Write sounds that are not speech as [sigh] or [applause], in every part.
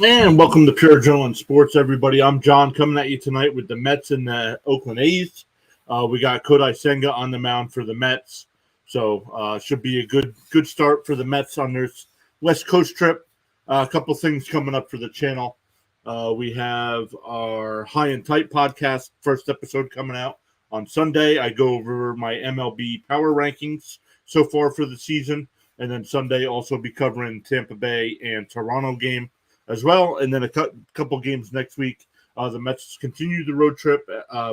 And welcome to Pure Adrenaline Sports, everybody. I'm John coming at you tonight with the Mets and the Oakland A's. We got Kodai Senga on the mound for the Mets, so should be a good start for the Mets on their West Coast trip. A couple things coming up for the channel. We have our High and Tight podcast, first episode coming out on Sunday. I go over my MLB power rankings so far for the season, and then Sunday also be covering Tampa Bay and Toronto game as well, and then a couple games next week. The Mets continue the road trip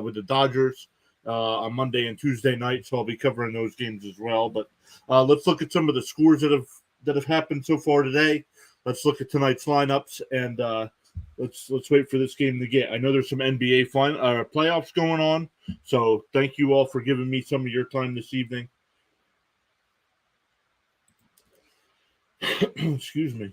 with the Dodgers on Monday and Tuesday night, so I'll be covering those games as well. But let's look at some of the scores that have happened so far today. Let's look at tonight's lineups, and let's wait for this game to get. I know there's some NBA playoffs going on, so thank you all for giving me some of your time this evening. Excuse me.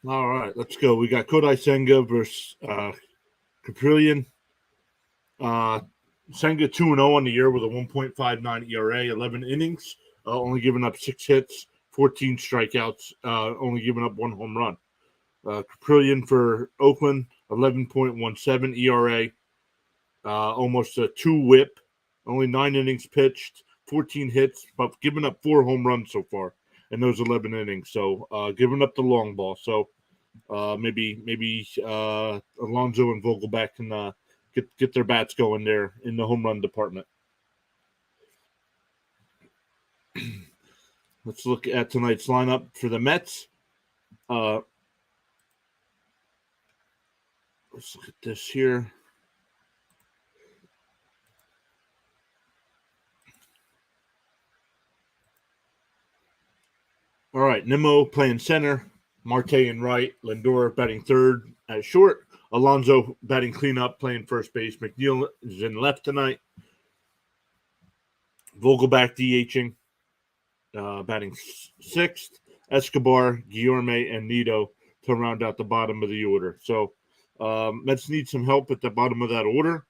All right, let's go. We got Kodai Senga versus Caprillion. Senga 2-0 on the year with a 1.59 ERA, 11 innings, only giving up 6 hits, 14 strikeouts, only giving up 1 home run. Caprillion for Oakland, 11.17 ERA, almost a 2 whip, only 9 innings pitched, 14 hits, but giving up 4 home runs so far in those 11 innings. So giving up the long ball. So maybe Alonso and Vogelback can get their bats going there in the home run department. Let's look at tonight's lineup for the Mets. Let's look at this here. All right, Nimmo playing center, Marte in right, Lindor batting third at short, Alonso batting cleanup, playing first base. McNeil is in left tonight. Vogelback DHing, batting sixth. Escobar, Guillorme, and Nido to round out the bottom of the order. So Mets need some help at the bottom of that order.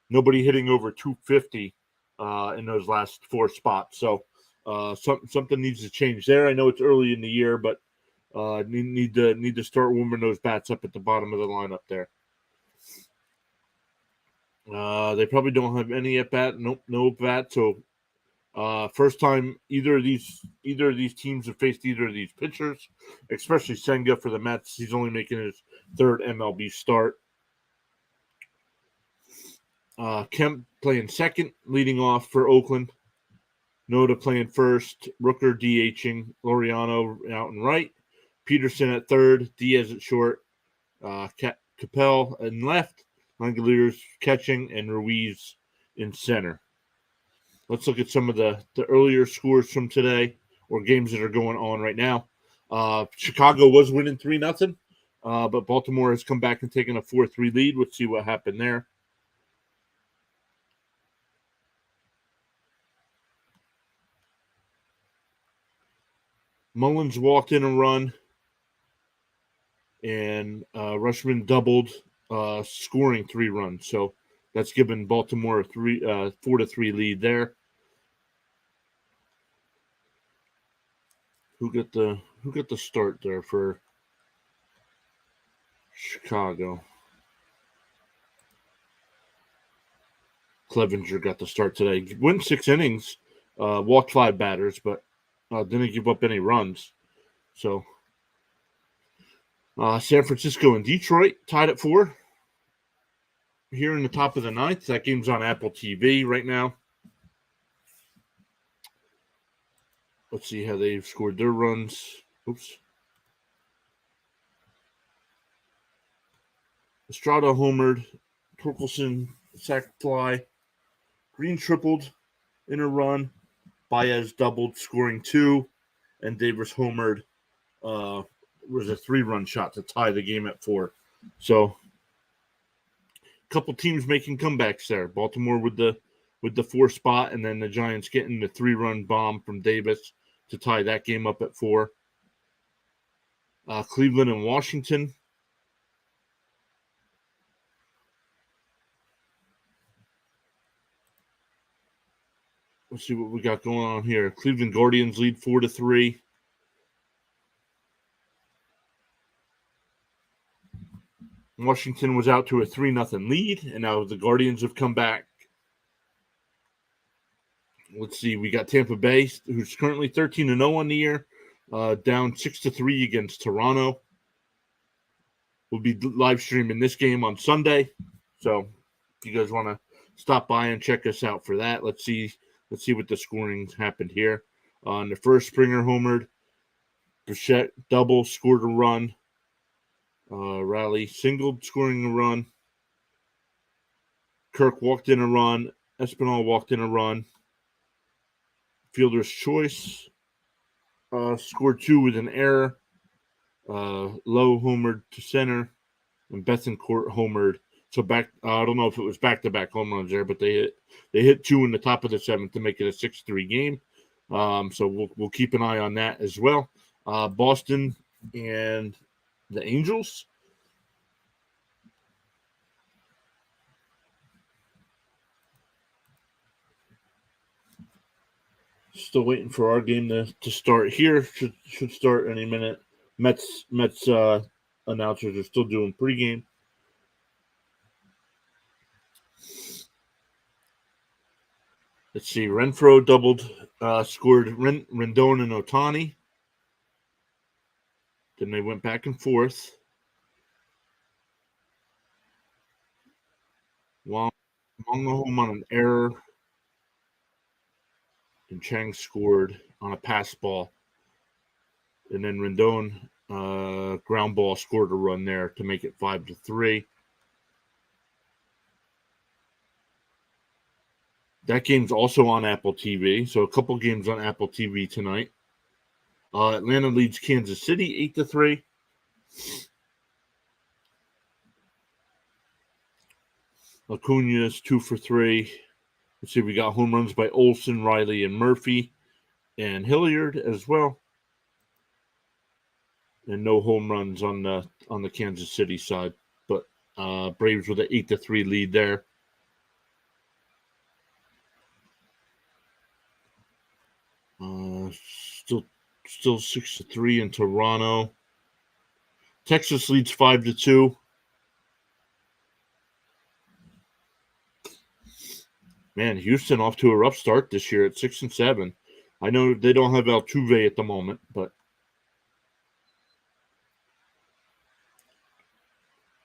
Nobody hitting over 250 in those last 4 spots. So something needs to change there. I know it's early in the year, but need to start warming those bats up at the bottom of the lineup there. They probably don't have any at bat. Nope, no at bat. So first time either of these teams have faced either of these pitchers, especially Senga for the Mets. He's only making his 3rd MLB start. Kemp playing second, leading off for Oakland. Noda playing first, Rooker DHing, Laureano out and right, Peterson at third, Diaz at short, Capel in left, Langeliers catching, and Ruiz in center. Let's look at some of the earlier scores from today, or games that are going on right now. Chicago was winning 3-0, but Baltimore has come back and taken a 4-3 lead. Let's see what happened there. Mullins walked in a run, and Rushman doubled, scoring 3 runs. So that's given Baltimore a 4-3 lead there. Who got the start there for Chicago? Clevenger got the start today. Went 6 innings, walked 5 batters, but didn't give up any runs. So San Francisco and Detroit tied at 4 here in the top of the 9th. That game's on Apple TV right now. Let's see how they've scored their runs. Oops. Estrada homered. Torkelson sac fly. Green tripled in a run. Baez doubled, scoring 2. And Davis homered. Was a 3-run shot to tie the game at 4. So a couple teams making comebacks there. Baltimore with the 4 spot, and then the Giants getting the 3-run bomb from Davis to tie that game up at 4. Cleveland and Washington. Let's see what we got going on here. Cleveland Guardians lead 4-3. Washington was out to a 3-0 lead, and now the Guardians have come back. Let's see. We got Tampa Bay, who's currently 13-0 on the year, down 6-3 against Toronto. We'll be live streaming this game on Sunday, so if you guys want to stop by and check us out for that, let's see what the scoring happened here. On the first, Springer homered. Bichette double, scored a run. Riley singled, scoring a run. Kirk walked in a run. Espinal walked in a run. Fielder's choice scored 2 with an error. Lowe homered to center, and Bethencourt homered. So back, I don't know if it was back-to-back home runs there, but they hit 2 in the top of the 7th to make it a 6-3 game. So we'll keep an eye on that as well. Boston and the Angels. Still waiting for our game to start here. Should start any minute. Mets announcers are still doing pregame. Let's see. Renfroe doubled, scored Rendon and Ohtani. Then they went back and forth. Long home on an error. And Chang scored on a pass ball. And then Rendon, ground ball, scored a run there to make it 5-3. That game's also on Apple TV, so a couple games on Apple TV tonight. Atlanta leads Kansas City 8-3. Acuna's 2 for 3. Let's see, we got home runs by Olsen, Riley, and Murphy, and Hilliard as well. And no home runs on the Kansas City side, but Braves with an 8-3 lead there. Still 6-3 in Toronto. Texas leads 5-2. Man, Houston off to a rough start this year at 6-7. I know they don't have Altuve at the moment, but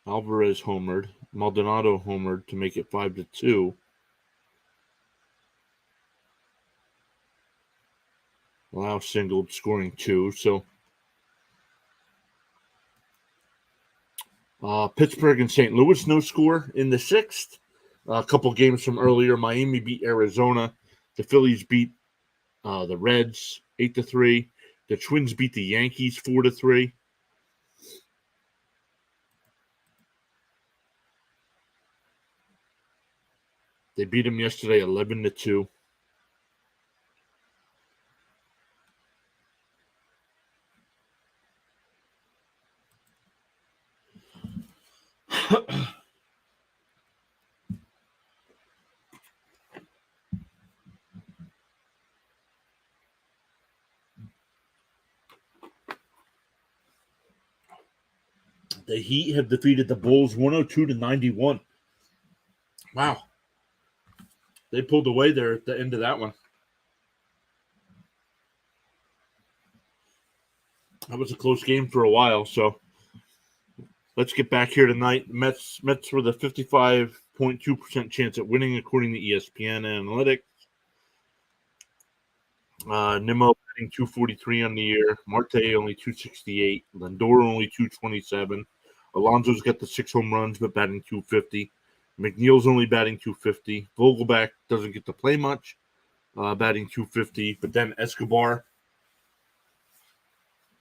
Alvarez homered, Maldonado homered to make it 5-2. Lau singled, scoring 2. So Pittsburgh and St. Louis, no score in the 6th. A couple games from earlier, Miami beat Arizona. The Phillies beat the Reds 8-3. The Twins beat the Yankees 4-3. They beat them yesterday 11-2. The Heat have defeated the Bulls 102-91. Wow. They pulled away there at the end of that one. That was a close game for a while, so let's get back here tonight. Mets with a 55.2% chance at winning, according to ESPN Analytics. Nimmo batting 243 on the year. Marte only 268. Lindor only 227. Alonso's got the 6 home runs, but batting 250. McNeil's only batting 250. Vogelback doesn't get to play much, batting 250. But then Escobar.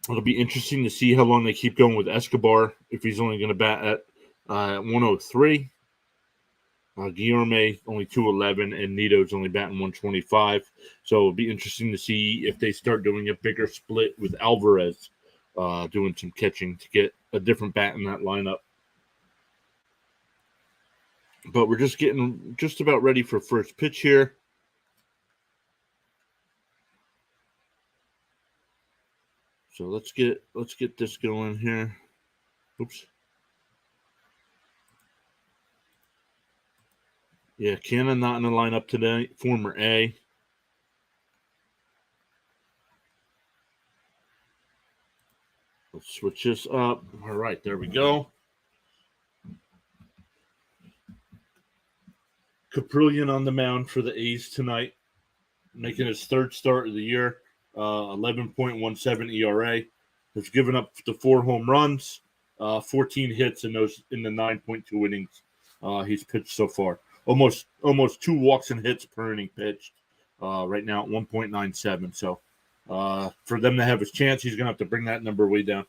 It'll be interesting to see how long they keep going with Escobar, if he's only going to bat at 103. Guillorme only 211, and Nito's only batting 125. So it'll be interesting to see if they start doing a bigger split with Alvarez doing some catching to get a different bat in that lineup. But we're just getting just about ready for first pitch here. So let's get this going here. Oops. Yeah, Cannon not in the lineup today. Former A. Let's switch this up. All right, there we go. Caprillion on the mound for the A's tonight, making his third start of the year. 11.17 ERA. Has given up the 4 home runs, 14 hits in the 9.2 innings he's pitched so far. Almost 2 walks and hits per inning pitched. Right now at 1.97. So for them to have his chance, he's going to have to bring that number way down.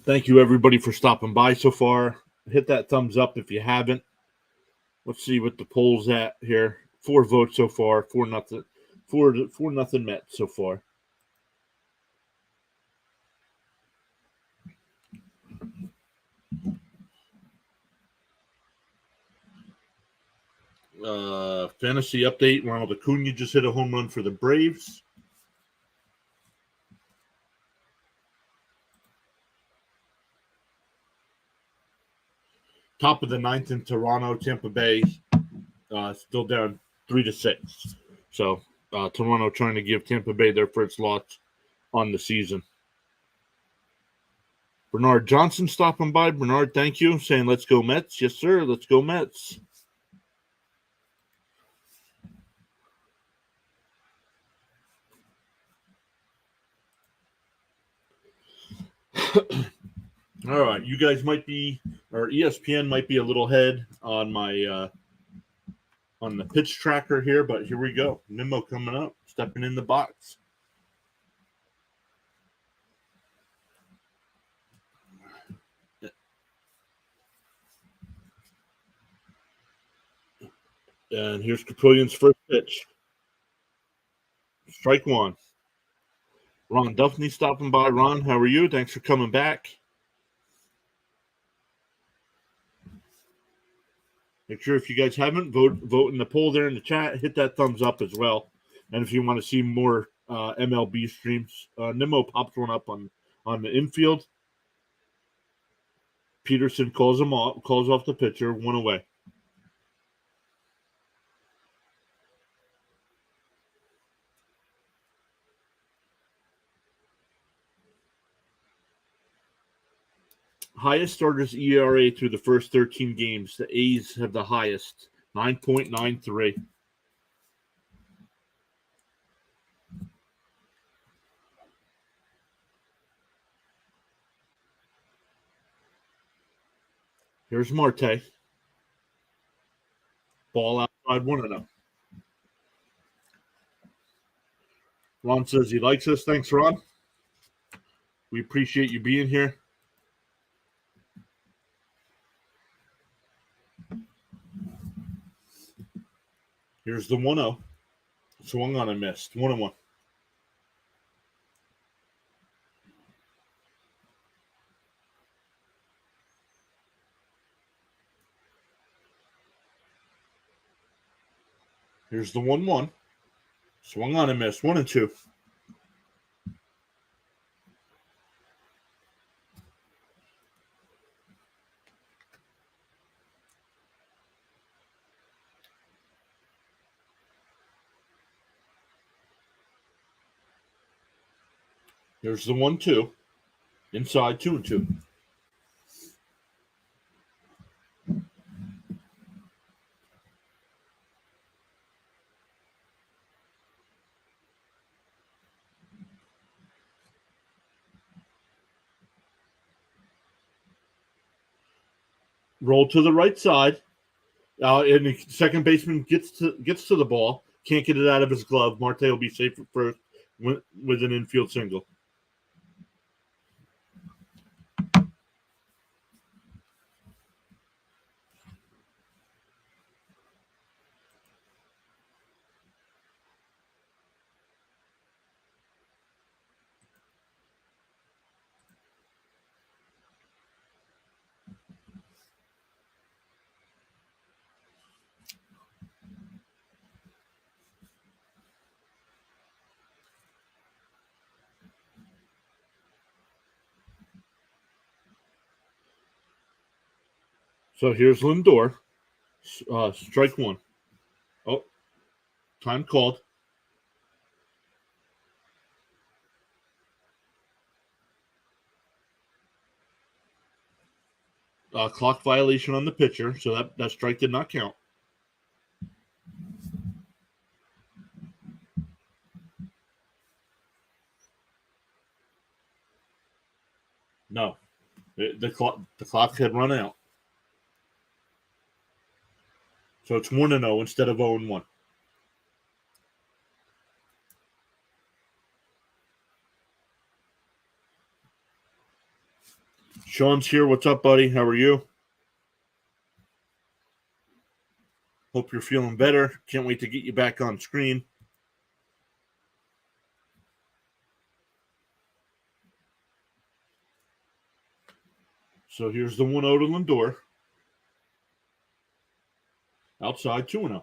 Thank you, everybody, for stopping by so far. Hit that thumbs up if you haven't. Let's see what the poll's at here. 4 votes so far. 4-0. 4-0 Mets so far. Fantasy update. Ronald Acuna just hit a home run for the Braves. Top of the 9th in Toronto, Tampa Bay, still down 3-6. So Toronto trying to give Tampa Bay their first loss on the season. Bernard Johnson stopping by. Bernard, thank you. Saying, let's go Mets. Yes, sir. Let's go Mets. All right. You guys might be, or ESPN might be a little ahead on my on the pitch tracker here, but here we go. Nimmo coming up, stepping in the box. And here's Capillion's first pitch. Strike 1. Ron Duffney stopping by. Ron, how are you? Thanks for coming back. Make sure if you guys haven't, vote in the poll there in the chat. Hit that thumbs up as well. And if you want to see more MLB streams, Nimmo pops one up on the infield. Peterson calls off the pitcher, 1 away. Highest starters ERA through the first 13 games. The A's have the highest, 9.93. Here's Marte. Ball outside, 1-0. Ron says he likes us. Thanks, Ron. We appreciate you being here. Here's the 1-0. Swung on and missed. 1-1. Here's the 1-1. Swung on and missed. 1-2. Here's the 1-2. Inside, 2-2. Roll to the right side. And the second baseman gets to the ball. Can't get it out of his glove. Marte will be safe at first with an infield single. So here's Lindor. Strike one. Oh, time called. Clock violation on the pitcher, so that strike did not count. No, the clock had run out. So it's 1-0 instead of 0-1. Sean's here. What's up, buddy? How are you? Hope you're feeling better. Can't wait to get you back on screen. So here's the 1-0 to Lindor. Outside 2-0.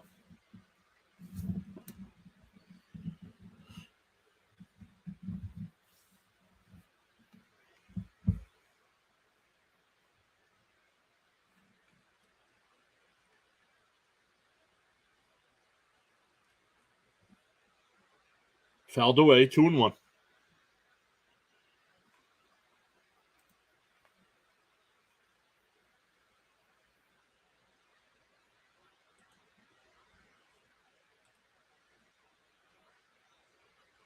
Fouled away 2-1.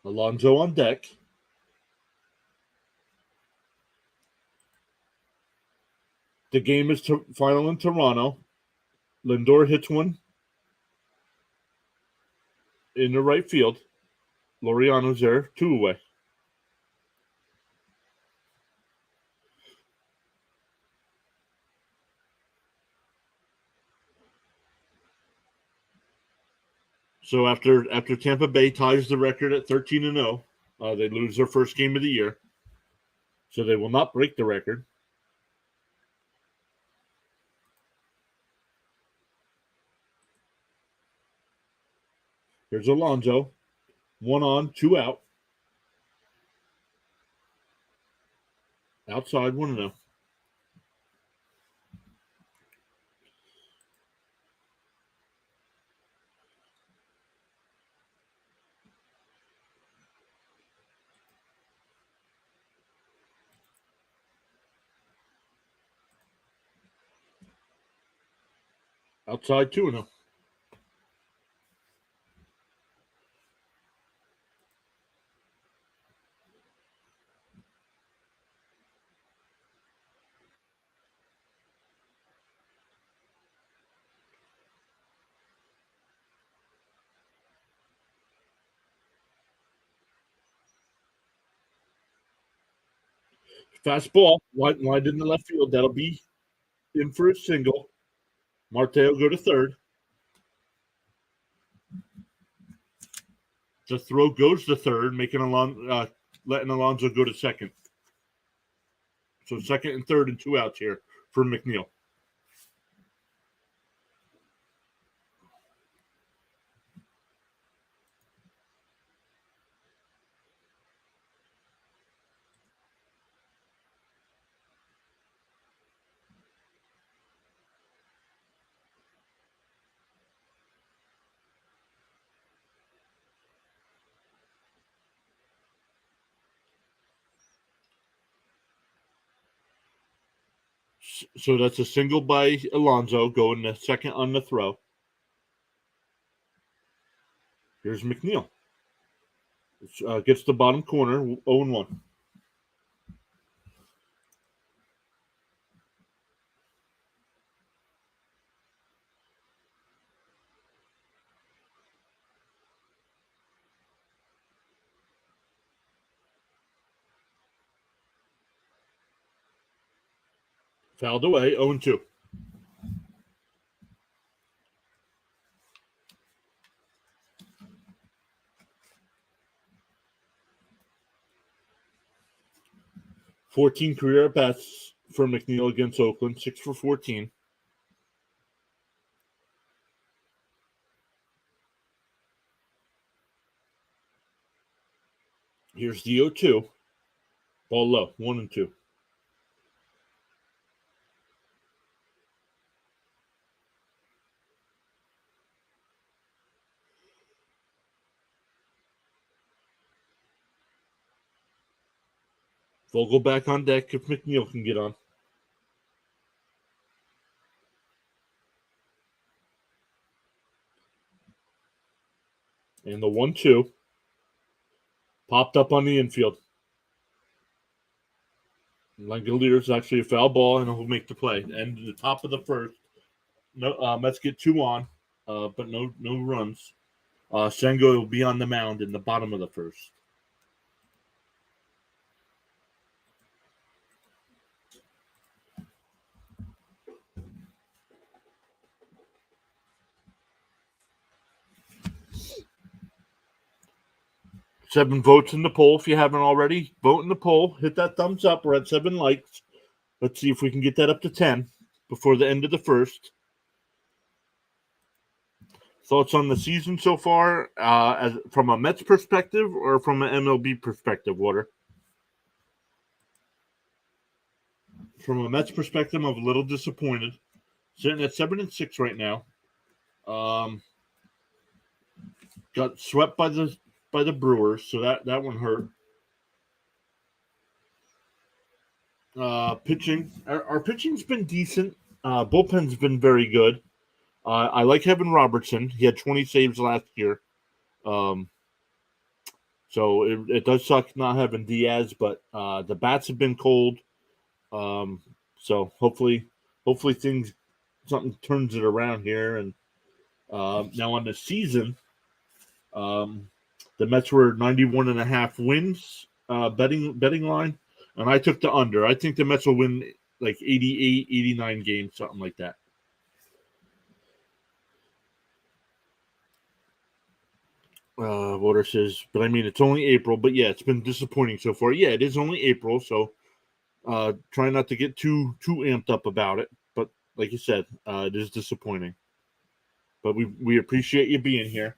Alonso on deck. The game is final in Toronto. Lindor hits one in the right field. Laureano's there, 2 away. So after Tampa Bay ties the record at 13-0, they lose their first game of the year. So they will not break the record. Here's Alonso. 1 on, 2 out. Outside 1-0. Outside 2-0. Fastball. Wide in the left field. That'll be in for a single. Marte will go to third. The throw goes to third, letting Alonso go to second. So second and third and 2 outs here for McNeil. So that's a single by Alonso going to second on the throw. Here's McNeil. Gets the bottom corner, 0-1. Fouled away, 0-2. Career at bats for McNeil against Oakland, 6 for 14. Here's the 0-2. Ball low, 1-2. Vogel back on deck if McNeil can get on. And the 1-2 popped up on the infield. Langolier is actually a foul ball, and he'll make the play. And the top of the first, no, Mets get 2 on, but no runs. Senga will be on the mound in the bottom of the first. Seven votes in the poll. If you haven't already, vote in the poll. Hit that thumbs up. We're at 7 likes. Let's see if we can get that up to 10 before the end of the first. Thoughts on the season so far, as from a Mets perspective or from an MLB perspective, Water? From a Mets perspective, I'm a little disappointed. Sitting at 7-6 right now. Got swept by the Brewers, so that one hurt. Pitching, our pitching's been decent. Bullpen's been very good. I like Kevin Robertson. He had 20 saves last year. So it does suck not having Diaz, but the bats have been cold. So hopefully something turns it around here. And now on the season, the Mets were 91.5 wins betting line, and I took the under. I think the Mets will win like 88, 89 games, something like that. Water says, but I mean, it's only April. But yeah, it's been disappointing so far. Yeah, it is only April, so try not to get too amped up about it. But like you said, it is disappointing. But we appreciate you being here.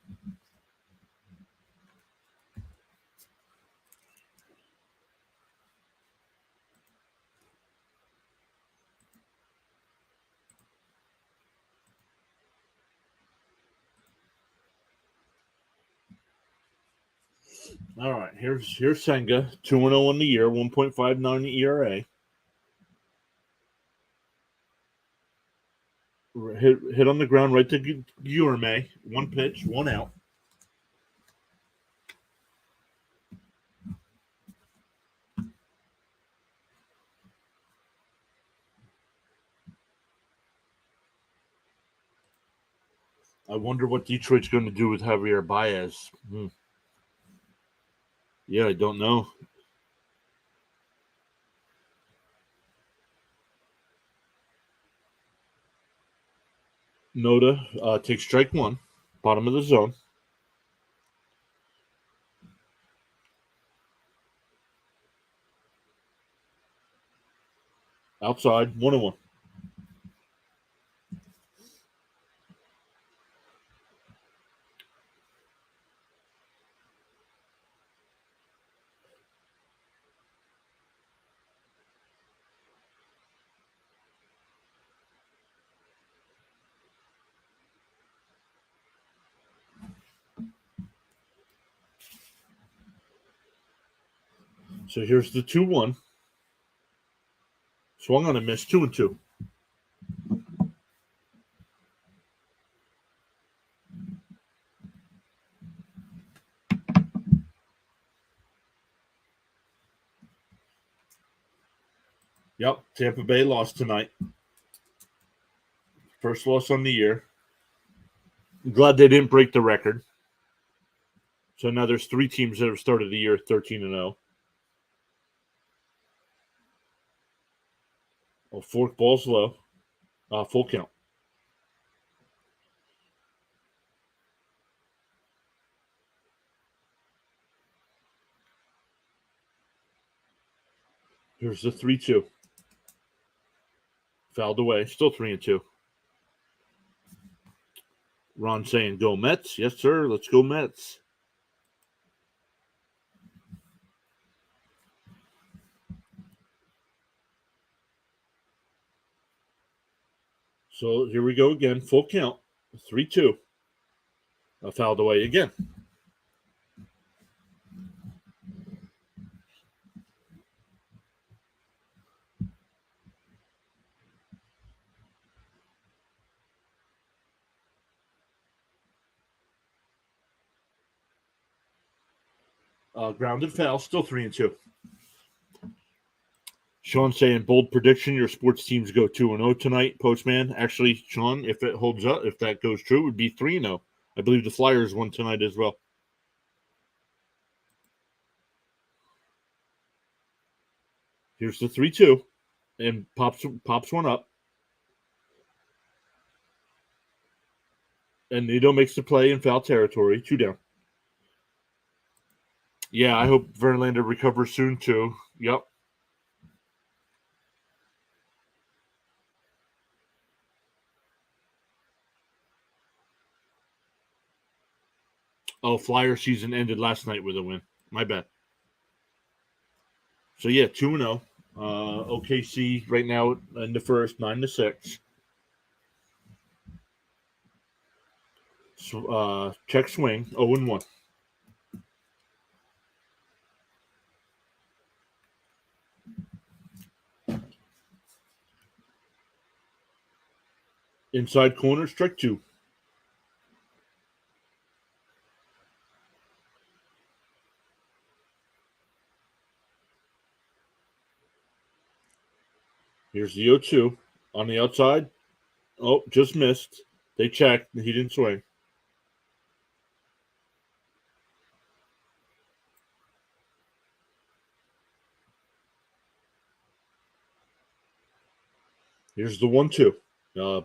All right, here's Senga, 2-0 on the year, 1.59 ERA. Hit on the ground right to Guillerme. One pitch, 1 out. I wonder what Detroit's going to do with Javier Baez. Yeah, I don't know. Noda takes strike 1, bottom of the zone. Outside, 1-1. So here's the 2-1. Swung on a miss, 2-2. Yep, Tampa Bay lost tonight. First loss on the year. I'm glad they didn't break the record. So now there's 3 teams that have started the year 13-0. Oh, fork ball's low. Full count. Here's the 3-2. Fouled away. Still 3-2. Ron saying, go Mets. Yes, sir. Let's go Mets. So here we go again. Full count. 3-2. Fouled away again. Grounded foul, still 3-2. Sean saying bold prediction: your sports teams go 2-0 tonight. Postman, actually, Sean, if it holds up, if that goes true, it would be 3-0. I believe the Flyers won tonight as well. Here's the 3-2, and pops one up, and Nito makes the play in foul territory. 2 down. Yeah, I hope Verlander recovers soon too. Yep. Oh, Flyer season ended last night with a win. My bad. So yeah, 2-0. OKC right now in the first, 9-6. So, check swing, 0-1. Inside corner, strike 2. Here's the 0-2 on the outside. Oh, just missed. They checked. He didn't swing. Here's the 1-2.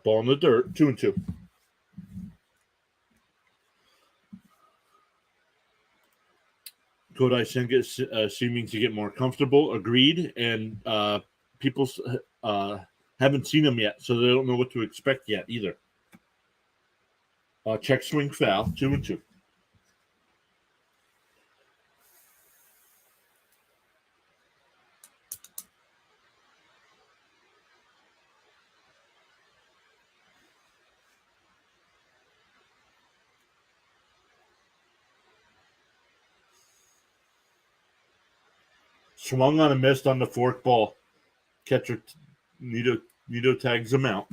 Ball in the dirt, 2-2. Kodai Senga seeming to get more comfortable. Agreed. And people haven't seen him yet, so they don't know what to expect yet either. Check swing foul, 2-2. Swung on a missed on the fork ball. Catcher Nito tags him out.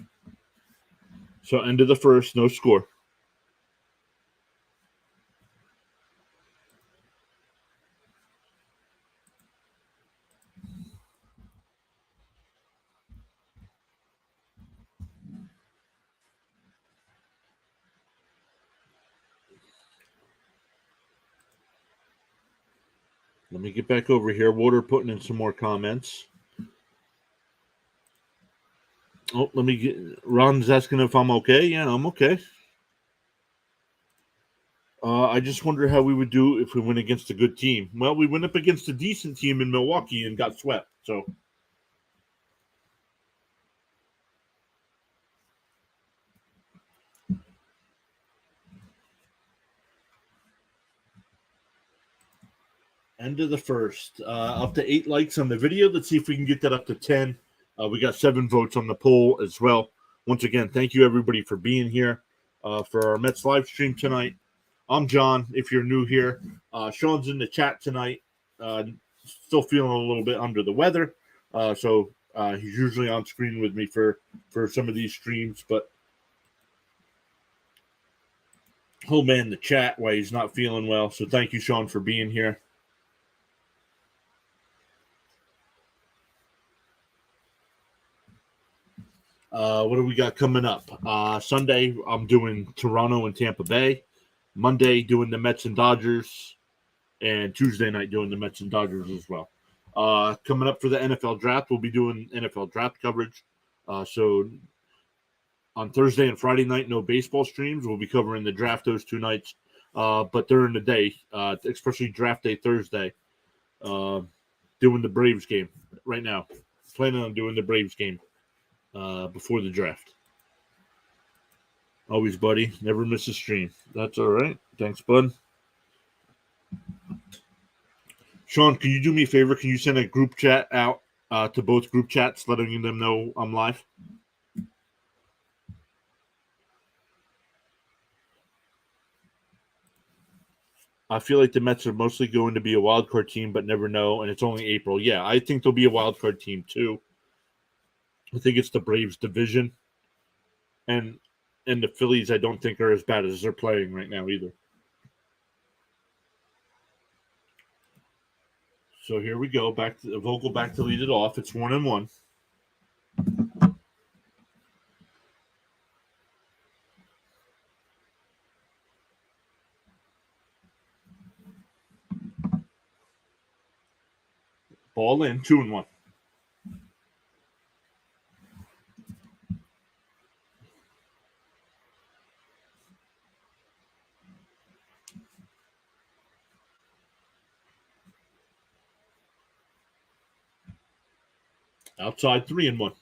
So end of the first, no score. Let me get back over here. Water putting in some more comments. Oh, let me get. Ron's asking if I'm okay. Yeah, I'm okay. I just wonder how we would do if we went against a good team. Well, we went up against a decent team in Milwaukee and got swept. So end of the first. Up to 8 likes on the video. Let's see if we can get that up to 10. We got 7 votes on the poll as well. Once again, thank you everybody for being here for our Mets live stream tonight. I'm John. If you're new here, Sean's in the chat tonight. Still feeling a little bit under the weather, so he's usually on screen with me for some of these streams. But he'll man the chat while he's not feeling well. So thank you, Sean, for being here. What do we got coming up? Sunday, I'm doing Toronto and Tampa Bay. Monday, doing the Mets and Dodgers. And Tuesday night, doing the Mets and Dodgers as well. Coming up for the NFL draft, we'll be doing NFL draft coverage. So on Thursday and Friday night, no baseball streams. We'll be covering the draft those 2 nights. But during the day, especially draft day Thursday, doing the Braves game right now. Planning on doing the Braves game before the draft. Always, buddy. Never miss a stream. That's all right. Thanks, bud. Sean, can you do me a favor? Can you send a group chat out to both group chats, letting them know I'm live? I feel like the Mets are mostly going to be a wild card team, but never know, and it's only April. Yeah, I think they'll be a wild card team too. I think it's the Braves division, and the Phillies I don't think are as bad as they're playing right now either. So here we go. Back to Vogel back to lead it off. It's 1-1. Ball in, 2-1. Outside, 3-1.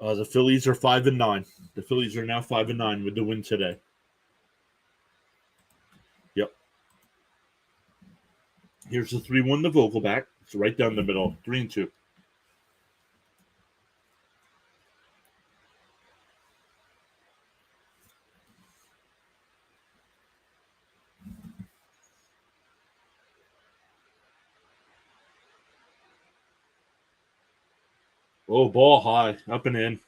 The Phillies are 5-9. The Phillies are now 5-9 with the win today. Yep. Here's the 3-1 to Vogelback. It's right down the middle. 3-2. Oh, ball high, up and in.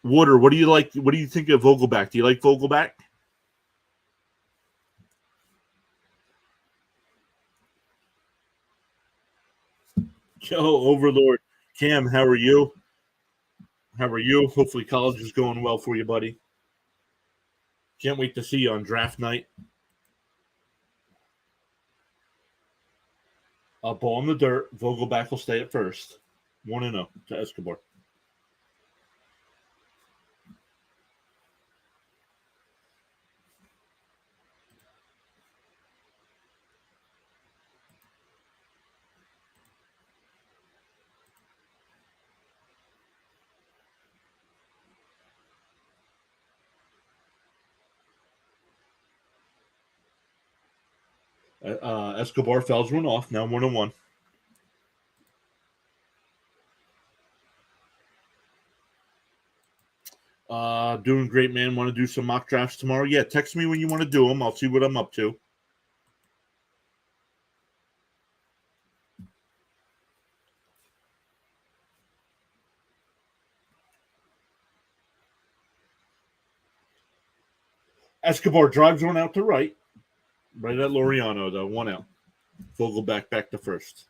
Water, what do you like? What do you think of Vogelback? Do you like Vogelback? Joe Overlord. Cam, how are you? How are you? Hopefully college is going well for you, buddy. Can't wait to see you on draft night. A ball in the dirt. Vogelback will stay at first. 1-0 to Escobar. Escobar fouls one off. Now 1-1. Doing great, man. Want to do some mock drafts tomorrow? Yeah, text me when you want to do them. I'll see what I'm up to. Escobar drives one out to right. Right at Laureano, though. 1 out. Vogelback back to first.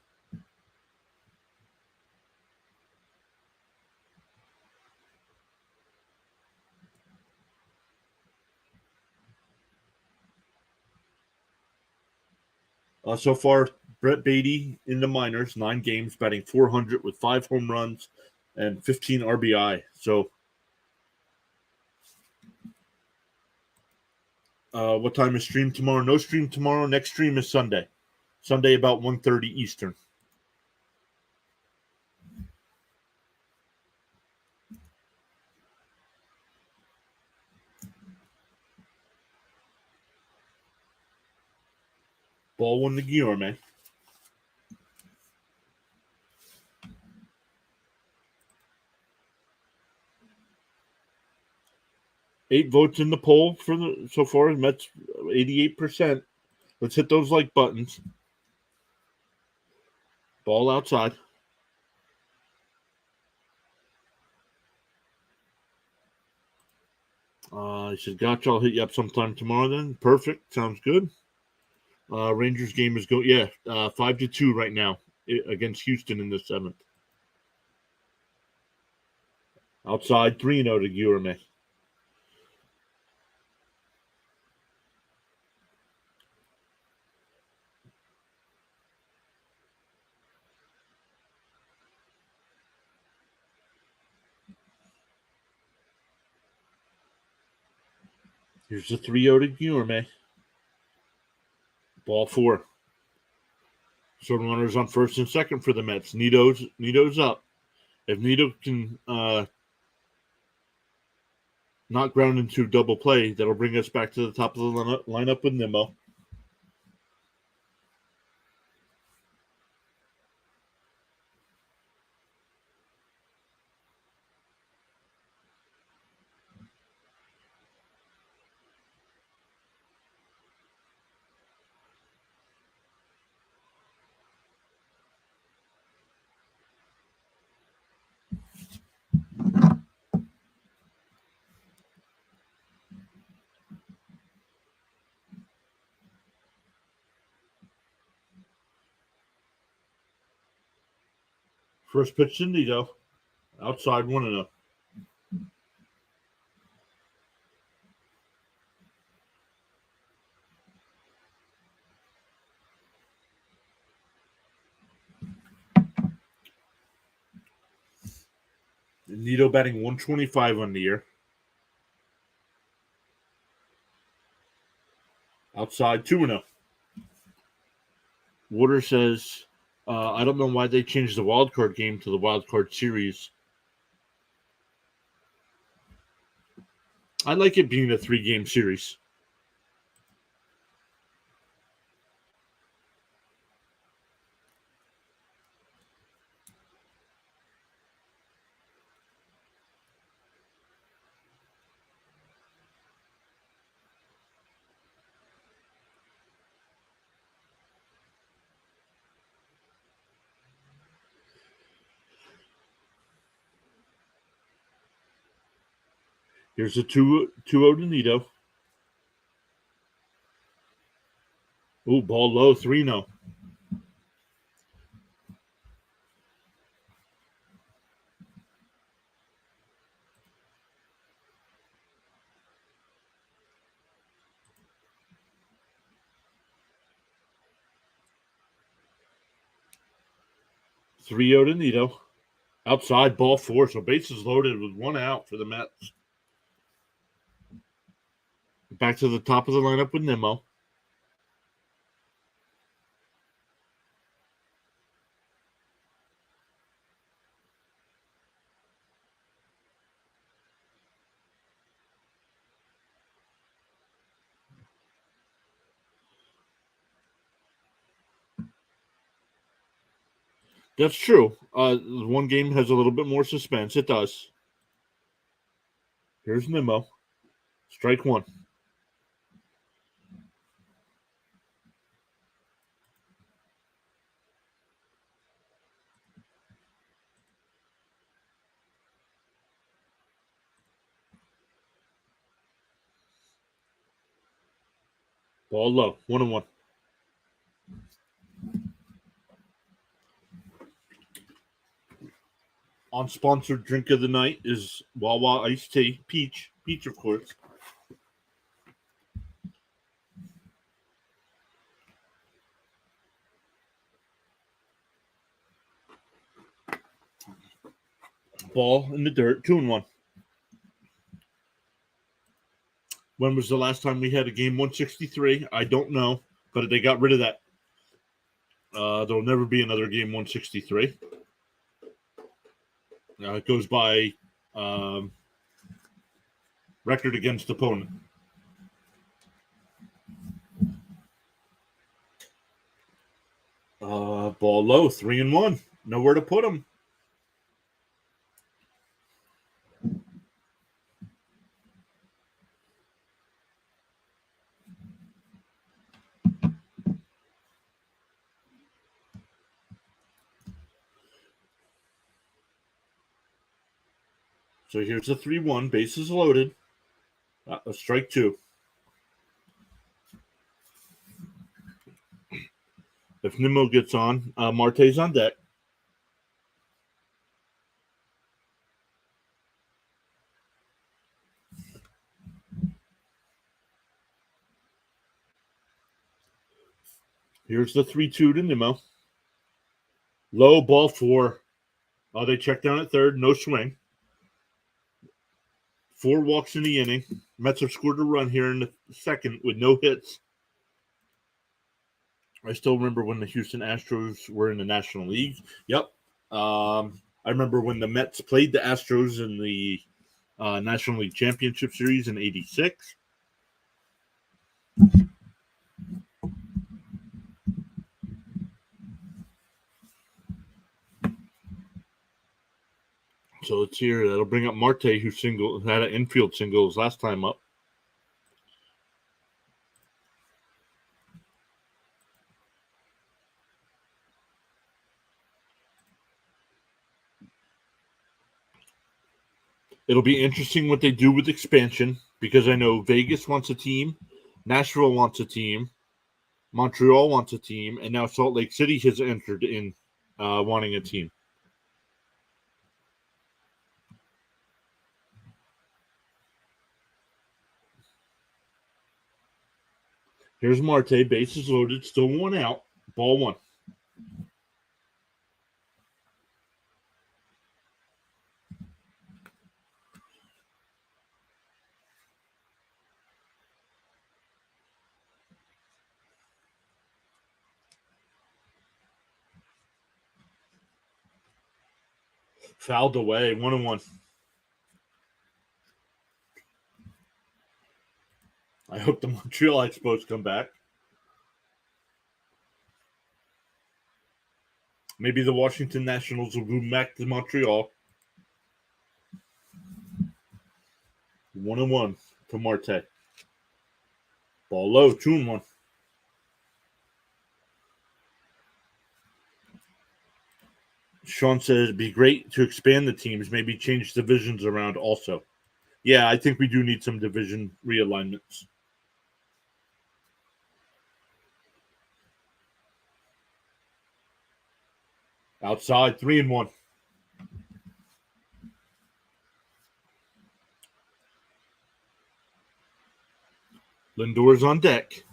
So far, Brett Beatty in the minors, 9 games, batting .400 with 5 home runs and 15 RBI. So, what time is stream tomorrow? No stream tomorrow. Next stream is Sunday. Sunday about 1:30 Eastern. Ball one to Guillorme. 8 votes in the poll for the so far. Mets 88%. Let's hit those like buttons. Ball outside. He said, "Gotcha. I'll hit you up sometime tomorrow." Then perfect. Sounds good. Rangers game is 5-2 right now against Houston in the 7th. Outside 3-0 to Guillorme. Here's the 3-0 to Guillorme. Ball 4. So runners on first and second for the Mets. Nito's up. If Nito can not ground into double play, that'll bring us back to the top of the lineup with Nimmo. First pitch to Nito. Outside 1-0. Nito batting 125 on the year. Outside 2-0. Water says, I don't know why they changed the wild card game to the wild card series. I like it being a 3-game series. Here's a 2-0 to Nito. Ooh, ball low, 3-0. To Nito. Outside, ball 4, so bases loaded with 1 out for the Mets. Back to the top of the lineup with Nimmo. That's true. One game has a little bit more suspense. It does. Here's Nimmo. Strike 1. Ball low, 1-1. On sponsored drink of the night is Wawa iced tea, peach, of course. Ball in the dirt, 2-1. When was the last time we had a game 163? I don't know, but they got rid of that. There'll never be another game 163. It goes by record against opponent. Ball low, 3-1. Nowhere to put him. So here's a 3-1, bases loaded. A strike 2. If Nimmo gets on, Marte's on deck. Here's the 3-2 to Nimmo. Low, ball 4. They check down at third, no swing. 4 walks in the inning. Mets have scored a run here in the second with no hits. I still remember when the Houston Astros were in the National League. Yep. I remember when the Mets played the Astros in the National League Championship Series in '86. So it's here. That'll bring up Marte, who had an infield single his last time up. It'll be interesting what they do with expansion, because I know Vegas wants a team, Nashville wants a team, Montreal wants a team, and now Salt Lake City has entered in wanting a team. Here's Marte, bases loaded, still one out, ball one. Fouled away, 1-1. I hope the Montreal Expos come back. Maybe the Washington Nationals will move back to Montreal. 1-1 to Marte. Ball low, 2-1. Sean says it'd be great to expand the teams, maybe change divisions around also. Yeah, I think we do need some division realignments. Outside, 3-1. Lindor's on deck.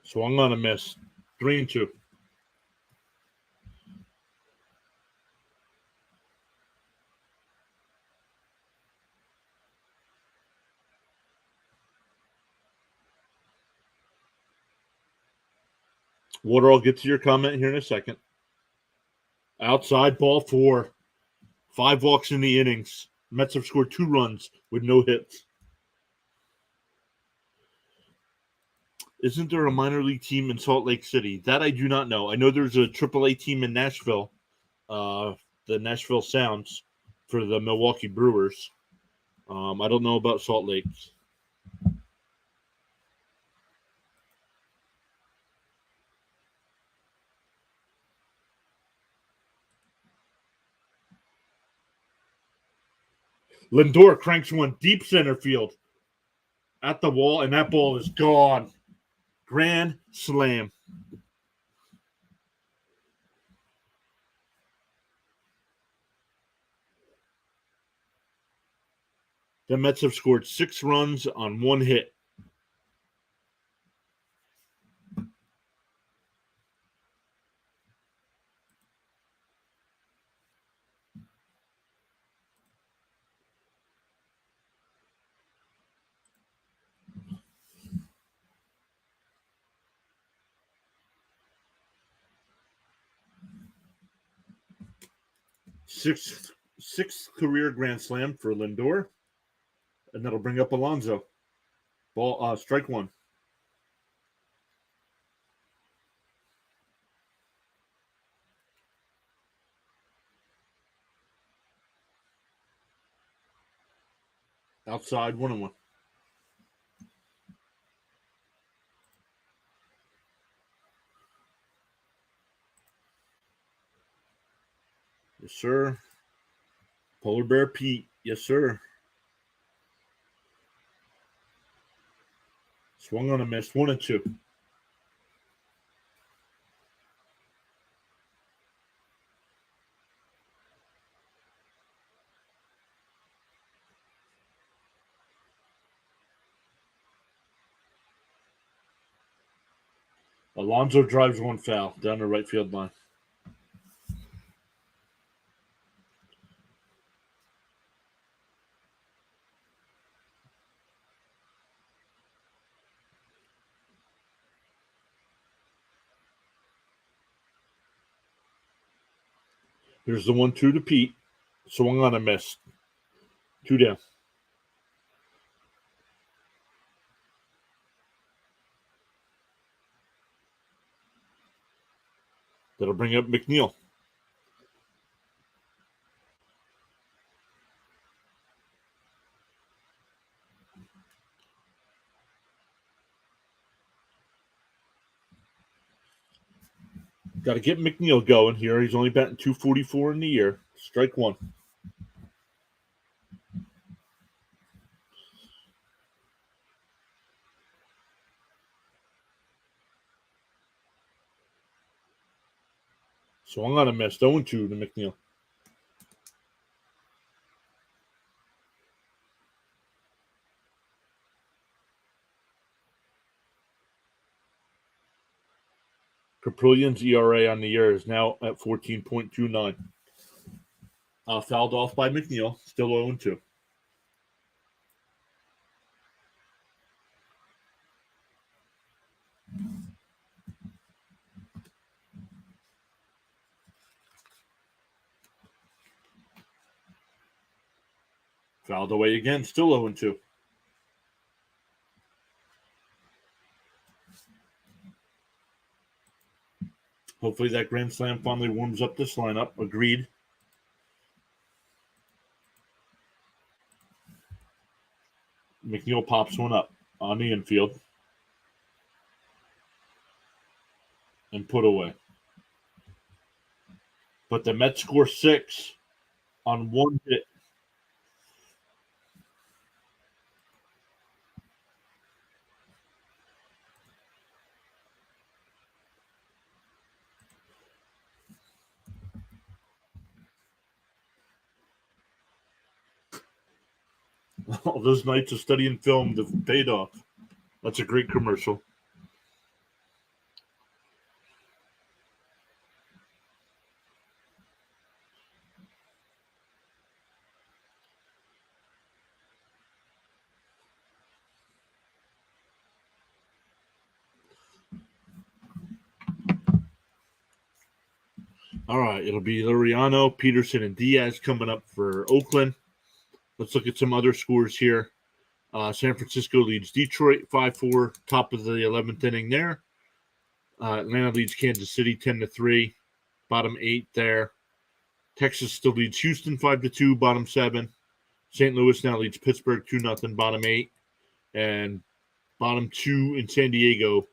Swung on a miss. 3-2. Water, I'll get to your comment here in a second. Outside, ball 4. 5 walks in the innings. Mets have scored 2 runs with no hits. Isn't there a minor league team in Salt Lake City? That I do not know. I know there's a AAA team in Nashville, the Nashville Sounds, for the Milwaukee Brewers. I don't know about Salt Lake. Lindor cranks one deep center field at the wall, and that ball is gone. Grand slam. The Mets have scored 6 runs on 1 hit. Sixth career grand slam for Lindor, and that'll bring up Alonso. Ball, strike 1. Outside, 1-1. Yes, sir. Polar Bear Pete. Yes, sir. Swung on a miss. 1-2. Alonso drives 1 foul down the right field line. Here's the 1-2 to Pete. Swung on a miss. 2 down. That'll bring up McNeil. Got to get McNeil going here. He's only batting .244 in the year. Strike 1. Swung on a miss. 0-2 to McNeil. Caprillian's ERA on the year is now at 14.29. Fouled off by McNeil. Still 0-2. Fouled away again. Still 0-2. Hopefully that grand slam finally warms up this lineup. Agreed. McNeil pops one up on the infield and put away. But the Mets score 6 on one hit. All those nights of studying film have paid off. That's a great commercial. All right, it'll be Laureano, Peterson, and Diaz coming up for Oakland. Let's look at some other scores here. San Francisco leads Detroit 5-4, top of the 11th inning there. Atlanta leads Kansas City 10-3, bottom 8 there. Texas still leads Houston 5-2, bottom 7. St. Louis now leads Pittsburgh 2-0, bottom 8. And bottom 2 in San Diego,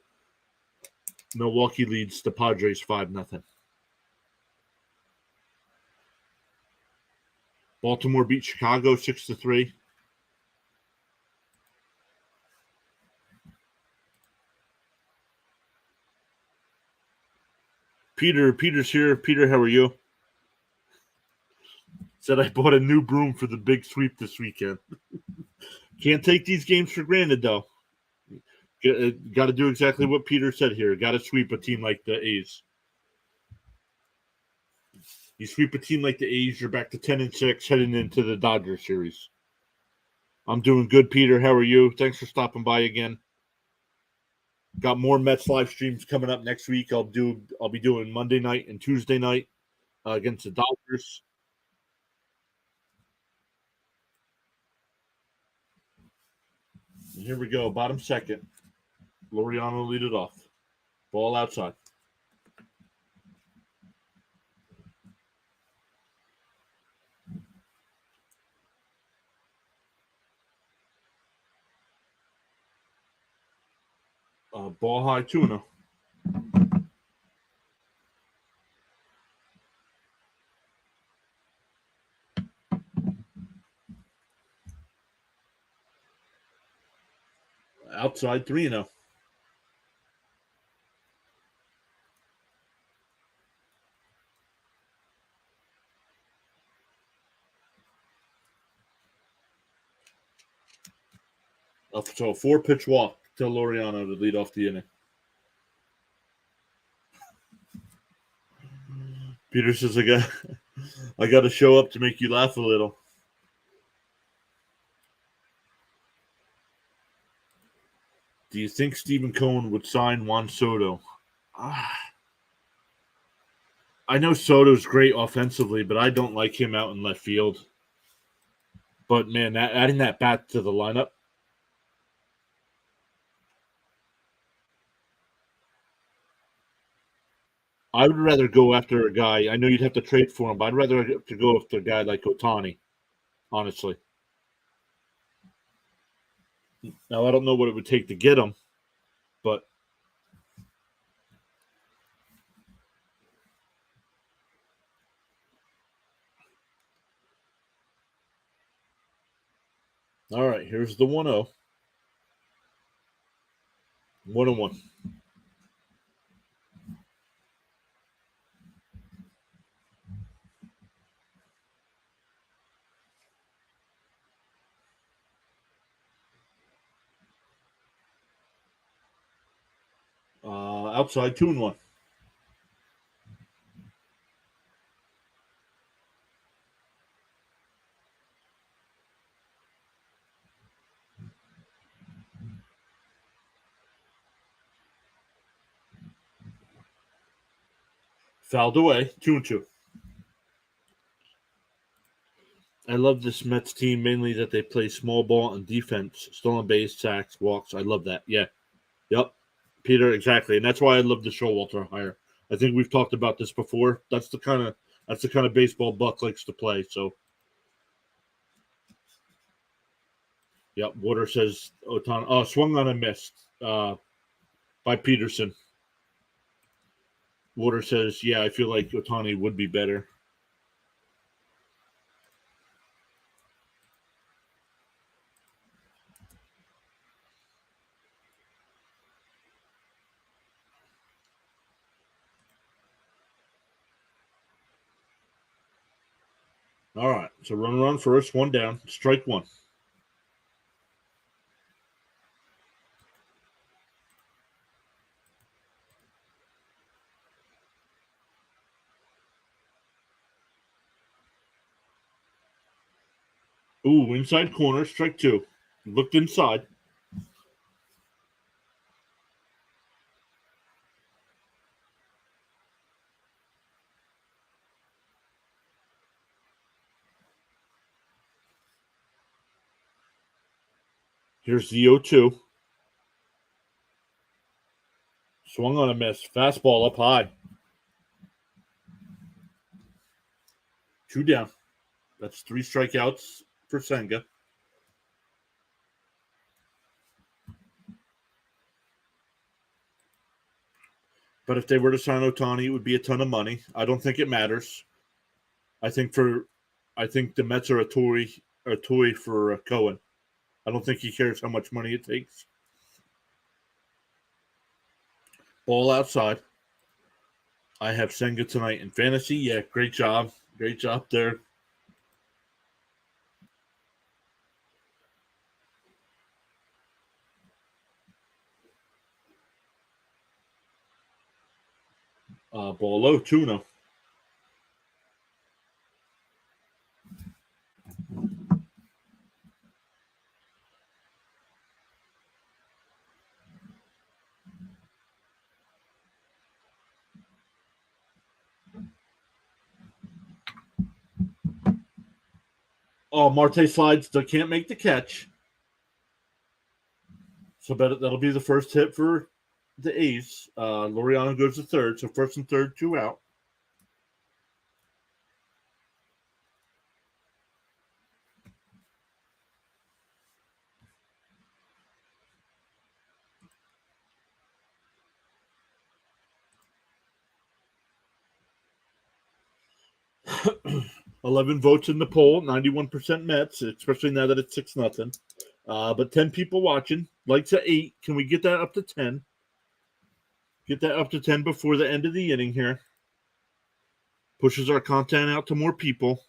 Milwaukee leads the Padres 5-0. Baltimore beat Chicago 6-3. Peter's here. Peter, how are you? Said I bought a new broom for the big sweep this weekend. Can't take these games for granted, though. Got to do exactly what Peter said here. Got to sweep a team like the A's. You sweep a team like the A's, you're back to 10-6 heading into the Dodgers series. I'm doing good, Peter. How are you? Thanks for stopping by again. Got more Mets live streams coming up next week. I'll be doing Monday night and Tuesday night against the Dodgers. And here we go. Bottom second. Laureano lead it off. Ball outside. Ball high 2-0. Outside 3-0. So a 4-pitch walk to Laureano to lead off the inning. Peter says, I got to show up to make you laugh a little. Do you think Stephen Cohen would sign Juan Soto? I know Soto's great offensively, but I don't like him out in left field. But, man, adding that bat to the lineup. I would rather go after a guy. I know you'd have to trade for him, but I'd rather to go after a guy like Ohtani, honestly. Now, I don't know what it would take to get him, but all right, here's the 1-0. 1-1. Outside 2-1. Fouled away, 2-2. I love this Mets team, mainly that they play small ball and defense, stolen base, sacks, walks. I love that. Yeah. Yep. Peter, exactly. And that's why I love the Showalter hire. I think we've talked about this before. That's the kind of baseball Buck likes to play. So yep, Water says Otani. Oh, swung on and missed by Peterson. Water says, yeah, I feel like Otani would be better. All right. So runner on first, one down, strike one. Ooh, inside corner, strike two. Looked inside. Here's the 0-2. Swung on a miss. Fastball up high. Two down. That's three strikeouts for Senga. But if they were to sign Otani, it would be a ton of money. I don't think it matters. I think the Mets are a toy for Cohen. I don't think he cares how much money it takes. Ball outside. I have Senga tonight in fantasy. Yeah, great job. Great job there. Ball low, 2-0. Oh, Marte slides. They can't make the catch. So that'll be the first hit for the A's. Laureano goes to third. So first and third, two out. [clears throat] 11 votes in the poll, 91% Mets, especially now that it's 6-0. But 10 people watching. Likes at 8. Can we get that up to 10? Get that up to 10 before the end of the inning here. Pushes our content out to more people.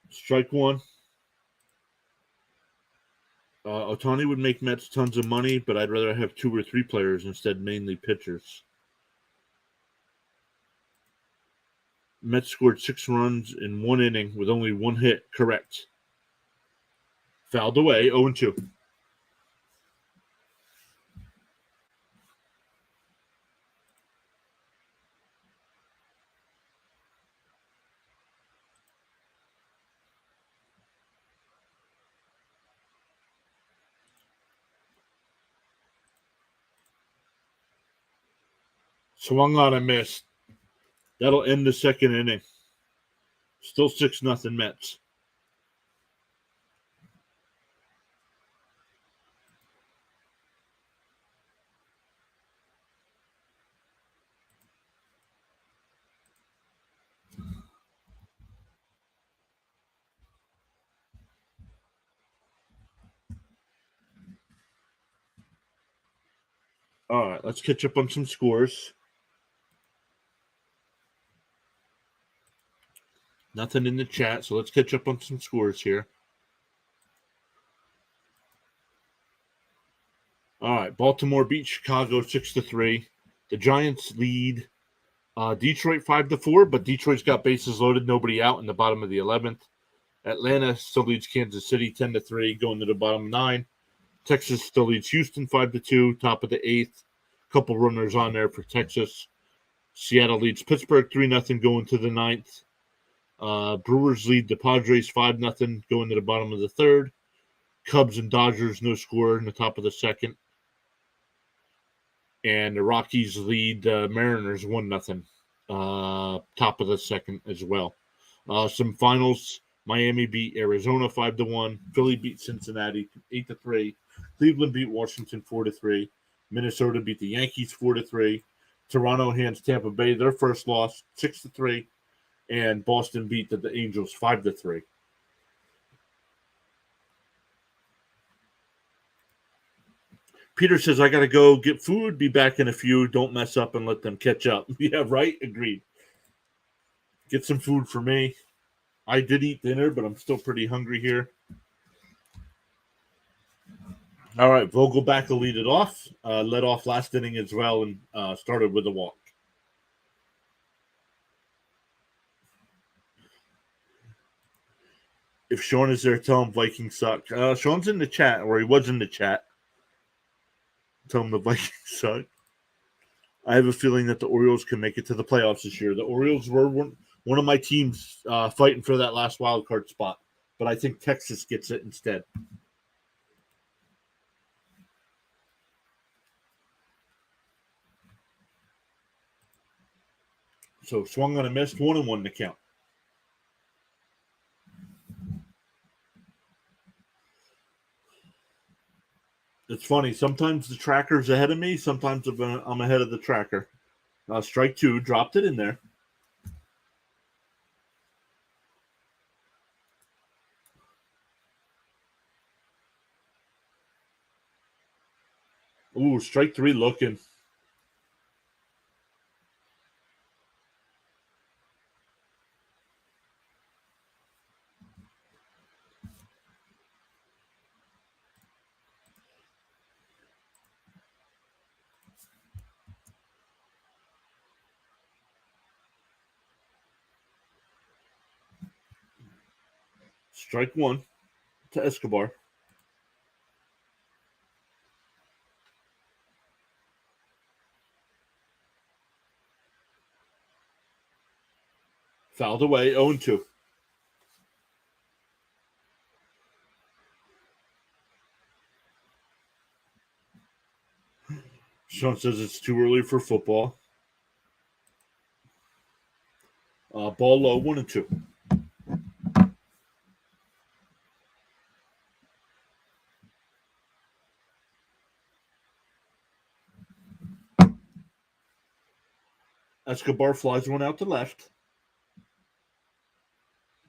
Strike one. Otani would make Mets tons of money, but I'd rather have 2 or 3 players instead, mainly pitchers. Mets scored 6 runs in 1 inning with only 1 hit. Correct. Fouled away, 0-2. Swung on and missed. That'll end the second inning. Still 6-0 Mets. All right, let's catch up on some scores. Nothing in the chat, so let's catch up on some scores here. All right, Baltimore beat Chicago 6-3. The Giants lead Detroit 5-4, but Detroit's got bases loaded, nobody out in the bottom of the 11th. Atlanta still leads Kansas City 10-3, going to the bottom 9. Texas still leads Houston 5-2, top of the 8th. Couple runners on there for Texas. Seattle leads Pittsburgh 3-0, going to the 9th. Brewers lead the Padres 5-0, going to the bottom of the 3rd. Cubs and Dodgers no score in the top of the 2nd. And the Rockies lead Mariners 1-0, top of the 2nd as well. Some finals: Miami beat Arizona 5-1. Philly beat Cincinnati 8-3. Cleveland beat Washington 4-3. Minnesota beat the Yankees 4-3. Toronto hands Tampa Bay their first loss 6-3, and Boston beat the Angels 5-3. Peter says, I got to go get food, be back in a few. Don't mess up and let them catch up. Yeah, right? Agreed. Get some food for me. I did eat dinner, but I'm still pretty hungry here. All right, Vogelback will lead it off. Led off last inning as well and started with a walk. If Sean is there, tell him Vikings suck. Sean's in the chat, or he was in the chat. Tell him the Vikings suck. I have a feeling that the Orioles can make it to the playoffs this year. The Orioles were one of my teams fighting for that last wild card spot, but I think Texas gets it instead. So swung on a missed, 1-1 to count. It's funny. Sometimes the tracker's ahead of me. Sometimes I'm ahead of the tracker. Strike 2, dropped it in there. Ooh, strike 3 looking. Strike 1 to Escobar. Fouled away, 0-2. Sean says it's too early for football. Ball low, 1-2. Escobar flies one out to left.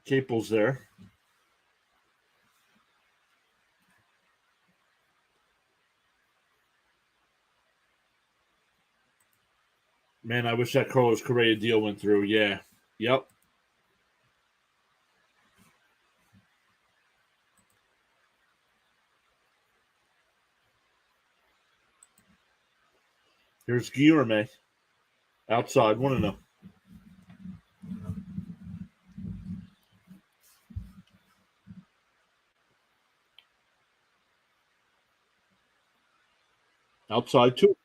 Capel's there. Man, I wish that Carlos Correa deal went through. Yeah. Yep. Here's Guillerme. Outside, 1-0. Outside, 2.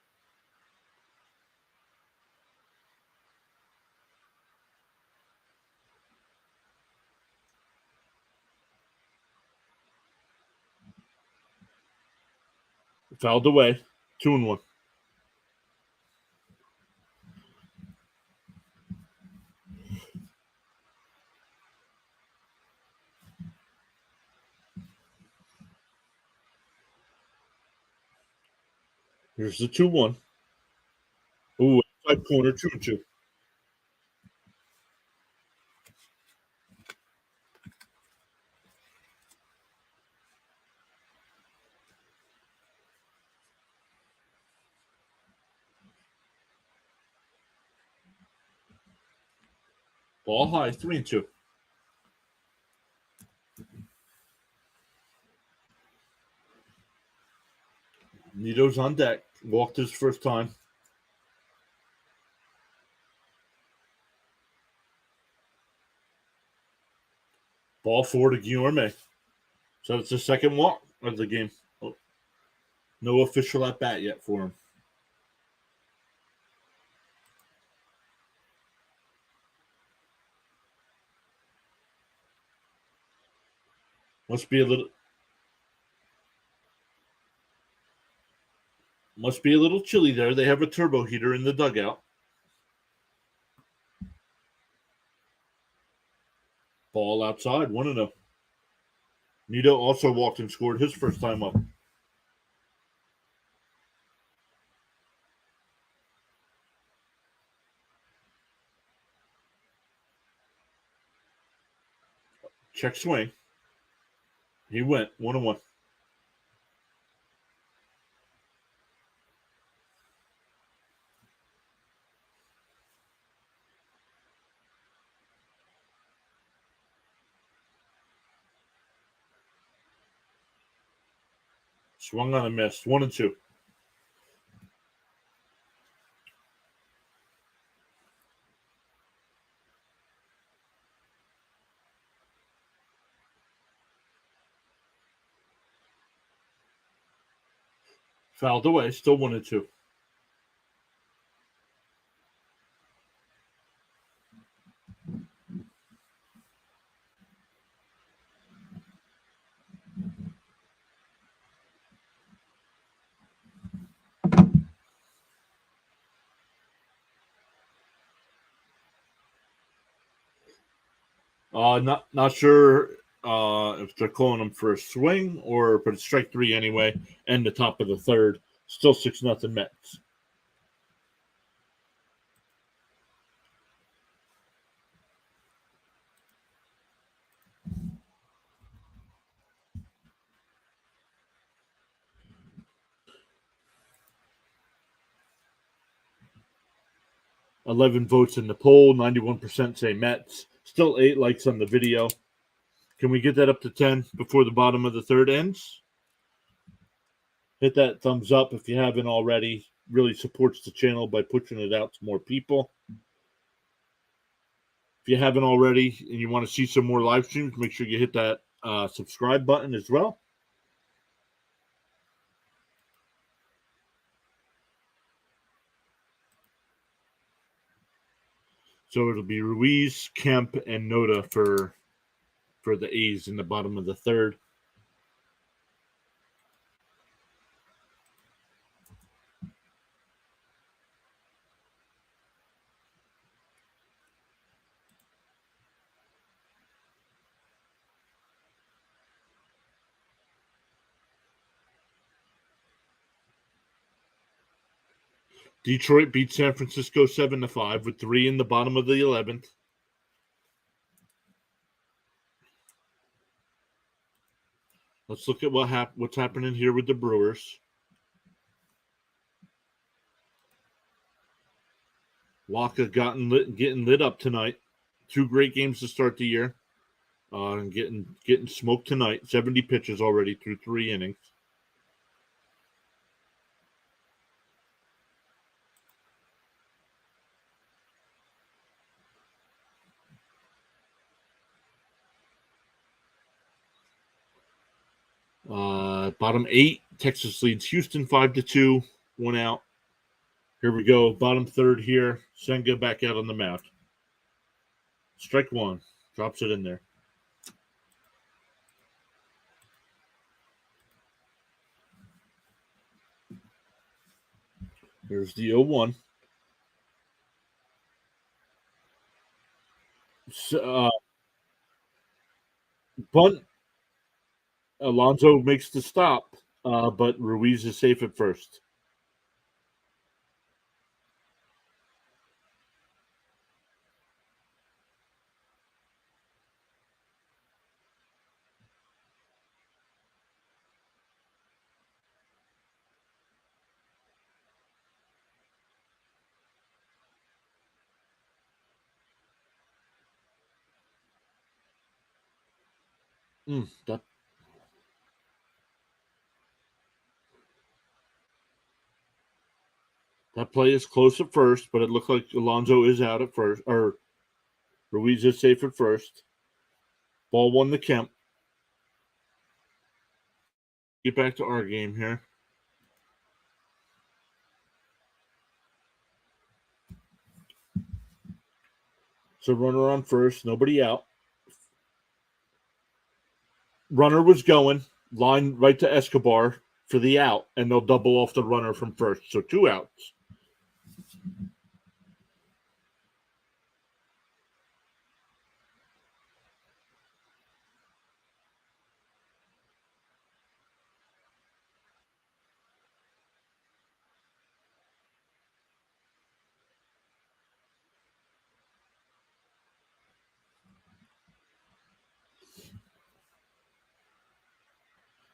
Fouled away, 2-1. Here's the 2-1. Ooh, outside corner, 2-2. Ball high, 3-2. Nito's on deck. Walked his first time. Ball 4 to Guillorme. So it's the second walk of the game. Oh, no official at bat yet for him. Must be a little chilly there. They have a turbo heater in the dugout. Ball outside, 1-0. Nito also walked and scored his first time up. Check swing. He went 1-1. Swung on a miss. 1-2. Fouled away. Still 1-2. Not sure if they're calling him for a swing but it's strike 3 anyway, and the top of the third. Still 6-0 Mets. $11 votes in the poll. 91% say Mets. Still 8 likes on the video. Can we get that up to 10 before the bottom of the third ends? Hit that thumbs up if you haven't already. Really supports the channel by pushing it out to more people. If you haven't already and you want to see some more live streams, make sure you hit that subscribe button as well. So it'll be Ruiz, Kemp, and Noda for the A's in the bottom of the third. Detroit beat San Francisco 7-5 with 3 in the bottom of the 11th. Let's look at what's happening here with the Brewers. Waka getting lit up tonight. 2 great games to start the year. And getting smoked tonight. 70 pitches already through 3 innings. Bottom 8, Texas leads Houston 5-2. 1 out. Here we go. Bottom third here. Senga back out on the mound. Strike 1. Drops it in there. Here's the 0-1. Bunt. Alonso makes the stop, but Ruiz is safe at first. That play is close at first, but it looked like Alonso is out at first, or Ruiz is safe at first. Ball 1 to Kemp. Get back to our game here. So runner on first, nobody out. Runner was going, line right to Escobar for the out, and they'll double off the runner from first. So 2 outs.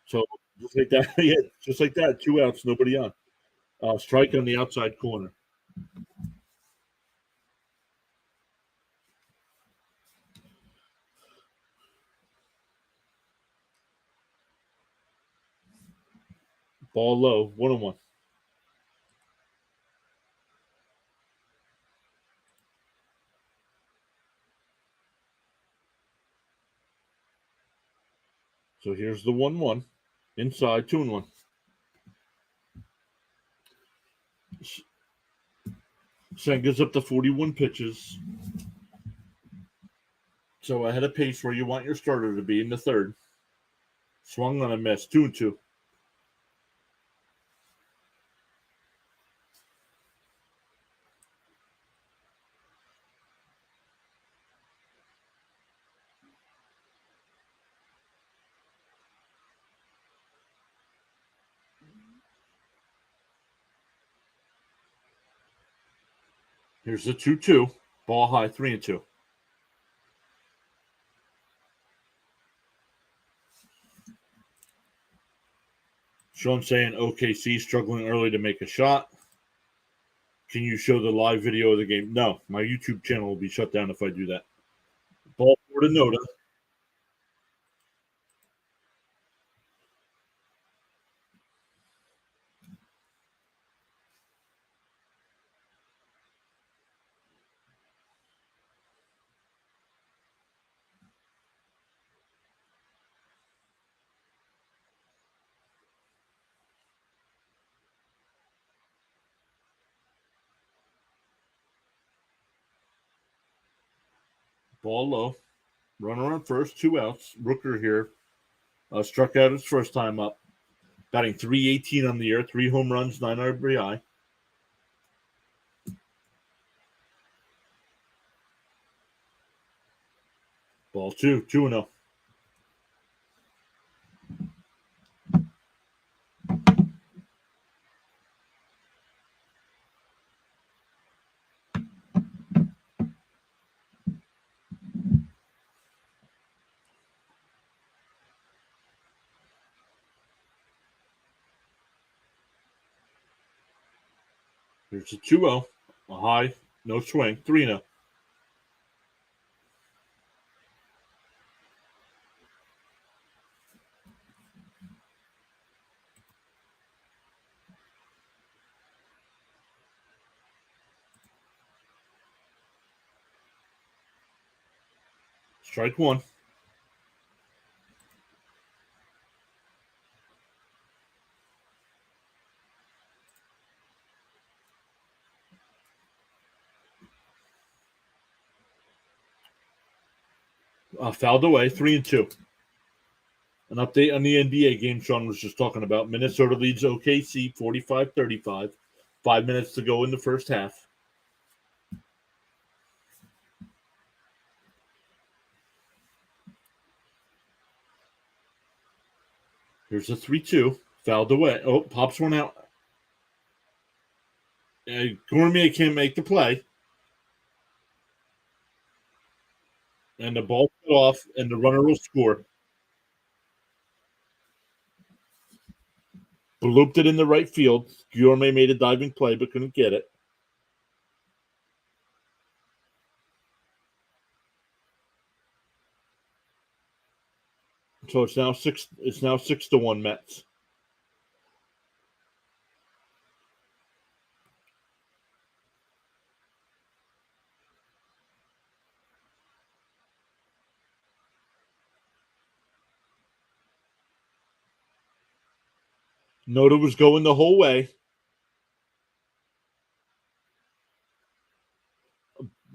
So just like that, yeah, just like that, 2 outs, nobody on. Strike on the outside corner. Ball low, 1-1. So here's the 1-1. Inside, 2-1. Senga's up to 41 pitches. So ahead of pace where you want your starter to be in the third. Swung on a miss, 2-2. Here's the 2-2. Ball high, 3-2. Sean saying OKC struggling early to make a shot. Can you show the live video of the game? No, my YouTube channel will be shut down if I do that. Ball 4 to Noda. Ball low. Runner on first, 2 outs. Rooker here struck out his first time up. Batting .318 on the year, 3 home runs, 9 RBI. Ball 2, 2-0. Here's a 2-0. A high, no swing, 3-0. Strike 1. Fouled away, 3-2. An update on the NBA game Sean was just talking about. Minnesota leads OKC 45-35. 5 minutes to go in the first half. Here's a 3-2. Fouled away. Oh, pops one out. Gourmet can't make the play. And the ball cut off, and the runner will score. Looped it in the right field. Gourmet made a diving play, but couldn't get it. So it's now 6-1 Mets. Noda was going the whole way.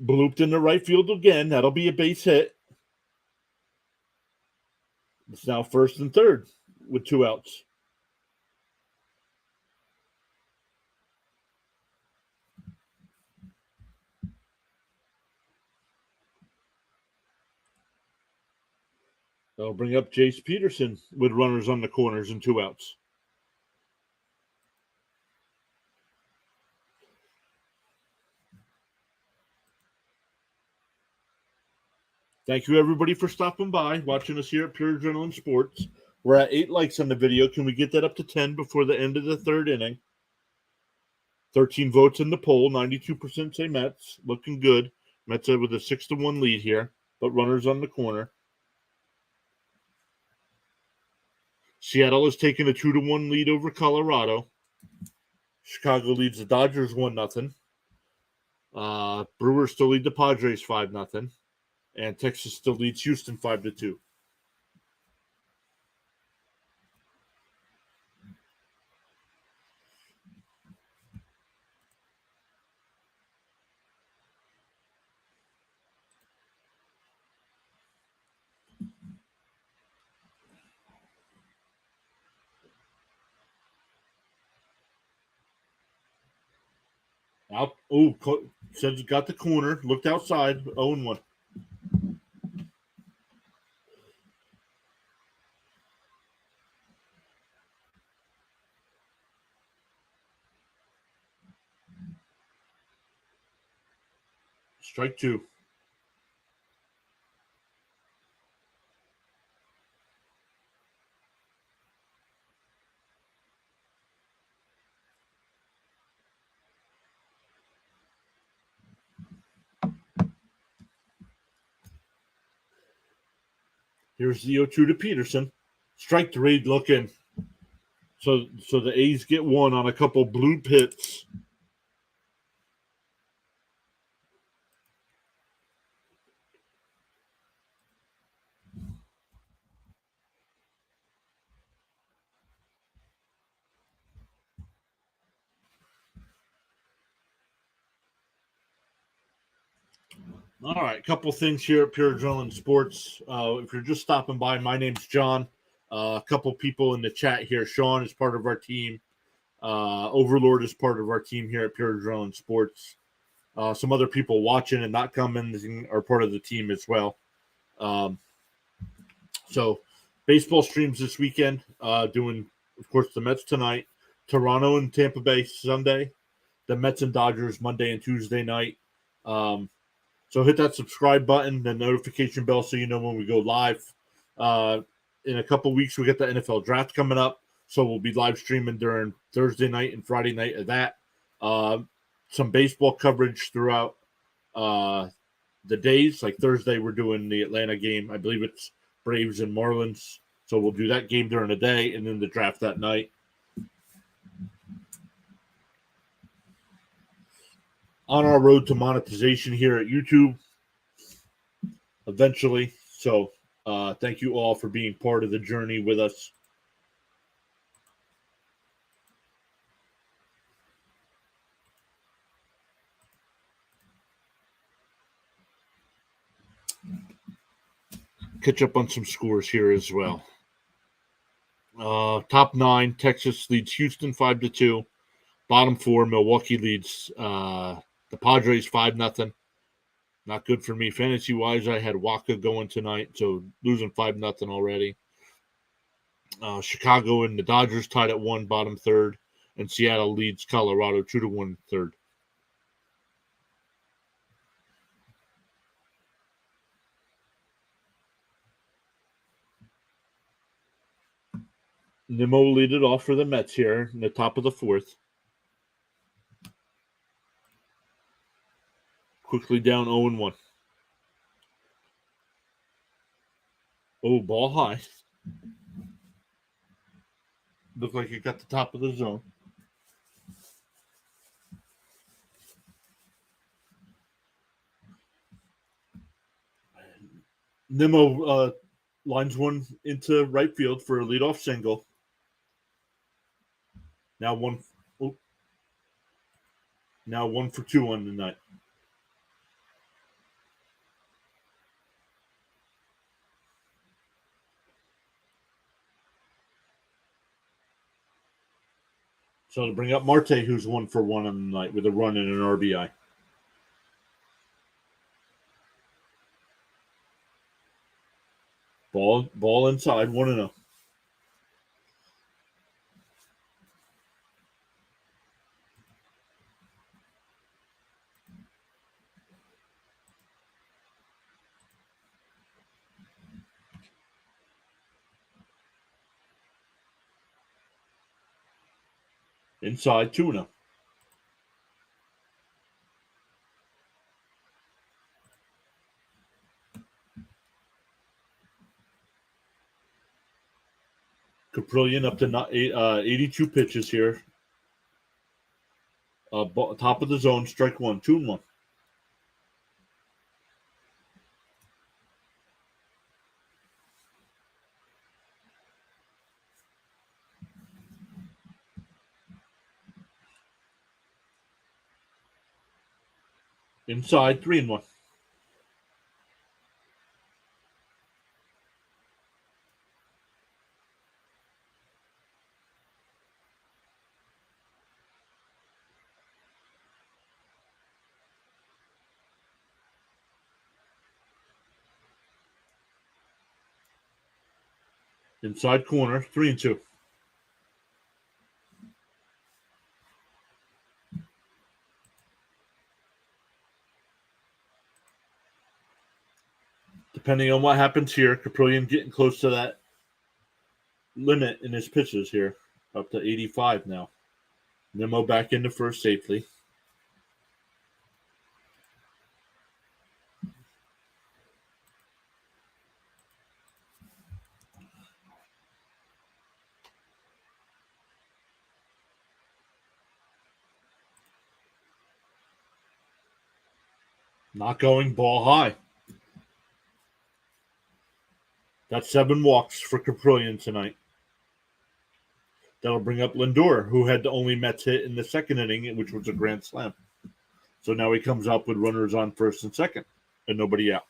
Blooped in the right field again. That'll be a base hit. It's now first and third with 2 outs. They'll bring up Jace Peterson with runners on the corners and 2 outs. Thank you, everybody, for stopping by, watching us here at Pure Adrenaline Sports. We're at 8 likes on the video. Can we get that up to 10 before the end of the third inning? 13 votes in the poll. 92% say Mets. Looking good. Mets with a 6-1 lead here, but runners on the corner. Seattle has taken a 2-1 lead over Colorado. Chicago leads the Dodgers 1-0. Brewers still lead the Padres 5-0. And Texas still leads Houston 5-2. Out. Oh, said got the corner. Looked outside. 0-1. Strike 2. Here's the 0-2 to Peterson. Strike 3 looking. So the A's get 1 on a couple blue hits. All right, a couple things here at Pure Adrenaline Sports. If you're just stopping by, my name's John. A couple people in the chat here. Sean is part of our team. Overlord is part of our team here at Pure Adrenaline Sports. Some other people watching and not coming are part of the team as well. So baseball streams this weekend. Doing, of course, the Mets tonight, Toronto and Tampa Bay Sunday, the Mets and Dodgers Monday and Tuesday night. So hit that subscribe button, the notification bell, so you know when we go live. In a couple weeks, we get the NFL draft coming up, so we'll be live streaming during Thursday night and Friday night of that. Some baseball coverage throughout the days. Like Thursday, we're doing the Atlanta game. I believe it's Braves and Marlins. So we'll do that game during the day and then the draft that night. On our road to monetization here at YouTube eventually. So thank you all for being part of the journey with us. Catch up on some scores here as well. Top 9, Texas leads Houston 5-2. Bottom 4, Milwaukee leads the Padres 5-0. Not good for me fantasy wise. I had Waka going tonight, so losing 5-0 already. Chicago and the Dodgers tied at 1, bottom third, and Seattle leads Colorado 2-1 third. Nimmo lead it off for the Mets here in the top of the 4th. Quickly down 0-1. Oh, ball high. Looked like it got the top of the zone. Nimmo lines one into right field for a leadoff single. Now one. Oh, now 1 for 2 on the night. So to bring up Marte, who's 1 for 1 on the night with a run and an RBI. Ball inside, 1-0. Inside, 2-0. Caprillion up to 82 pitches here. Top of the zone, strike 1, 2-1. Inside, 3-1. Inside corner, 3-2. Depending on what happens here, Caprillion getting close to that limit in his pitches here, up to 85 now. Nimmo back into first safely. Not going, ball high. That's 7 walks for Caprillion tonight. That'll bring up Lindor, who had the only Mets hit in the second inning, which was a grand slam. So now he comes up with runners on first and second and nobody out.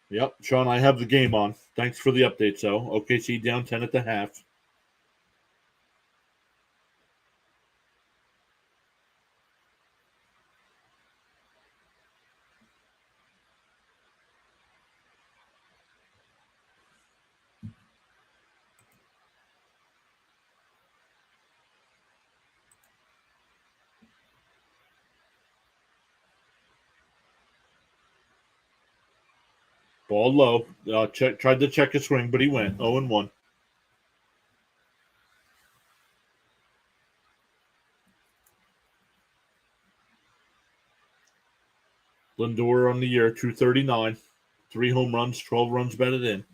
Yep, Sean, I have the game on. Thanks for the update, so OKC down 10 at the half. Ball low. Tried to check his swing, but he went 0-1. Lindor on the year, 239. 3 home runs, 12 runs batted in.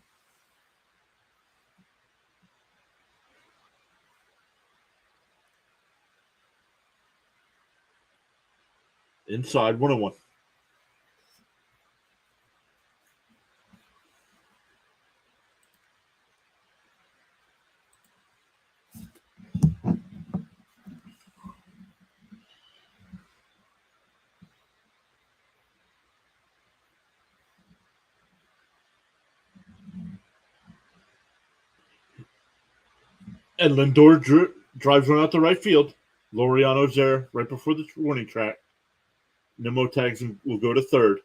Inside, 1-1. And Lindor drives one out to right field. Laureano's there right before the warning track. Nimmo tags him, will go to third.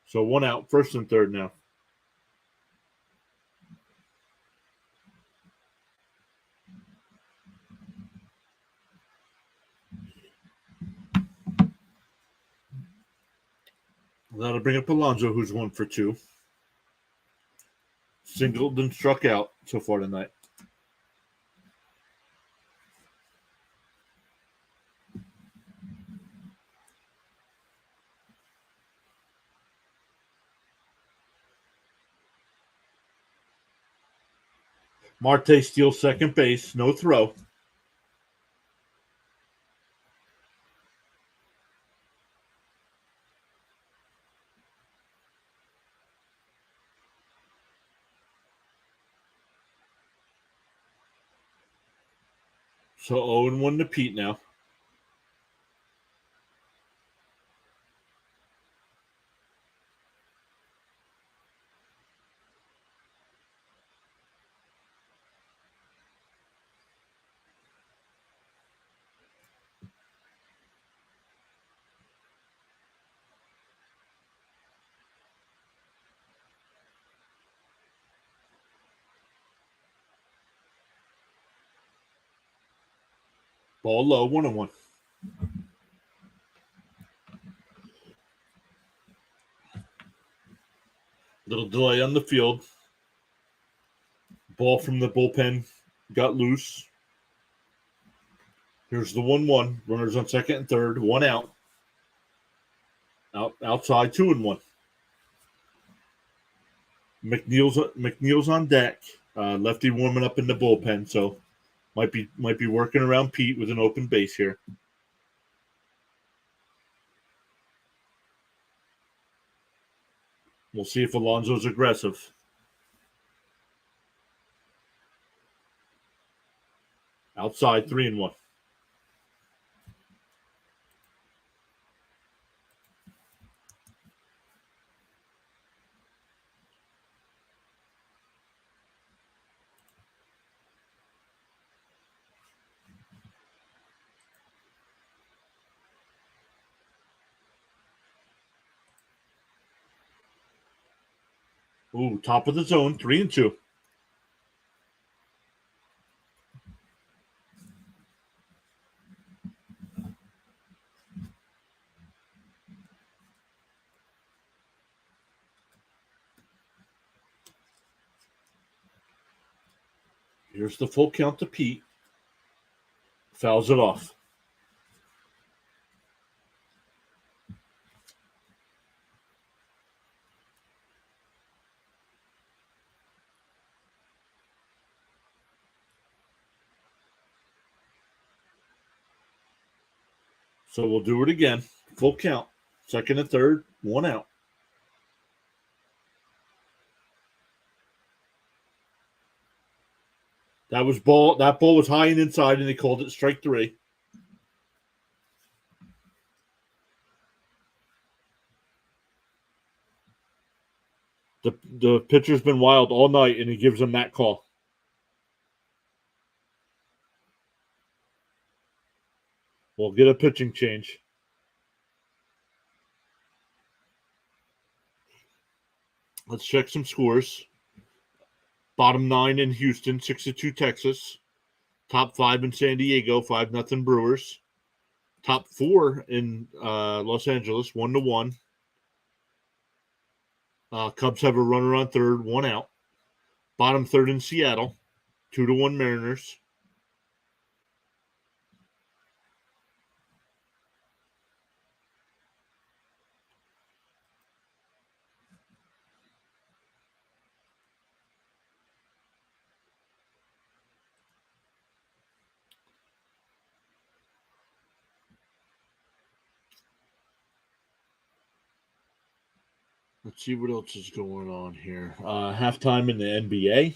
So 1 out, first and third now. That'll bring up Alonso, who's 1 for 2. Singled and struck out so far tonight. Marte steals second base. No throw. So 0-1 to Pete now. Ball low, 1-1. Little delay on the field. Ball from the bullpen got loose. Here's the 1-1. Runners on second and third. One out. Outside, 2-1. McNeil's on deck. Lefty warming up in the bullpen, so might be working around Pete with an open base here. We'll see if Alonso's aggressive. Outside, 3-1. Ooh, top of the zone, 3-2. Here's the full count to Pete. Fouls it off. So we'll do it again. Full count. Second and third, one out. That ball was high and inside, and they called it strike 3. The pitcher's been wild all night, and he gives them that call. We'll get a pitching change. Let's check some scores. Bottom 9 in Houston, 6-2 Texas. Top 5 in San Diego, 5-0 Brewers. Top 4 in Los Angeles, 1-1. Cubs have a runner on third, one out. Bottom 3rd in Seattle, 2-1 Mariners. Let's see what else is going on here. Halftime in the NBA.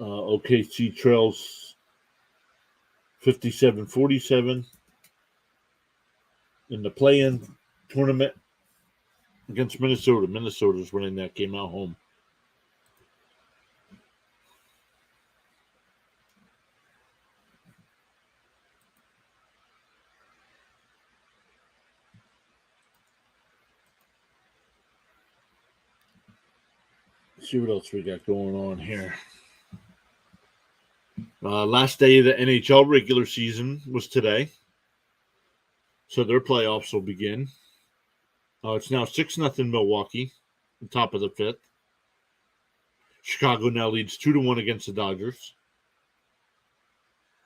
OKC trails 57-47 in the play-in tournament against Minnesota. Minnesota's winning that game at home. Let's see what else we got going on here. Last day of the NHL regular season was today. So their playoffs will begin. It's now 6-0 Milwaukee, on top of the 5th. Chicago now leads 2-1 against the Dodgers.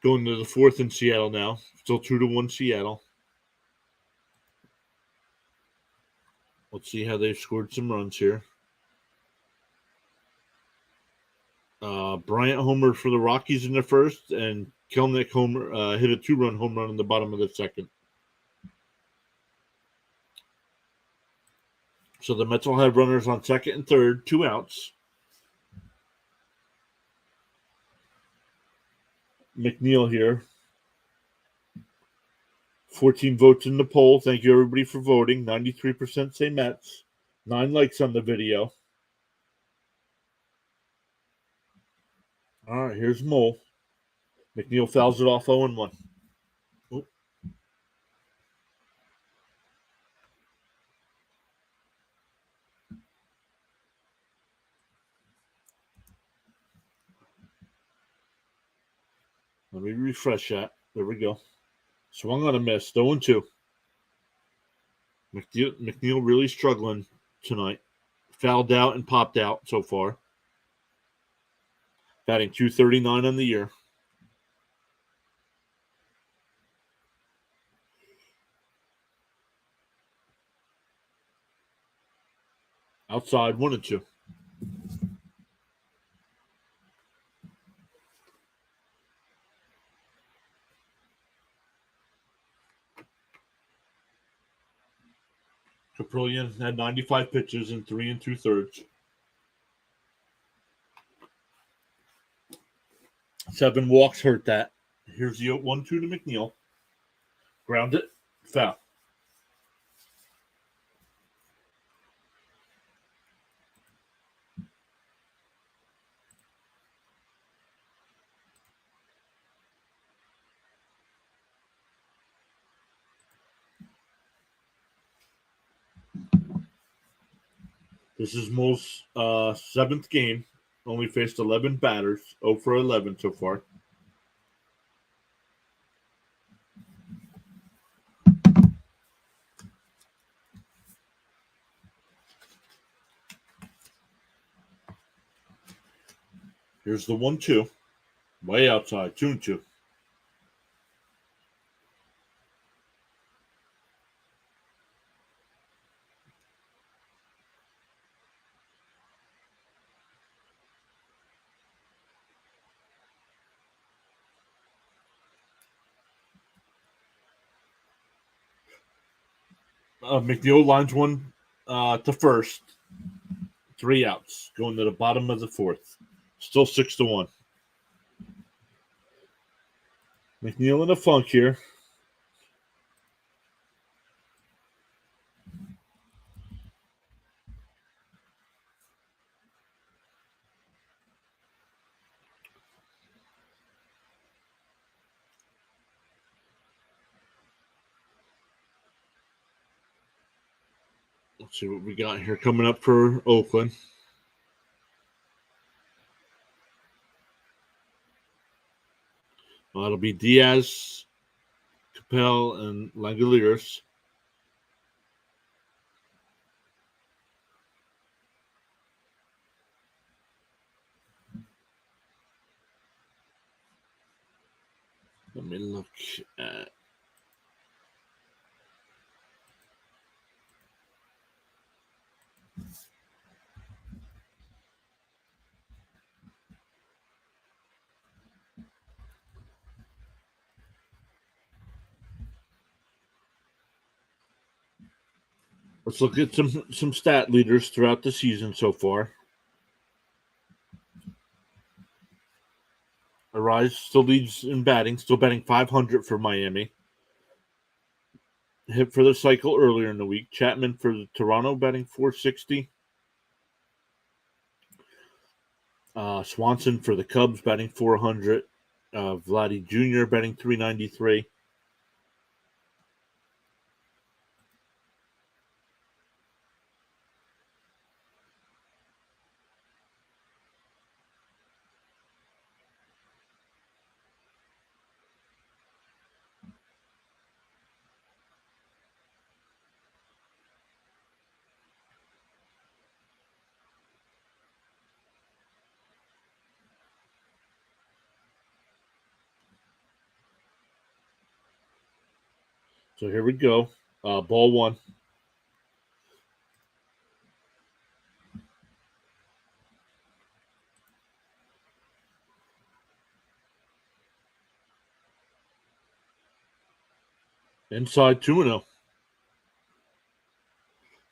Going to the 4th in Seattle now. Still 2-1 Seattle. Let's see how they've scored some runs here. Bryant homer for the Rockies in the first, and Kelnick homer hit a 2-run home run in the bottom of the second. So the Mets will have runners on second and third, 2 outs. McNeil here. 14 votes in the poll. Thank you, everybody, for voting. 93% say Mets. 9 likes on the video. All right, here's Mole. McNeil fouls it off 0-1. Oh. Let me refresh that. There we go. Swung on a miss. 0-2. McNeil really struggling tonight. Fouled out and popped out so far. Batting .239 on the year. Outside 1-2. Caprillion had 95 pitches in 3 2/3. 7 walks hurt that. Here's the 1-2 to McNeil. Ground it. Foul. This is Mole's 7th game. Only faced 11 batters. 0 for 11 so far. Here's the 1-2. Way outside. 2-2. McNeil lines one to first. 3 outs. Going to the bottom of the 4th. Still 6-1. McNeil in a funk here. Let's see what we got here coming up for Oakland. Well, it'll be Diaz, Capel, and Langoliers. Let me look at. Let's look at some stat leaders throughout the season so far. Arise still leads in batting, still batting .500 for Miami. Hit for the cycle earlier in the week. Chapman for the Toronto batting .460. Swanson for the Cubs batting .400. Vladdy Jr. batting .393. So here we go. Ball 1. Inside 2-0.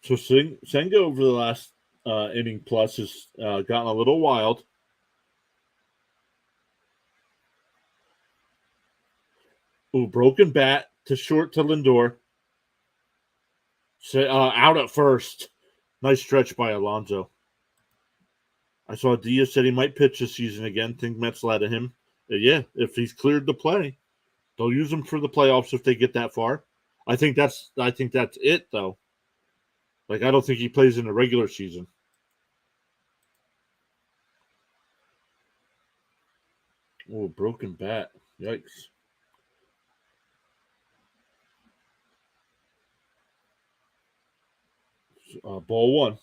So Senga over the last inning plus has gotten a little wild. Ooh, broken bat to short to Lindor. Out at first. Nice stretch by Alonso. I saw Diaz said he might pitch this season again. Think Mets led to him. Yeah, if he's cleared to play, they'll use him for the playoffs if they get that far. I think that's it though. Like I don't think he plays in the regular season. Oh, broken bat. Yikes. Ball one.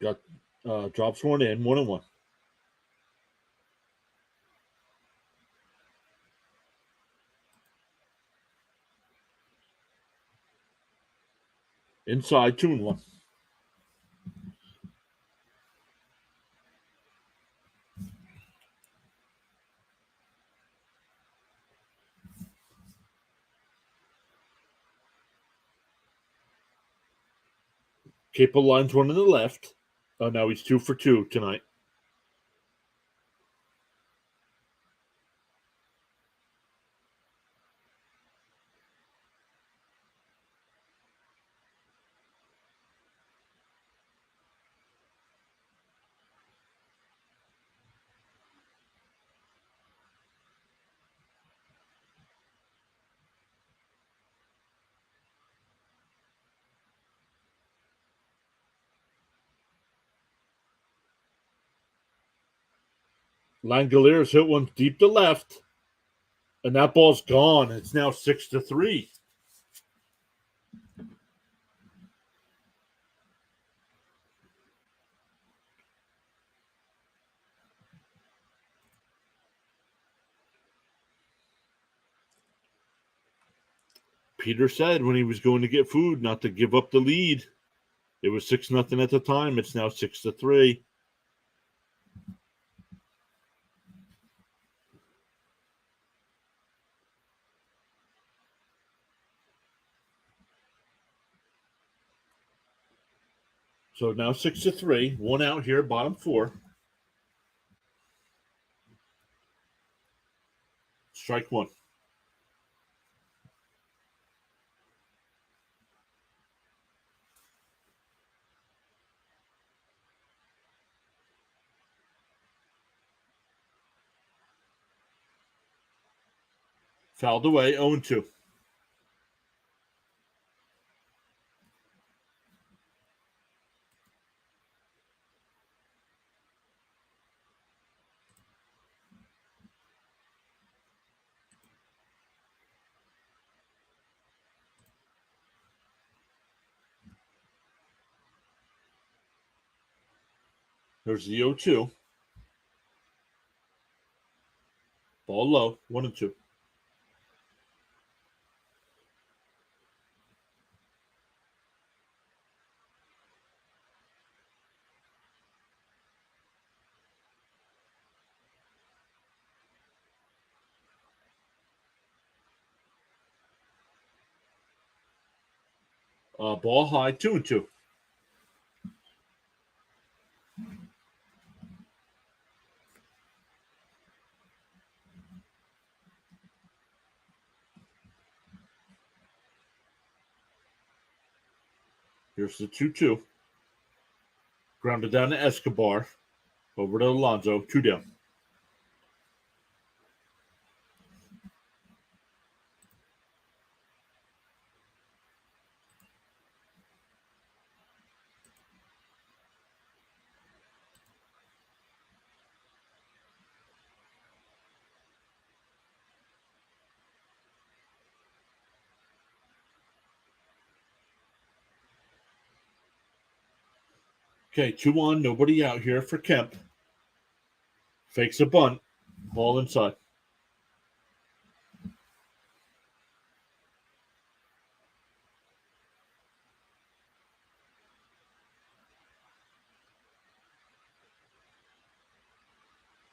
Got drops one in, 1-1. Inside 2-1. Capel lines one in the left. Oh, now he's 2 for 2 tonight. Langoliers hit one deep to left, and that ball's gone. It's now 6-3. Peter said when he was going to get food not to give up the lead. It was 6-0 at the time. It's now 6-3. So now 6-3. One out here, bottom four. Strike one. Fouled away, 0-2. There's the 0-2. Ball low, 1-2. Ball high, 2-2. Here's the 2-2. Grounded down to Escobar. Over to Alonso, 2 down. Okay, 2-1. Nobody out here for Kemp. Fakes a bunt. Ball inside.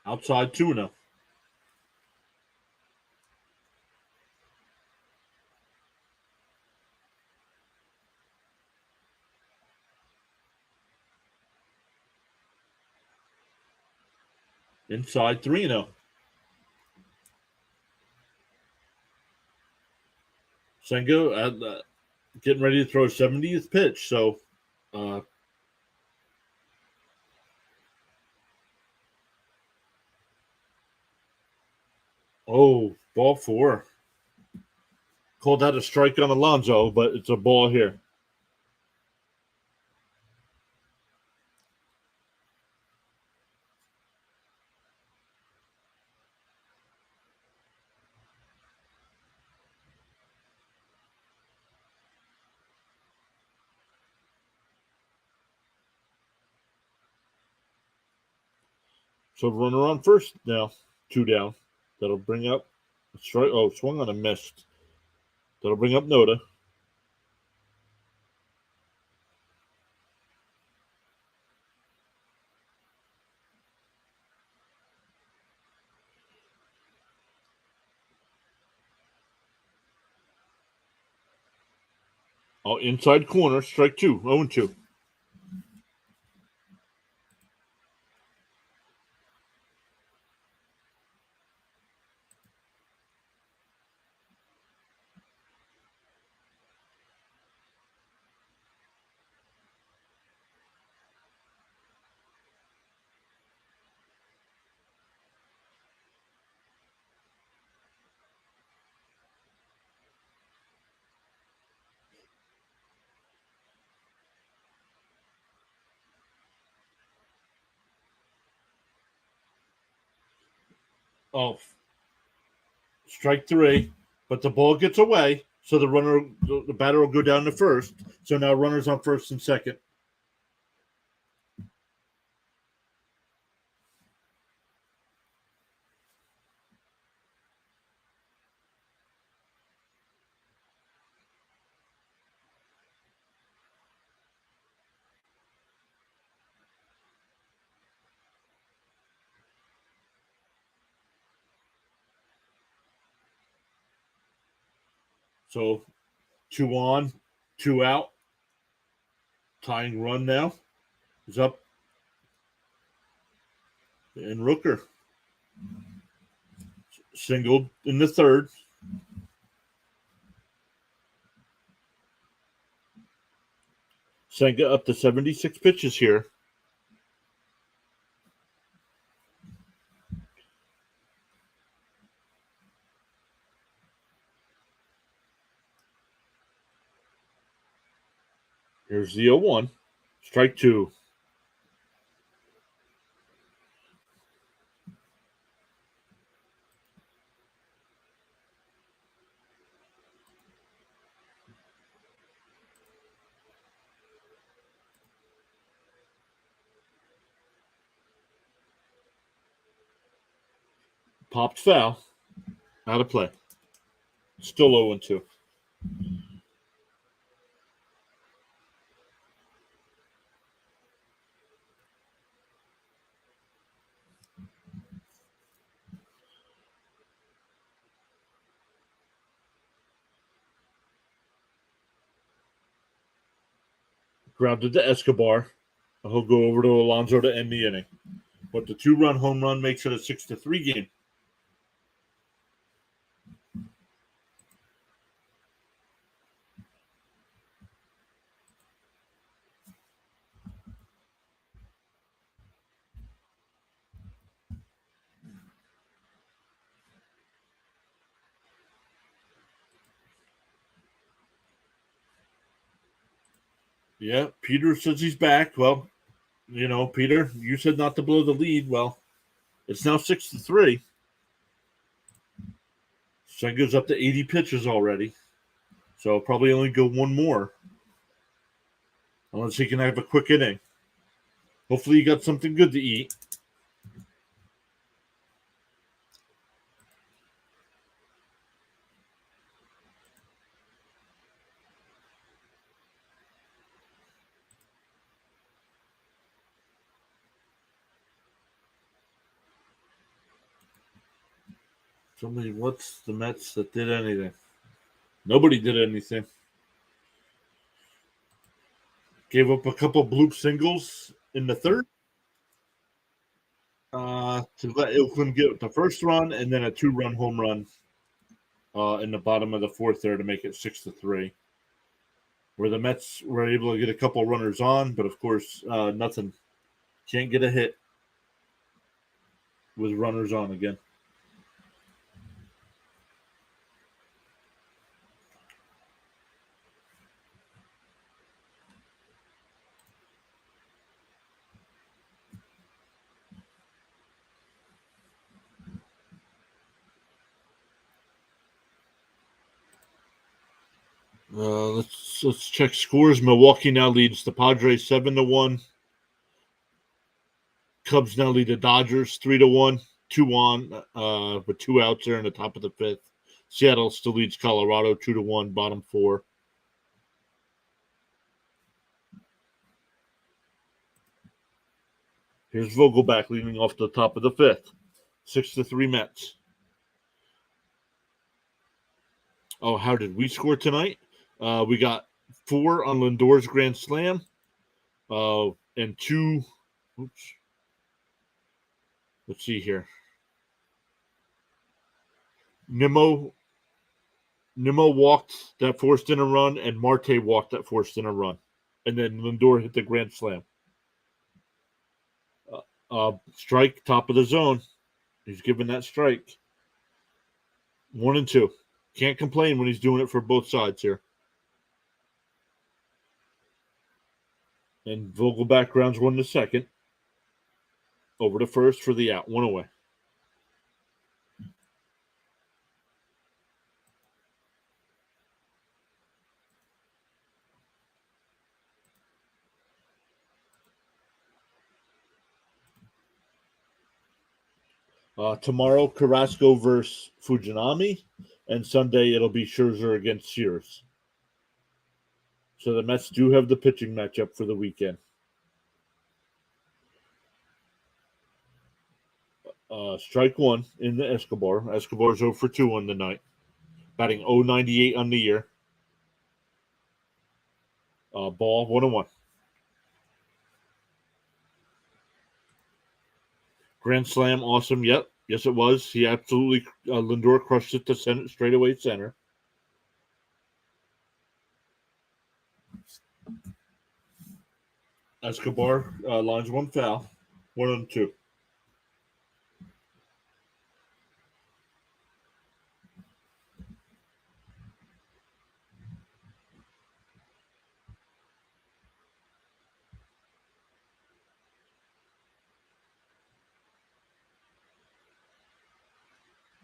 Outside 2-0. Inside 3-0. Senga getting ready to throw a 70th pitch. So, ball 4. Called that a strike on Alonso, but it's a ball here. So runner on first now. 2 down. That'll bring up a strike. Oh, swung on a missed. That'll bring up Noda. Oh, inside corner, strike 2, 0-2. Oh, strike 3, but the ball gets away, so the batter will go down to first. So now runners on first and second. So 2 on, 2 out. Tying run now is up. And Rooker singled in the third. Senga up to 76 pitches here. Here's the 0-1. Strike 2. Popped foul. Out of play. Still 0-2. Grounded to Escobar. He'll go over to Alonso to end the inning. But the 2-run home run makes it a 6-3 game. Yeah, Peter says he's back. Well, Peter, you said not to blow the lead. Well, it's now 6-3. Senga's up to 80 pitches already. So probably only go one more. Unless he can have a quick inning. Hopefully you got something good to eat. Tell me what's the Mets that did anything? Nobody did anything. Gave up a couple bloop singles in the third to let Oakland get the first run, and then a 2-run home run in the bottom of the fourth there to make it 6-3. Where the Mets were able to get a couple runners on, but of course, nothing. Can't get a hit with runners on again. Let's check scores. Milwaukee now leads the Padres 7-1. Cubs now lead the Dodgers 3-1. 2-on with 2 outs there in the top of the fifth. Seattle still leads Colorado 2-1, bottom 4. Here's Vogelback leading off the top of the fifth. 6-3 Mets. Oh, how did we score tonight? We got 4 on Lindor's grand slam, and 2. Oops. Let's see here. Nimmo walked that forced in a run, and Marte walked that forced in a run, and then Lindor hit the grand slam. Strike, top of the zone. He's given that strike. 1-2. Can't complain when he's doing it for both sides here. And Vogelback grounds 1 to second. Over to first for the out. 1 away. Tomorrow, Carrasco versus Fujinami. And Sunday, it'll be Scherzer against Sears. So the Mets do have the pitching matchup for the weekend. Strike 1 in the Escobar. Escobar's 0 for 2 on the night. Batting .098 on the year. Ball 1-1. Grand slam, awesome. Yep. Yes, it was. He absolutely, Lindor crushed it to center, straightaway center. Escobar lines 1 foul. 1-2.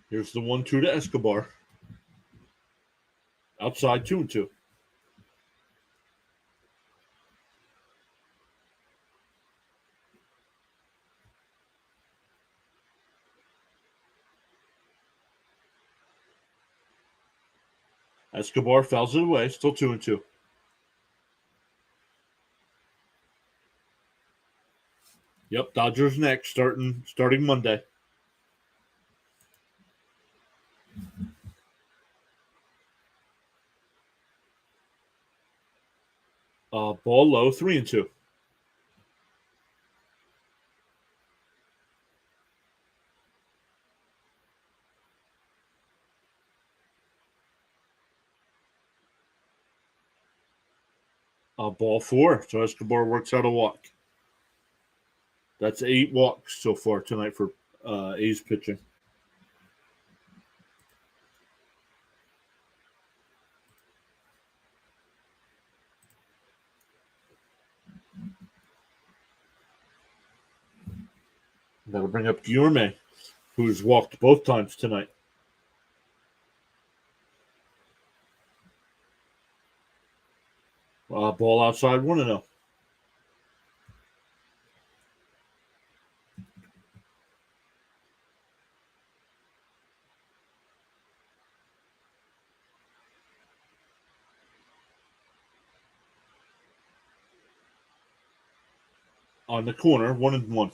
Here's the 1-2 to Escobar. Outside 2-2. Escobar fouls it away. Still 2-2. Yep, Dodgers next, starting Monday. Ball low, 3-2. Ball 4. So Escobar works out a walk. That's 8 walks so far tonight for A's pitching. That'll bring up Guillorme, who's walked both times tonight. Ball outside 1-0. On the corner, 1-1.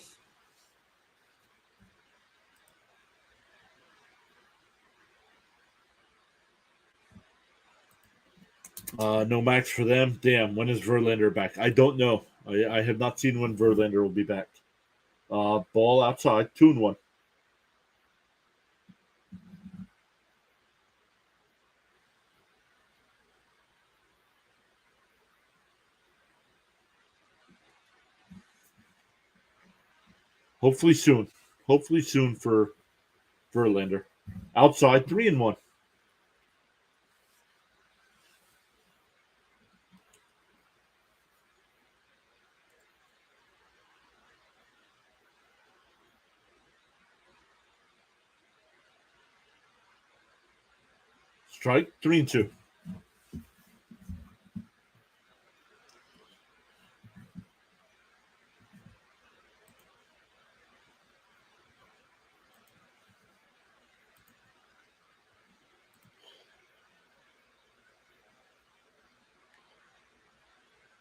No max for them. Damn, when is Verlander back? I don't know. I have not seen when Verlander will be back. Ball outside, 2-1. Hopefully soon. Hopefully soon for Verlander. Outside, 3-1. Strike, 3-2.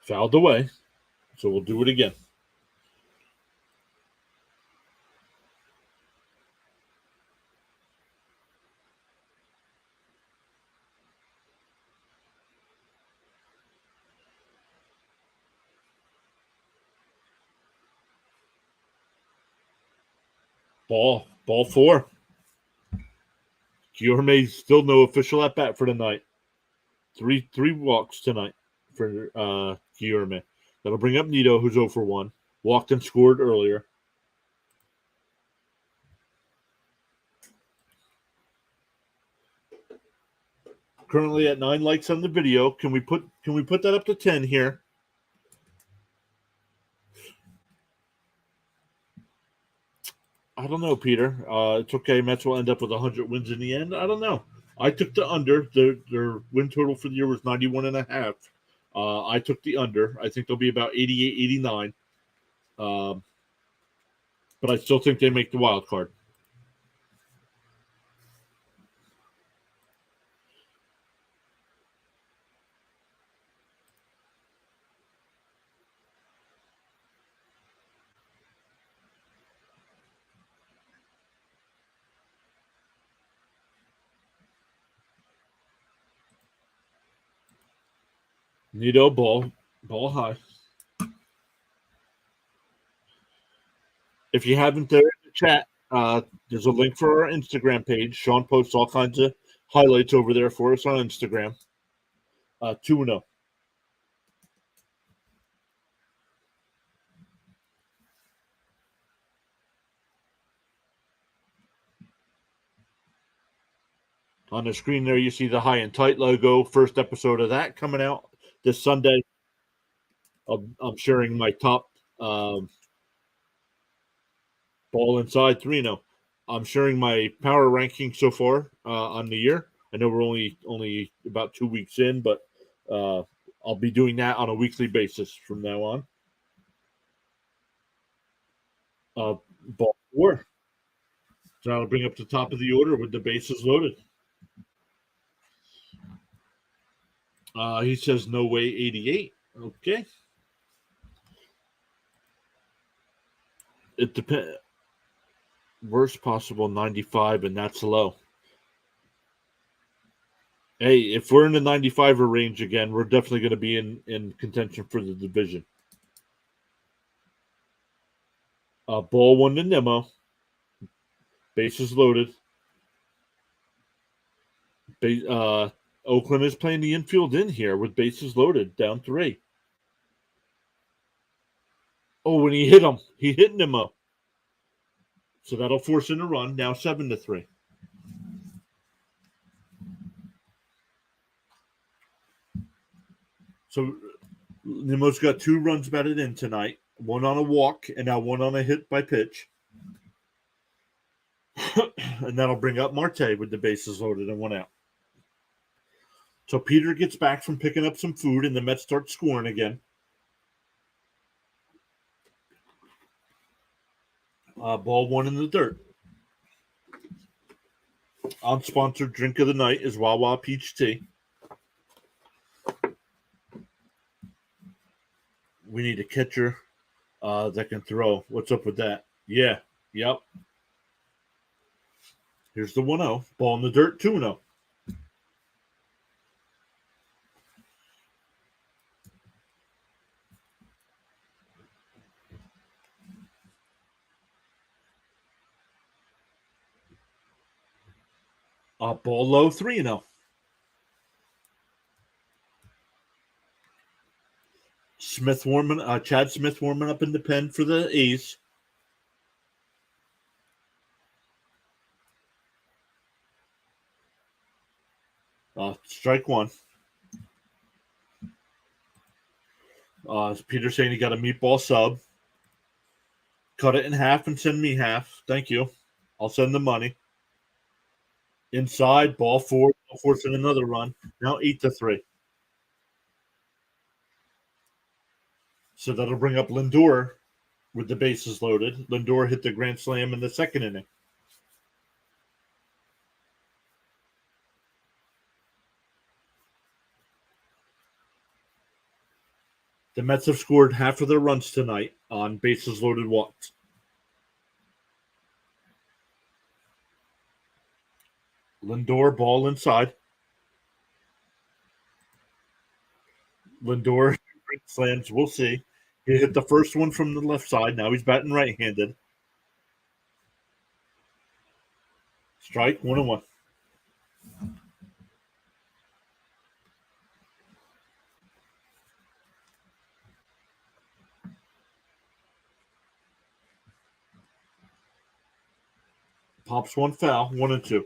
Fouled away. So we'll do it again. Ball 4. Guillorme still no official at bat for the night. Three walks tonight for Guillorme. That'll bring up Nito, who's 0 for 1. Walked and scored earlier. Currently at 9 likes on the video. Can we put that up to 10 here? I don't know, Peter. It's okay. Mets will end up with 100 wins in the end. I don't know. I took the under. Their win total for the year was 91.5. I took the under. I think they'll be about 88, 89. But I still think they make the wild card. Nito, ball high. If you haven't there in the chat, there's a link for our Instagram page. Sean posts all kinds of highlights over there for us on Instagram. 2-0. On the screen there, you see the High and Tight logo. First episode of that coming out this Sunday. I'm sharing my top ball inside 3-0. I'm sharing my power ranking so far on the year. I know we're only about 2 weeks in, but I'll be doing that on a weekly basis from now on. Ball 4. So that'll bring up the top of the order with the bases loaded. He says no way 88. Okay. It depends. Worst possible 95, and that's low. Hey, if we're in the 95er range again, we're definitely going to be in contention for the division. Ball 1 to Nemo. Bases loaded. Oakland is playing the infield in here with bases loaded, down 3. Oh, when he hit Nemo. So that'll force in a run. Now 7-3. So Nemo's got 2 runs batted in tonight. 1 on a walk and now 1 on a hit by pitch. And that'll bring up Marte with the bases loaded and 1 out. So Peter gets back from picking up some food and the Mets start scoring again. Ball 1 in the dirt. Unsponsored drink of the night is Wawa Peach Tea. We need a catcher that can throw. What's up with that? Yeah. Yep. Here's the 1-0. Ball in the dirt, 2-0. Ball low, 3-0. Chad Smith warming up in the pen for the A's. Strike one. Peter saying he got a meatball sub. Cut it in half and send me half. Thank you. I'll send the money. Inside, ball four. Ball forcing another run. Now 8-3. So that'll bring up Lindor with the bases loaded. Lindor hit the grand slam in the second inning. The Mets have scored half of their runs tonight on bases loaded walks. Lindor, ball inside. Lindor slams. We'll see. He hit the first one from the left side. Now he's batting right-handed. Strike, 1-1. Pops one foul, 1-2.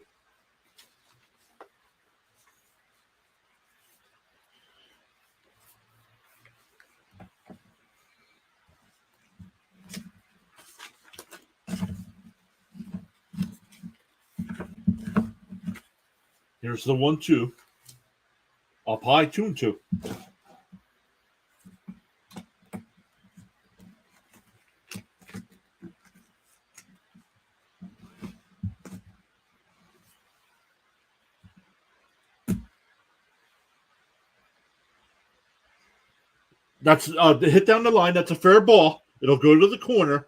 Here's the 1-2. Up high, 2-2. That's the hit down the line. That's a fair ball. It'll go to the corner.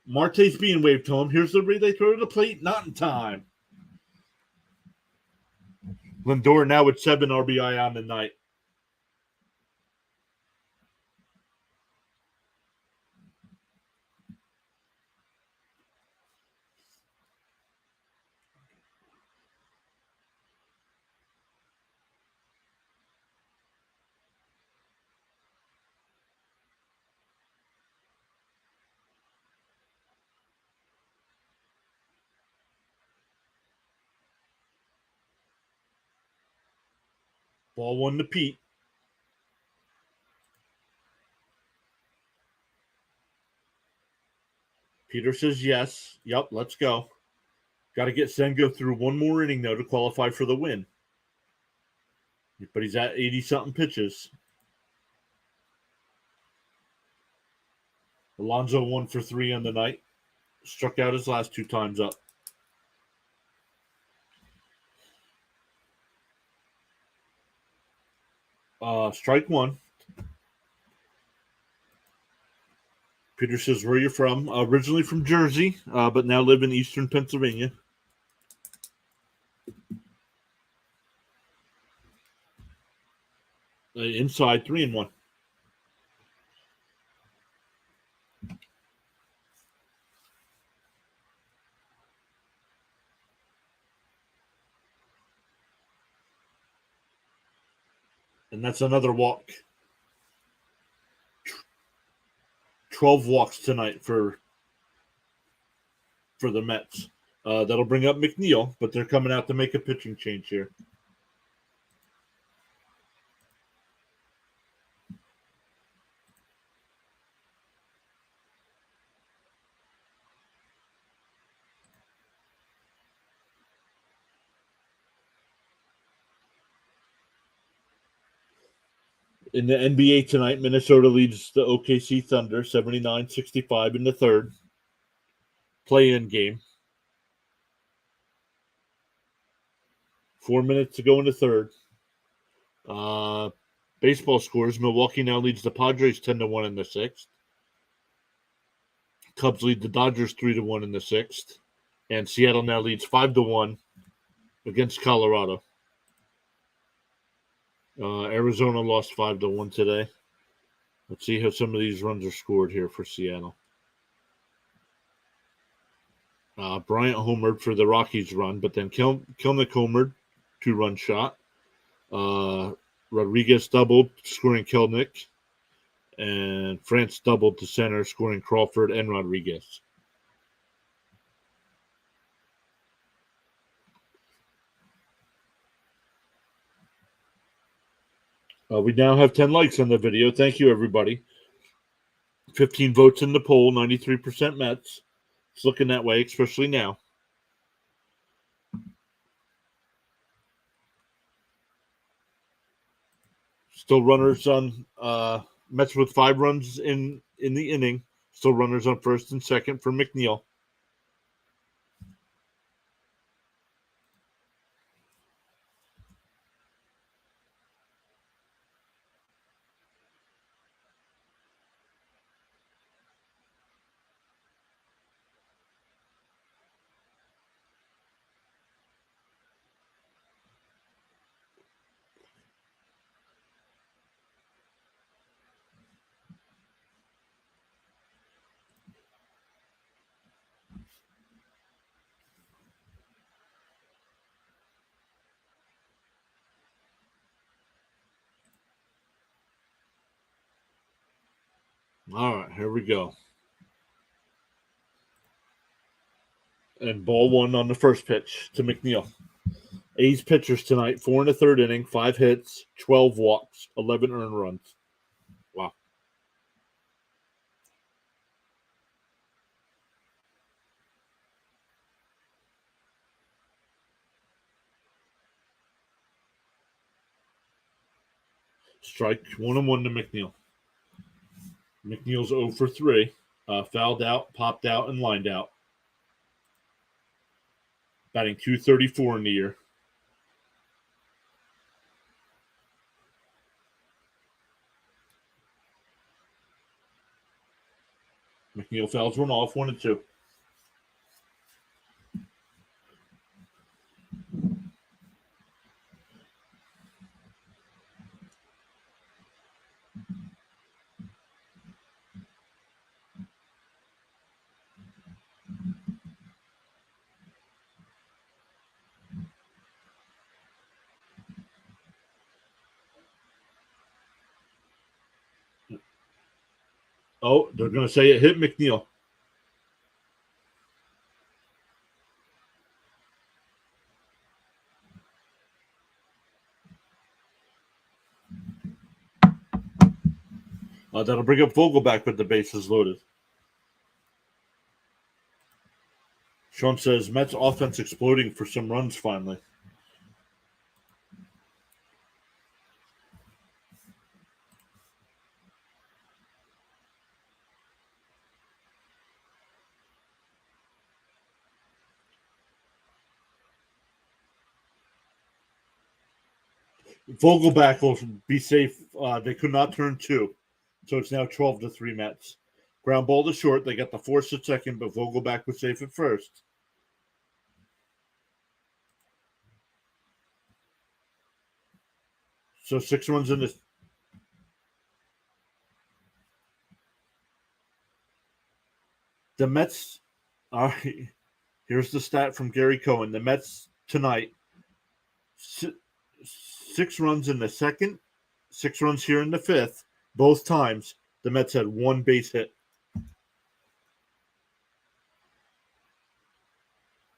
Marte's being waved to him. Here's the relay throw to the plate. Not in time. Lindor now with 7 RBI on the night. Ball one to Pete. Peter says yes. Yep, let's go. Got to get Senga through one more inning, though, to qualify for the win. But he's at 80-something pitches. Alonso 1 for 3 on the night. Struck out his last 2 times up. Strike one. Peter says, where are you from? Originally from Jersey, but now live in eastern Pennsylvania. Inside, 3-1. And that's another walk. 12 walks tonight for the Mets. That'll bring up McNeil, but they're coming out to make a pitching change here. In the NBA tonight, Minnesota leads the OKC Thunder 79-65 in the third. Play-in game. 4 minutes to go in the third. Baseball scores. Milwaukee now leads the Padres 10-1 in the sixth. Cubs lead the Dodgers 3-1 in the sixth. And Seattle now leads 5-1 against Colorado. Arizona lost 5-1 today. Let's see how some of these runs are scored here for Seattle. Bryant homered for the Rockies run, but then Kelnick homered, 2-run shot. Rodriguez doubled, scoring Kelnick. And France doubled to center, scoring Crawford and Rodriguez. We now have 10 likes on the video. Thank you, everybody. 15 votes in the poll, 93% Mets. It's looking that way, especially now. Still runners on Mets with 5 runs in the inning. Still runners on first and second for McNeil. All right, here we go. And ball 1 on the first pitch to McNeil. A's pitchers tonight, 4 in the third inning, 5 hits, 12 walks, 11 earned runs. Wow. Strike 1-1 to McNeil. McNeil's 0 for 3. Fouled out, popped out, and lined out. Batting .234 in the year. McNeil fouls one off, 1-2. Oh, they're going to say it hit McNeil. That'll bring up Vogelback with the bases loaded. Sean says Mets offense exploding for some runs finally. Vogelback will be safe. They could not turn 2. So it's now 12-3 Mets. Ground ball to short. They got the force at second, but Vogelback was safe at first. So 6 runs in this. The Mets, all right, here's the stat from Gary Cohen. The Mets tonight, 6 runs in the second, 6 runs here in the fifth. Both times, the Mets had 1 base hit.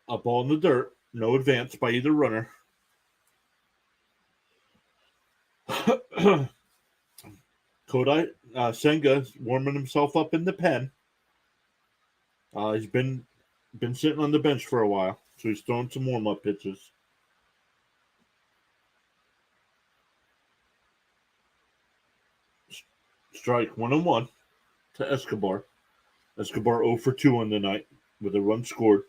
A ball in the dirt, no advance by either runner. Kodai Senga warming himself up in the pen. He's been sitting on the bench for a while, so he's throwing some warm-up pitches. Strike 1-1 to Escobar. Escobar 0 for 2 on the night with a run scored.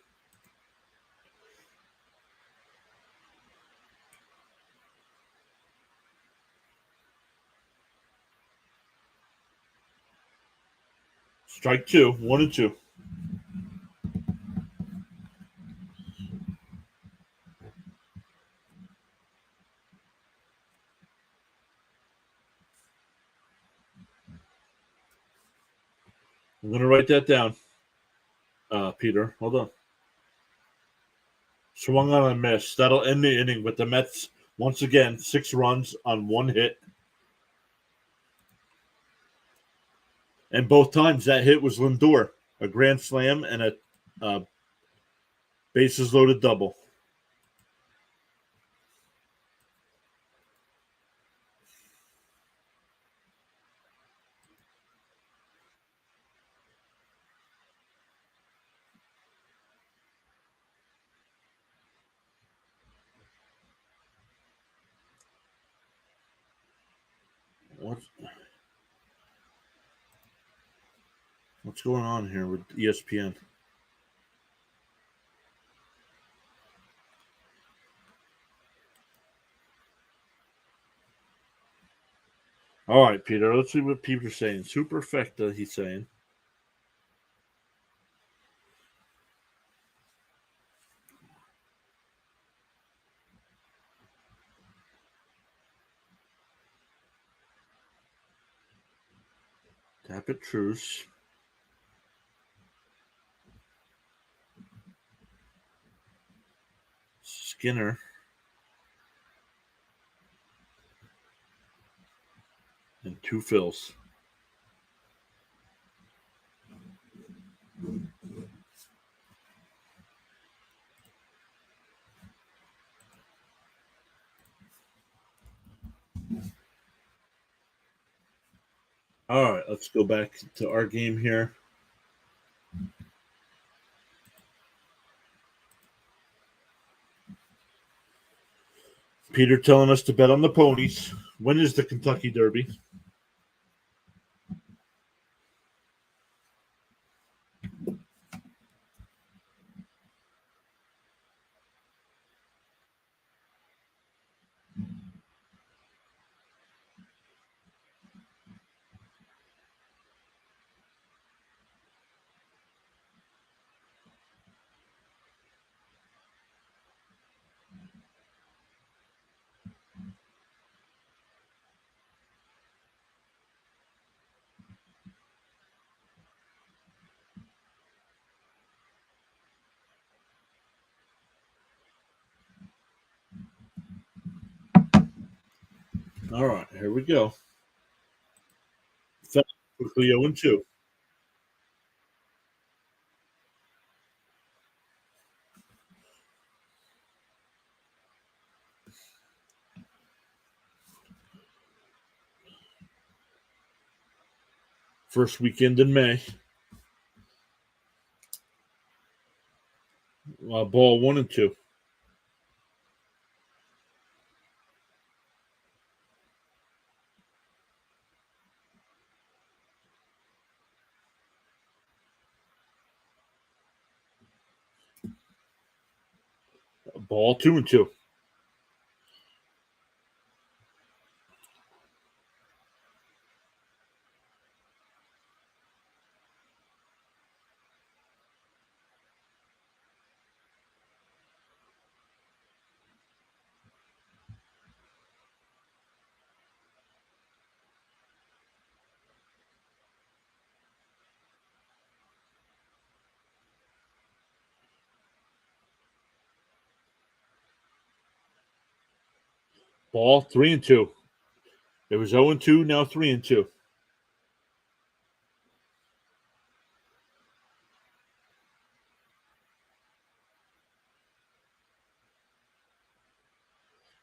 Strike 2, 1-2. I'm going to write that down, Peter. Hold on. Swung on a miss. That'll end the inning with the Mets once again 6 runs on 1 hit. And both times that hit was Lindor, a grand slam and a bases loaded double. What's going on here with ESPN? All right, Peter. Let's see what Peter's saying. Superfecta, he's saying. Tap it, truce. Skinner. And 2 fills. All right, let's go back to our game here. Peter telling us to bet on the ponies. When is the Kentucky Derby? All right, here we go. Quickly 0-2. First weekend in May. Ball 1-2. Ball 2-2. Ball 3-2. It was 0-2, now 3-2.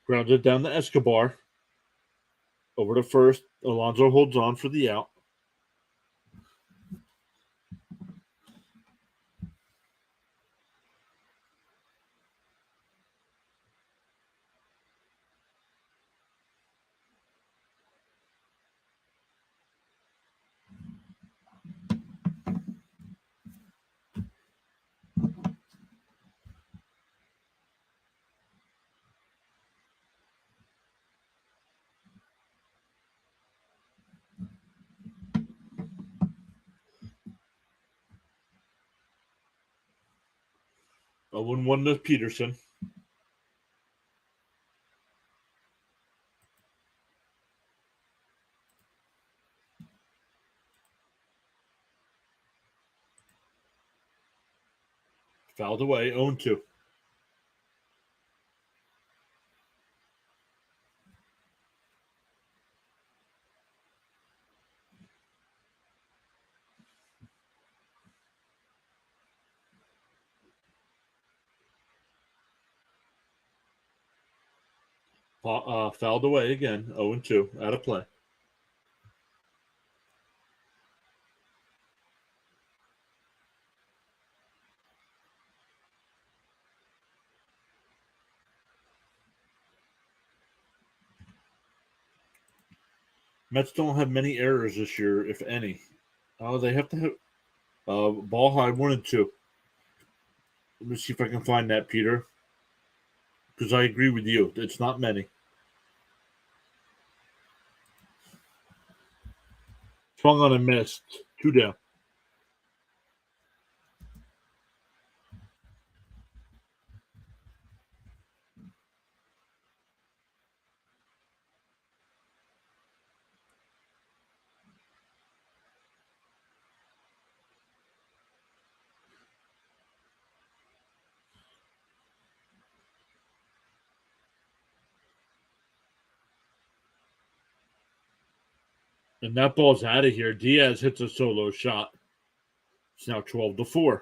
Grounded down to Escobar. Over to first. Alonso holds on for the out. A 1-1 to Peterson. Fouled away, 0-2. Fouled away again. 0-2 out of play. Mets don't have many errors this year, if any. Oh, they have to have ball high 1-2. Let me see if I can find that, Peter. Because I agree with you. It's not many. Swung on and missed. 2 down. And that ball's out of here. Diaz hits a solo shot. It's now 12-4.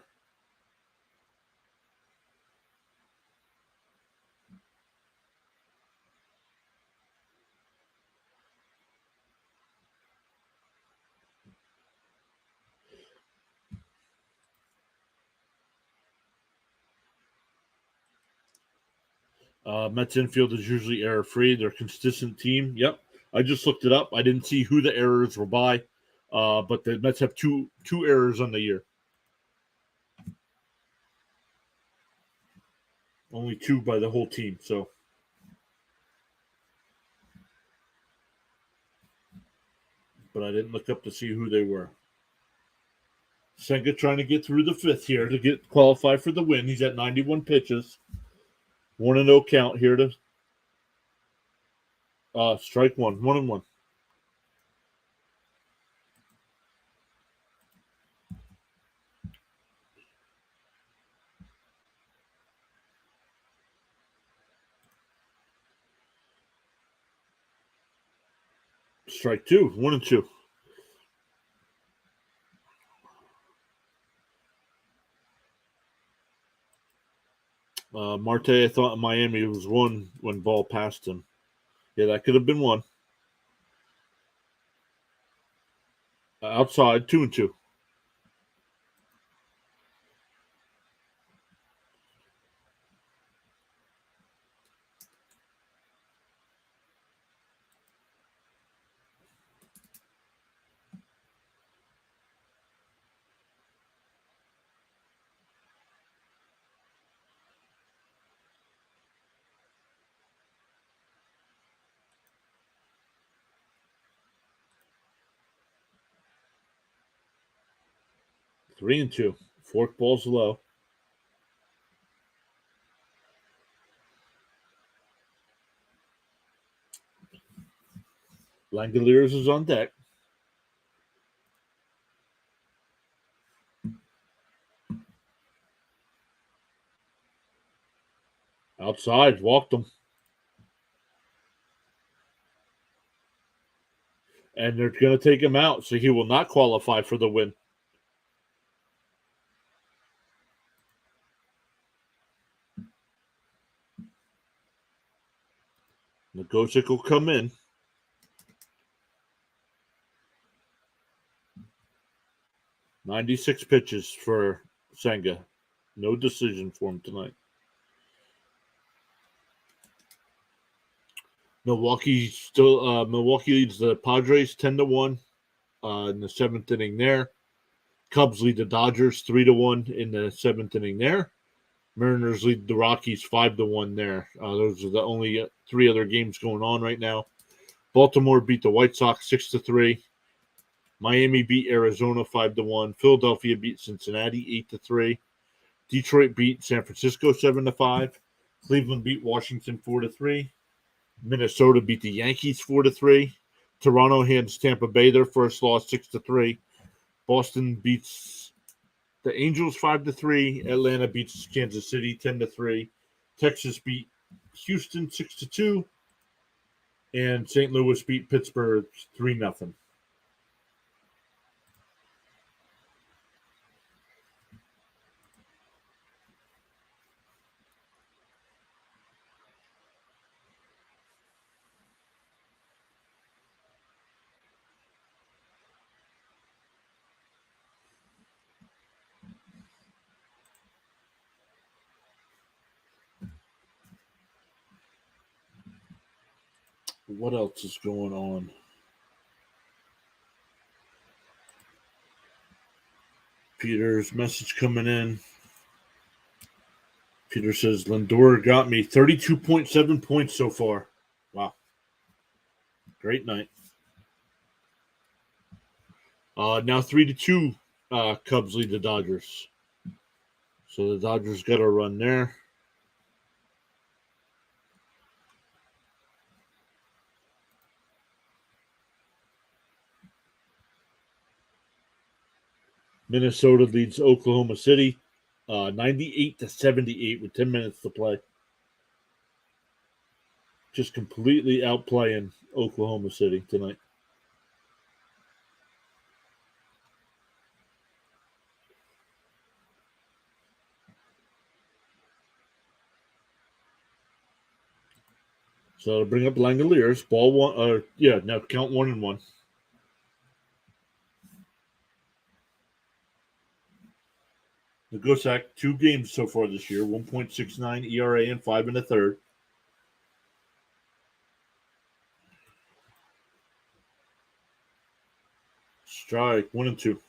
Mets infield is usually error free. They're a consistent team. Yep. I just looked it up. I didn't see who the errors were by. But the Mets have two errors on the year. Only 2 by the whole team. So, but I didn't look up to see who they were. Senga trying to get through the 5th here to get qualified for the win. He's at 91 pitches. 1-0 count here to strike 1. 1-1. Strike 2. 1-2. Marte, I thought Miami was 1 when ball passed him. Yeah, that could have been 1. Outside, 2-2. Three and two. Fork ball's low. Langoliers is on deck. Outside, walked him. And they're going to take him out, so he will not qualify for the win. Nagosic will come in. "96 pitches for Senga. No decision for him tonight." Milwaukee leads the Padres 10-1 in the 7th inning there. Cubs lead the Dodgers 3-1 in the 7th inning there. Mariners lead the Rockies 5-1 there. Those are the only 3 other games going on right now. Baltimore beat the White Sox 6-3. Miami beat Arizona 5-1. Philadelphia beat Cincinnati 8-3. Detroit beat San Francisco 7-5. Cleveland beat Washington 4-3. Minnesota beat the Yankees 4-3. Toronto hands Tampa Bay their first loss 6-3. Boston beats the Angels 5-3. Atlanta beats Kansas City 10-3. Texas beat Houston 6-2. And St. Louis beat Pittsburgh 3-0. What else is going on? Peter's message coming in. Peter says Lindor got me 32.7 points so far. Wow. Great night. Now 3-2 Cubs lead the Dodgers. So the Dodgers got a run there. Minnesota leads Oklahoma City 98-78 with 10 minutes to play. Just completely outplaying Oklahoma City tonight. So to bring up Langoliers, ball one. Now count 1-1. The Gosak, 2 games so far this year, 1.69 ERA and 5 1/3. Strike 1-2.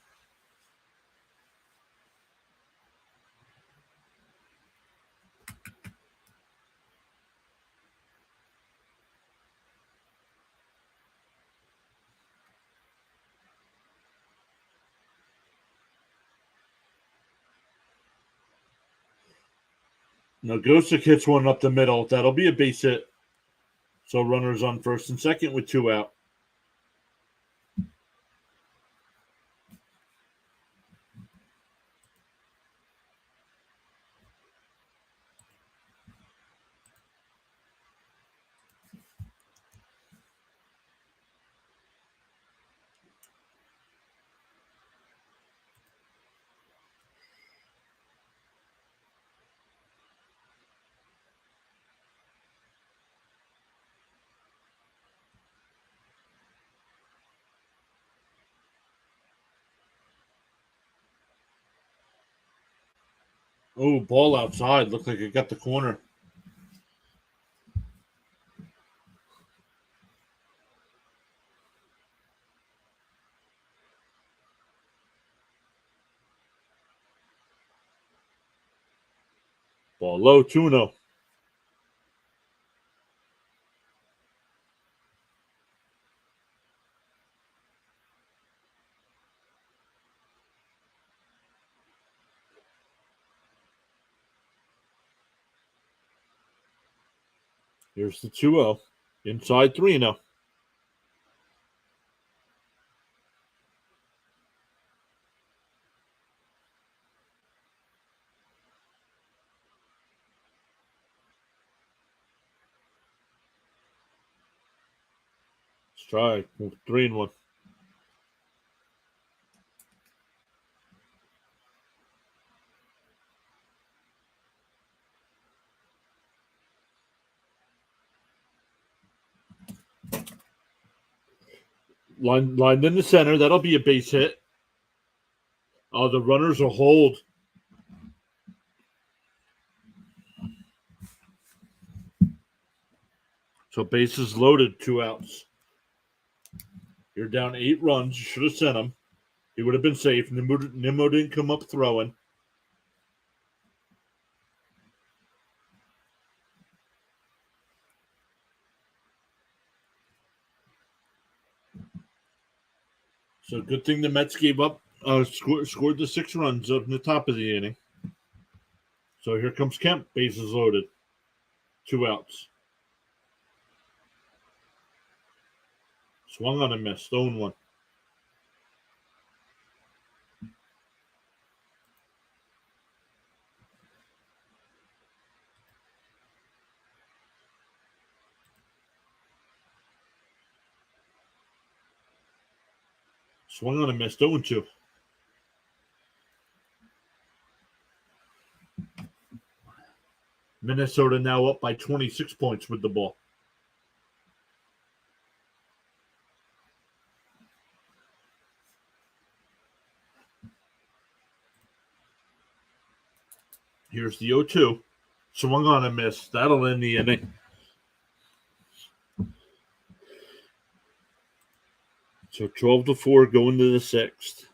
Now Gosak hits one up the middle. That'll be a base hit. So runners on first and second with 2 out. Oh, ball outside. Looked like it got the corner. Ball low, 2-0. Here's the 2-0. Inside 3-0. Strike 3-1. Lined in the center. That'll be a base hit. The runners will hold. So bases loaded, 2 outs. You're down 8 runs. You should have sent him. He would have been safe. Nimmo didn't come up throwing. So good thing the Mets gave up, scored the 6 runs up in the top of the inning. So here comes Kemp, bases loaded, 2 outs. Swung on a miss, 0-1. Swung on a miss, 0-2. Minnesota now up by 26 points with the ball. Here's the 0-2. Swung on a miss. That'll end the inning. So 12-4 going to the sixth.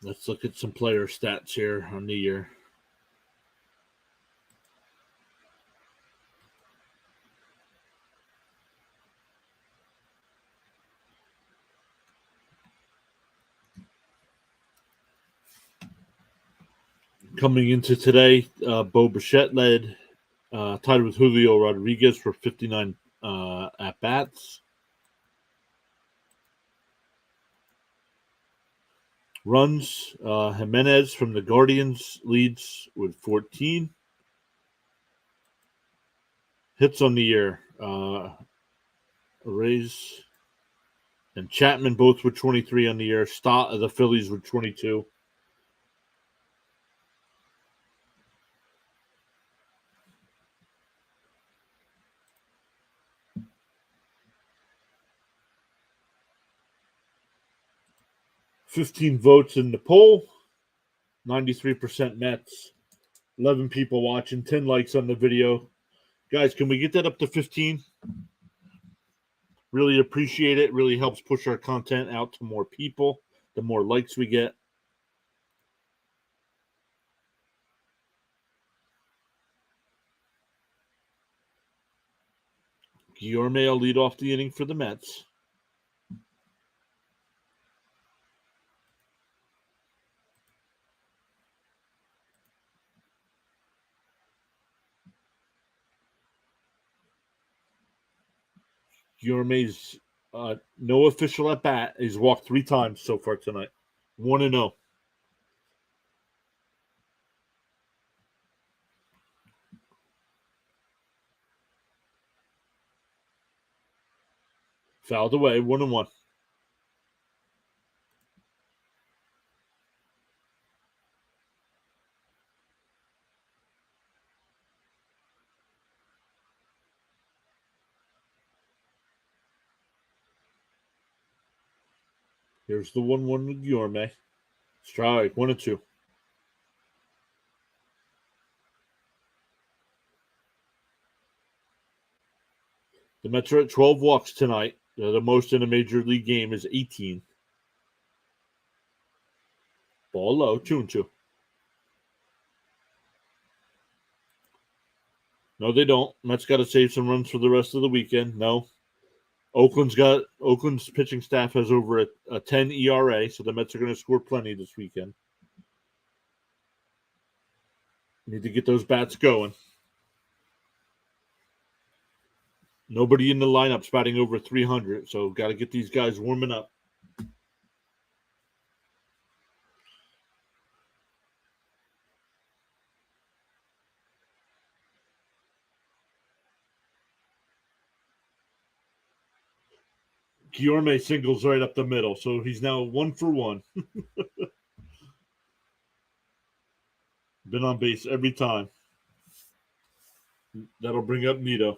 Let's look at some player stats here on the year. Coming into today, Bo Bichette led, tied with Julio Rodriguez for 59 at-bats. Runs, Jimenez from the Guardians leads with 14. Hits on the year, Rays and Chapman both with 23 on the year. Stott of the Phillies with 22. $15 votes in the poll. 93% Mets. 11 people watching. 10 likes on the video. Guys, can we get that up to 15? Really appreciate it. Really helps push our content out to more people. The more likes we get. Guillorme will lead off the inning for the Mets. Guillorme's no official at bat. He's walked 3 times so far tonight. 1-0. Fouled away. 1-1. Here's the 1-1 with Guillorme. Strike. 1-2. The Mets are at 12 walks tonight. The most in a major league game is 18. Ball low. 2-2. No, they don't. Mets got to save some runs for the rest of the weekend. No. Oakland's pitching staff has over a 10 ERA, so the Mets are going to score plenty this weekend. Need to get those bats going. Nobody in the lineup's batting over 300, so got to get these guys warming up. Guillorme singles right up the middle, so he's now 1 for 1. Been on base every time. That'll bring up Nito.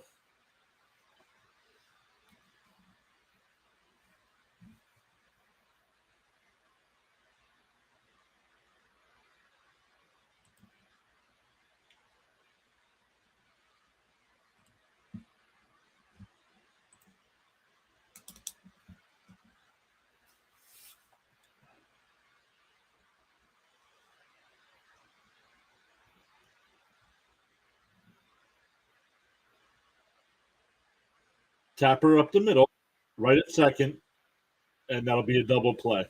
Tapper up the middle, right at second, and that'll be a double play.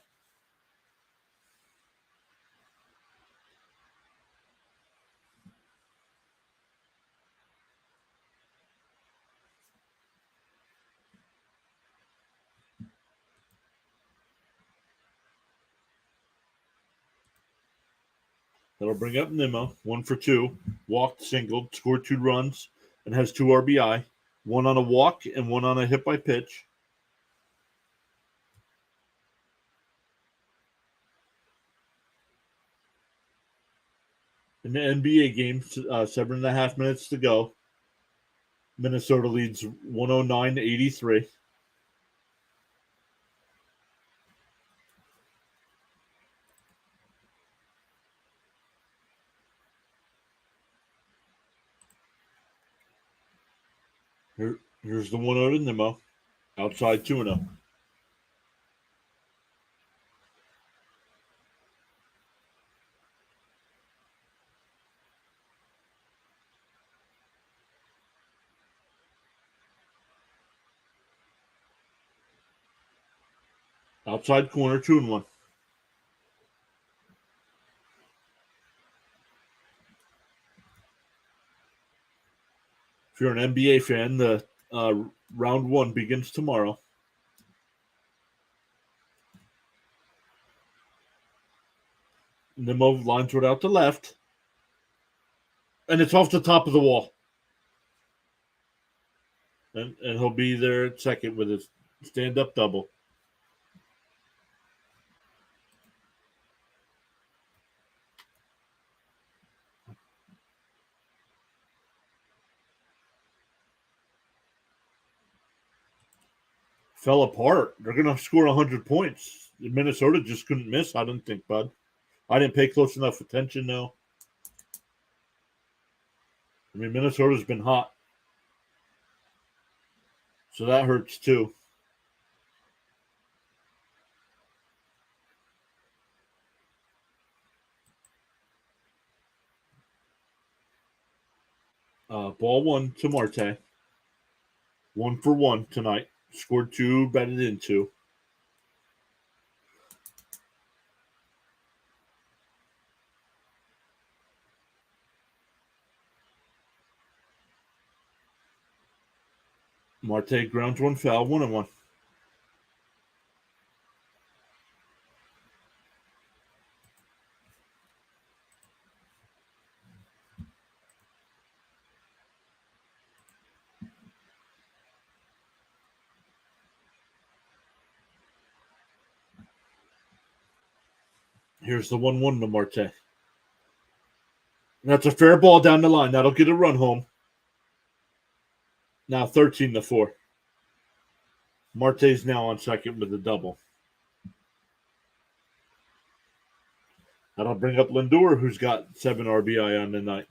That'll bring up Nimmo, 1 for 2. Walked, singled, scored 2 runs, and has 2 RBI. 1 on a walk and 1 on a hit by pitch. In the NBA game, 7.5 minutes to go. Minnesota leads 109-83. Here's the 1-0 to Nimmo. Outside 2-0. Outside corner, 2-1. If you're an NBA fan, the round one begins tomorrow. Nimmo lines it out to left. And it's off the top of the wall. And he'll be there at second with his stand-up double. Fell apart. They're going to score 100 points. Minnesota just couldn't miss, I didn't think, bud. I didn't pay close enough attention, though. I mean, Minnesota's been hot. So that hurts, too. Ball one to Marte. 1-for-1 tonight. Scored 2, batted in 2. Marte grounds one foul, 1-1. Here's the 1-1 to Marte. That's a fair ball down the line. That'll get a run home. Now 13-4. Marte's now on second with a double. That'll bring up Lindor, who's got 7 RBI on the night.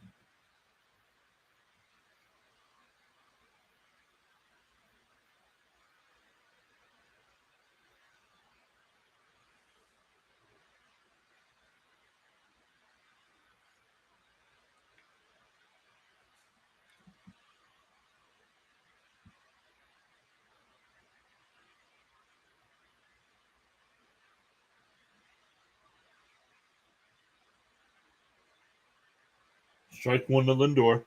Strike one to Lindor.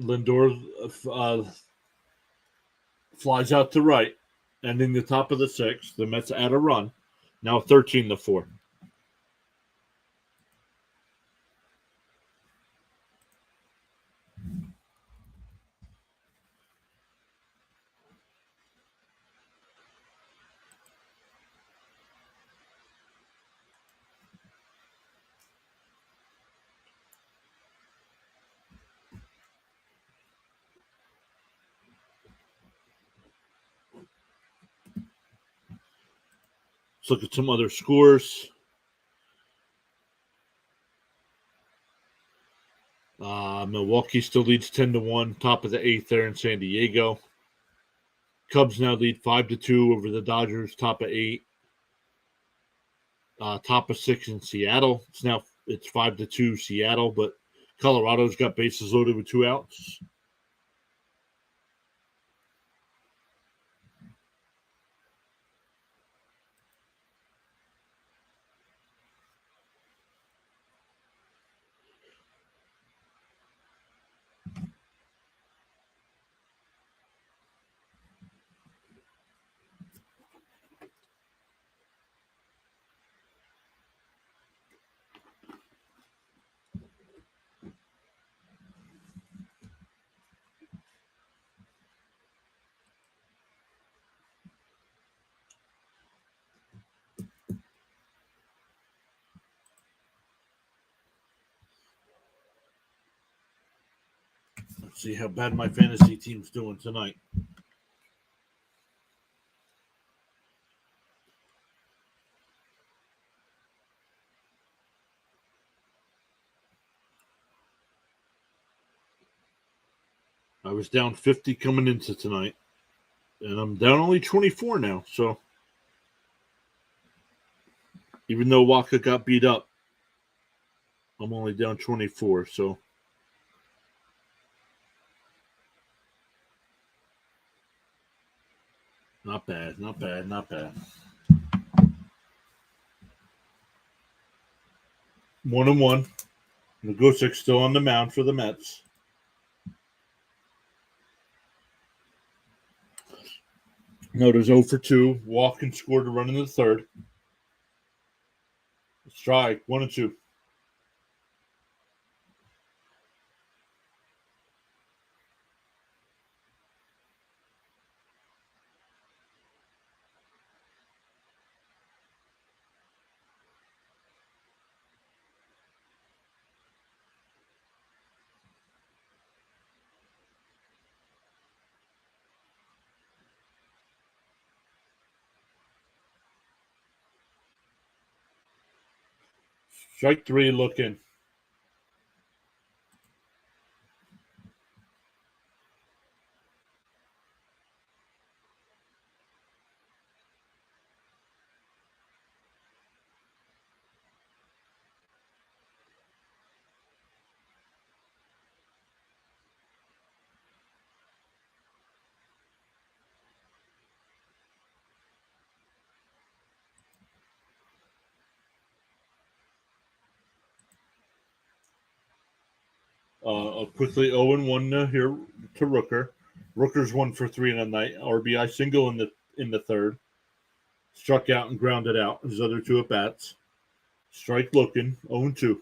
Lindor flies out to right, ending the top of the 6th. The Mets add a run. Now 13-4. Let's look at some other scores. Milwaukee still leads 10-1, top of the 8th there in San Diego. Cubs now lead 5-2 over the Dodgers, top of 8. Top of 6 in Seattle. It's 5-2 Seattle, but Colorado's got bases loaded with 2 outs. Let's see how bad my fantasy team's doing tonight. I was down 50 coming into tonight, and I'm down only 24 now. So even though Waka got beat up, I'm only down 24. So not bad, not bad, not bad. 1-1. Nagosic still on the mound for the Mets. Notice 0 for 2. Walken scored a run in the third. Strike, 1-2. Strike 3, looking. Quickly 0-1 here to Rooker. Rooker's 1 for 3 in the night. RBI single in the third. Struck out and grounded out his other 2 at bats. Strike looking, 0-2.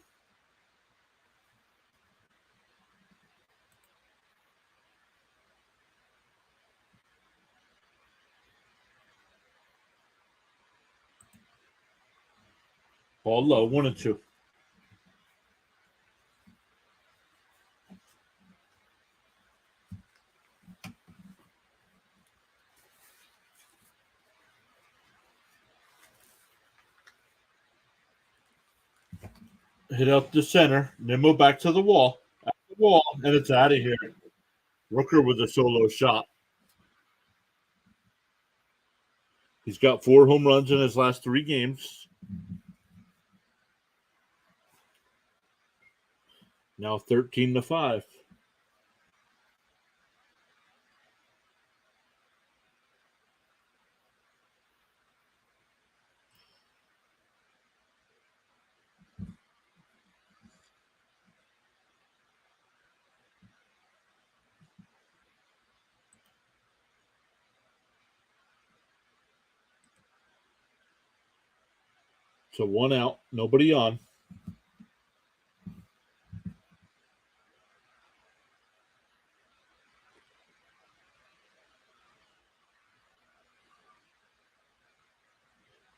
Ball low, 1-2. Hit up the center. Nimmo back to the wall. And it's out of here. Rooker with a solo shot. He's got 4 home runs in his last 3 games. Now 13-5. So 1 out, nobody on.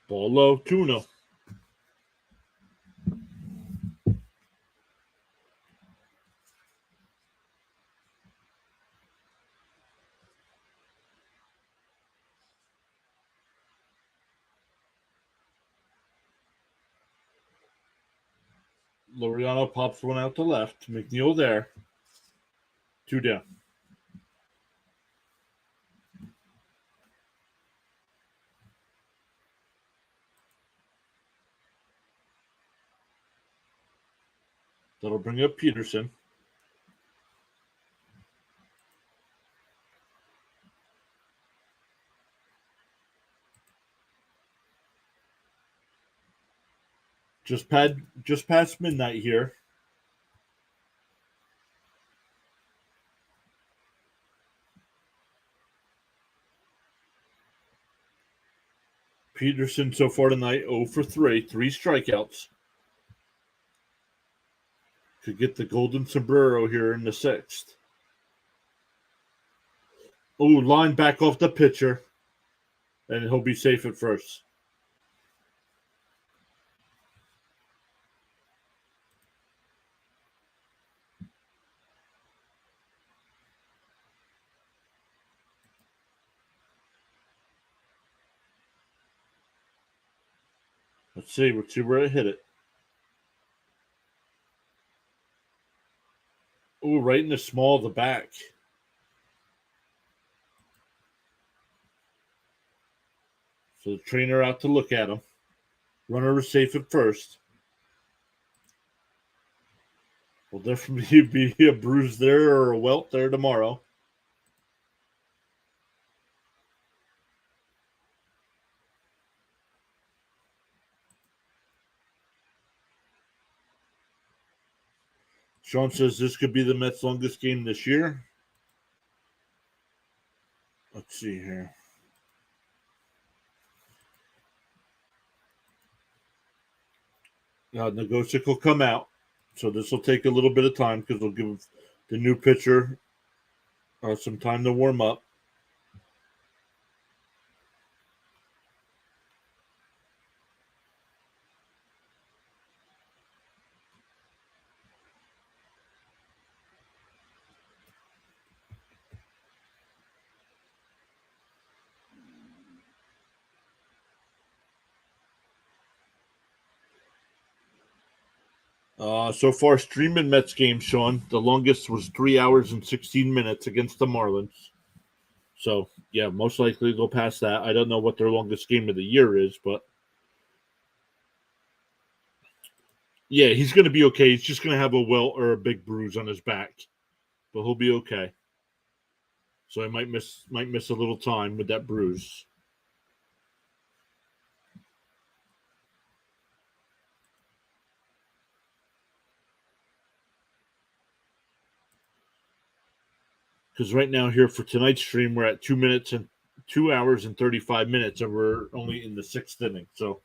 Ball low, 2-0. Laureano pops one out to left. McNeil there. 2 down. That'll bring up Peterson. Just past midnight here. Peterson so far tonight 0 for 3, 3 strikeouts. Could get the golden sombrero here in the 6th. Oh, line back off the pitcher. And he'll be safe at first. Let's see where I hit it. Oh, right in the small of the back. So the trainer out to look at him. Runner was safe at first. Will definitely be a bruise there or a welt there tomorrow. Sean says this could be the Mets' longest game this year. Let's see here. Negocic will come out. So this will take a little bit of time because we'll give the new pitcher some time to warm up. So far, streaming Mets games, Sean, the longest was 3 hours and 16 minutes against the Marlins. So, yeah, most likely they'll pass that. I don't know what their longest game of the year is, but yeah, he's going to be okay. He's just going to have a welt or a big bruise on his back, but he'll be okay. So I might miss a little time with that bruise. Because right now here for tonight's stream, we're at 2 hours and 35 minutes, and we're only in the sixth inning. So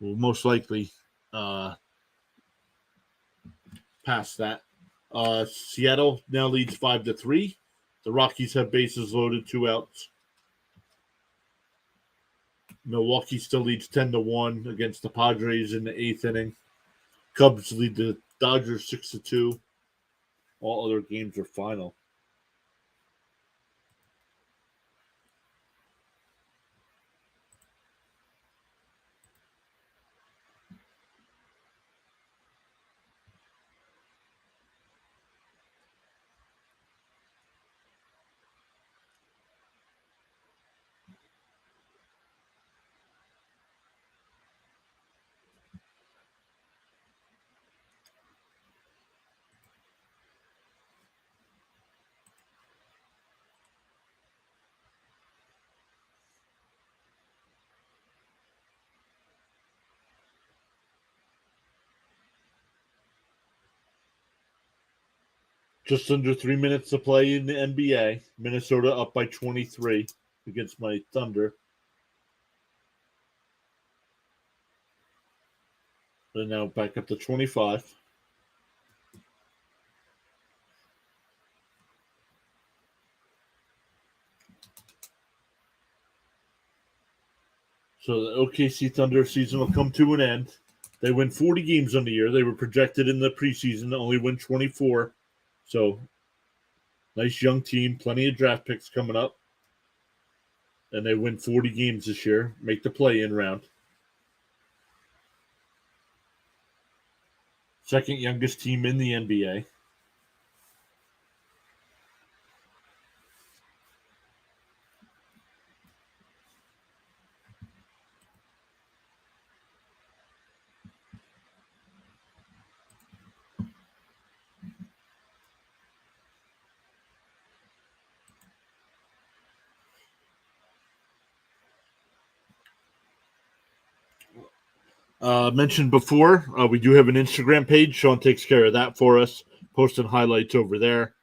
we'll most likely pass that. Seattle now leads 5-3. The Rockies have bases loaded, 2 outs. Milwaukee still leads 10-1 against the Padres in the eighth inning. Cubs lead the Dodgers 6-2. All other games are final. Just under 3 minutes to play in the NBA. Minnesota up by 23 against my Thunder. They're now back up to 25. So the OKC Thunder season will come to an end. They win 40 games on the year. They were projected in the preseason to only win 24. So nice young team, plenty of draft picks coming up. And they win 40 games this year, make the play-in round. Second youngest team in the NBA. Mentioned before, we do have an Instagram page. Sean takes care of that for us, posting highlights over there,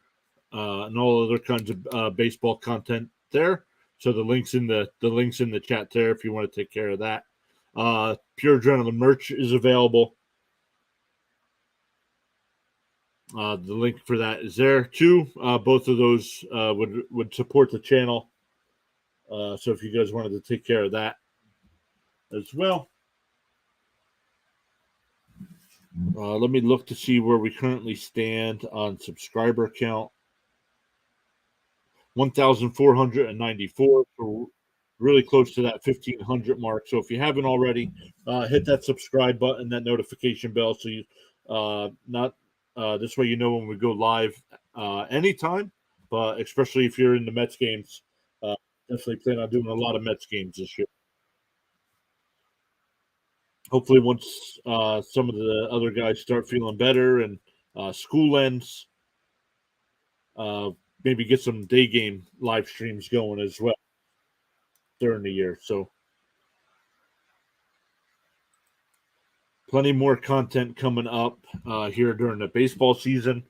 and all other kinds of baseball content there. So the links in the chat there if you want to take care of that. Pure Adrenaline merch is available. The link for that is there too. Both of those would support the channel. So if you guys wanted to take care of that as well. Let me look to see where we currently stand on subscriber count. 1,494. So really close to that 1,500 mark. So if you haven't already, hit that subscribe button, that notification bell, so you not this way you know when we go live anytime. But especially if you're in the Mets games, definitely plan on doing a lot of Mets games this year. Hopefully, once some of the other guys start feeling better and school ends, uh, maybe get some day game live streams going as well during the year. So plenty more content coming up here during the baseball season.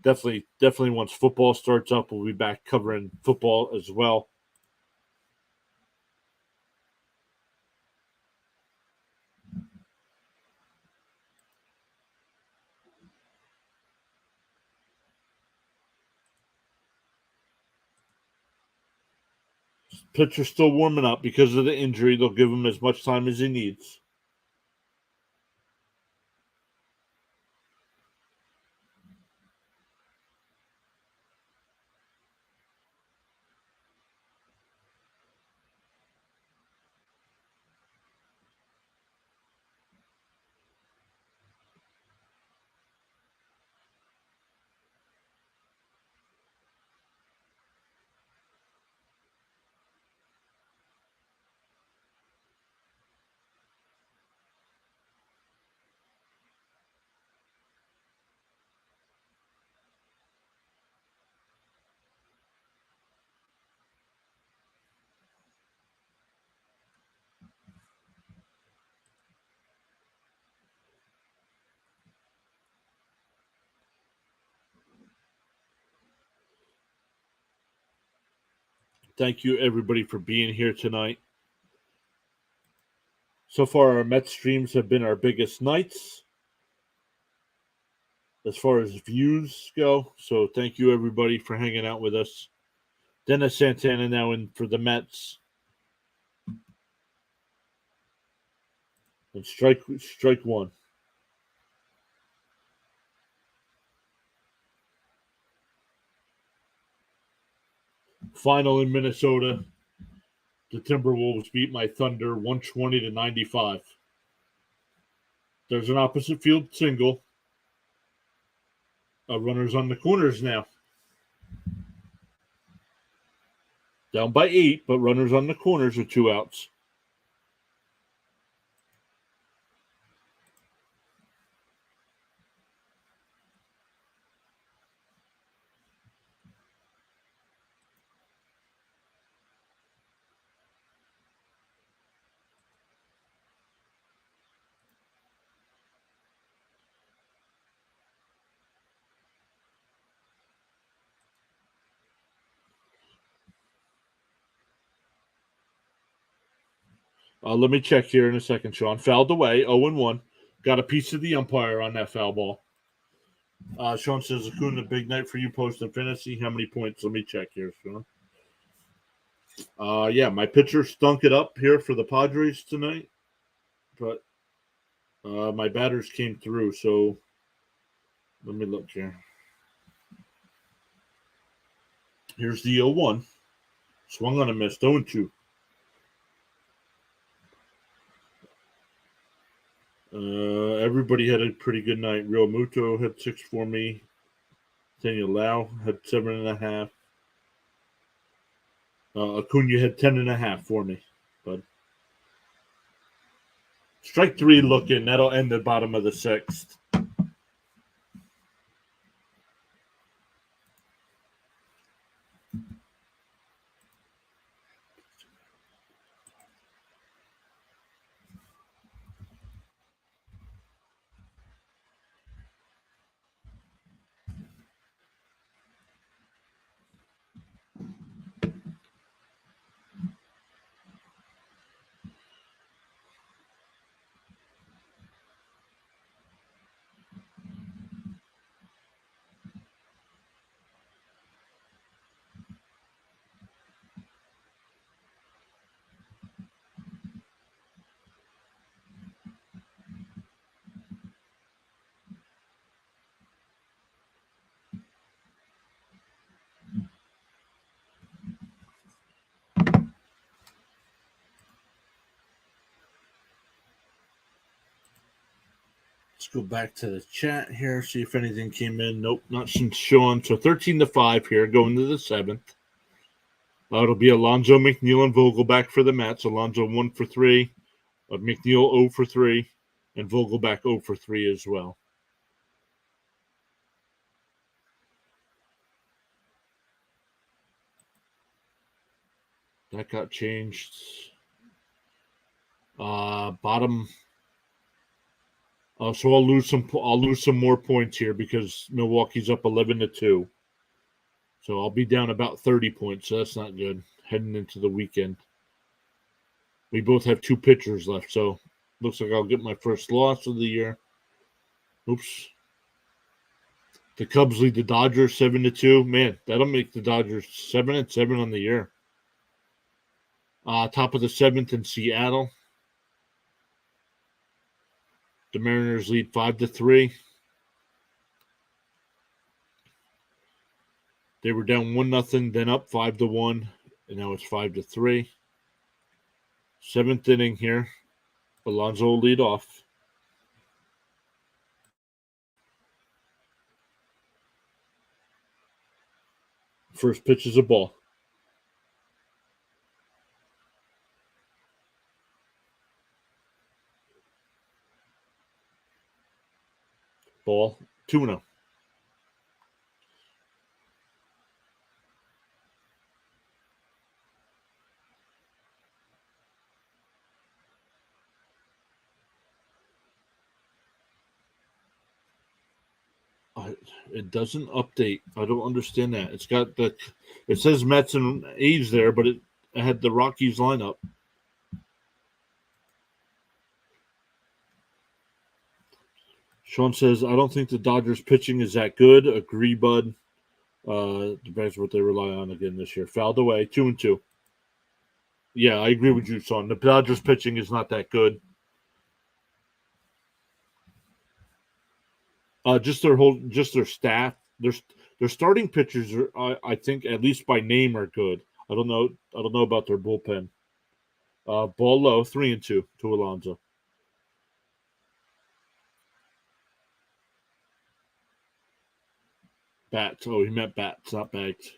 Definitely once football starts up, we'll be back covering football as well. Pitcher's still warming up because of the injury. They'll give him as much time as he needs. Thank you, everybody, for being here tonight. So far, our Mets streams have been our biggest nights as far as views go. So thank you, everybody, for hanging out with us. Dennis Santana now in for the Mets. And strike one. Final in Minnesota. The Timberwolves beat my Thunder 120-95. There's an opposite field single. Runners on the corners now. Down by 8, but runners on the corners with 2 outs. Let me check here in a second, Sean. Fouled away, 0-1. Got a piece of the umpire on that foul ball. Sean says, Acuna, big night for you posting fantasy. How many points? Let me check here, Sean. Yeah, my pitcher stunk it up here for the Padres tonight, but my batters came through, so let me look here. Here's the 0-1. Swung on a miss, 0-2. Everybody had a pretty good night. Real Muto had 6 for me. Daniel Lau had 7.5. Acuna had 10.5 for me. But strike 3 looking. That'll end the bottom of the 6th. Let's go back to the chat here, see if anything came in. Nope, not since Sean. So 13-5 here, going to the 7th. It'll be Alonso, McNeil, and Vogelback for the Mets. Alonso 1 for 3, McNeil 0 for 3, and Vogelback 0 for 3 as well. That got changed. Bottom. So I'll lose some more points here because Milwaukee's up 11-2. So I'll be down about 30 points. So that's not good heading into the weekend. We both have 2 pitchers left, so looks like I'll get my first loss of the year. Oops. The Cubs lead the Dodgers 7-2. Man, that'll make the Dodgers 7-7 on the year. Top of the 7th in Seattle. The Mariners lead 5-3. They were down 1-0, then up 5-1, and now it's 5-3. 7th inning here. Alonso will lead off. First pitch is a ball. Ball. 2-0. It doesn't update. I don't understand that. It says Mets and A's there, but it had the Rockies lineup. Sean says, I don't think the Dodgers pitching is that good. Agree, bud. Depends what they rely on again this year. Fouled away, 2-2. Yeah, I agree with you, Sean. The Dodgers pitching is not that good. Just their staff. Their starting pitchers are, I think, at least by name, are good. I don't know about their bullpen. Ball low, 3-2 to Alonso. Bats. Oh, he meant bats, not bags.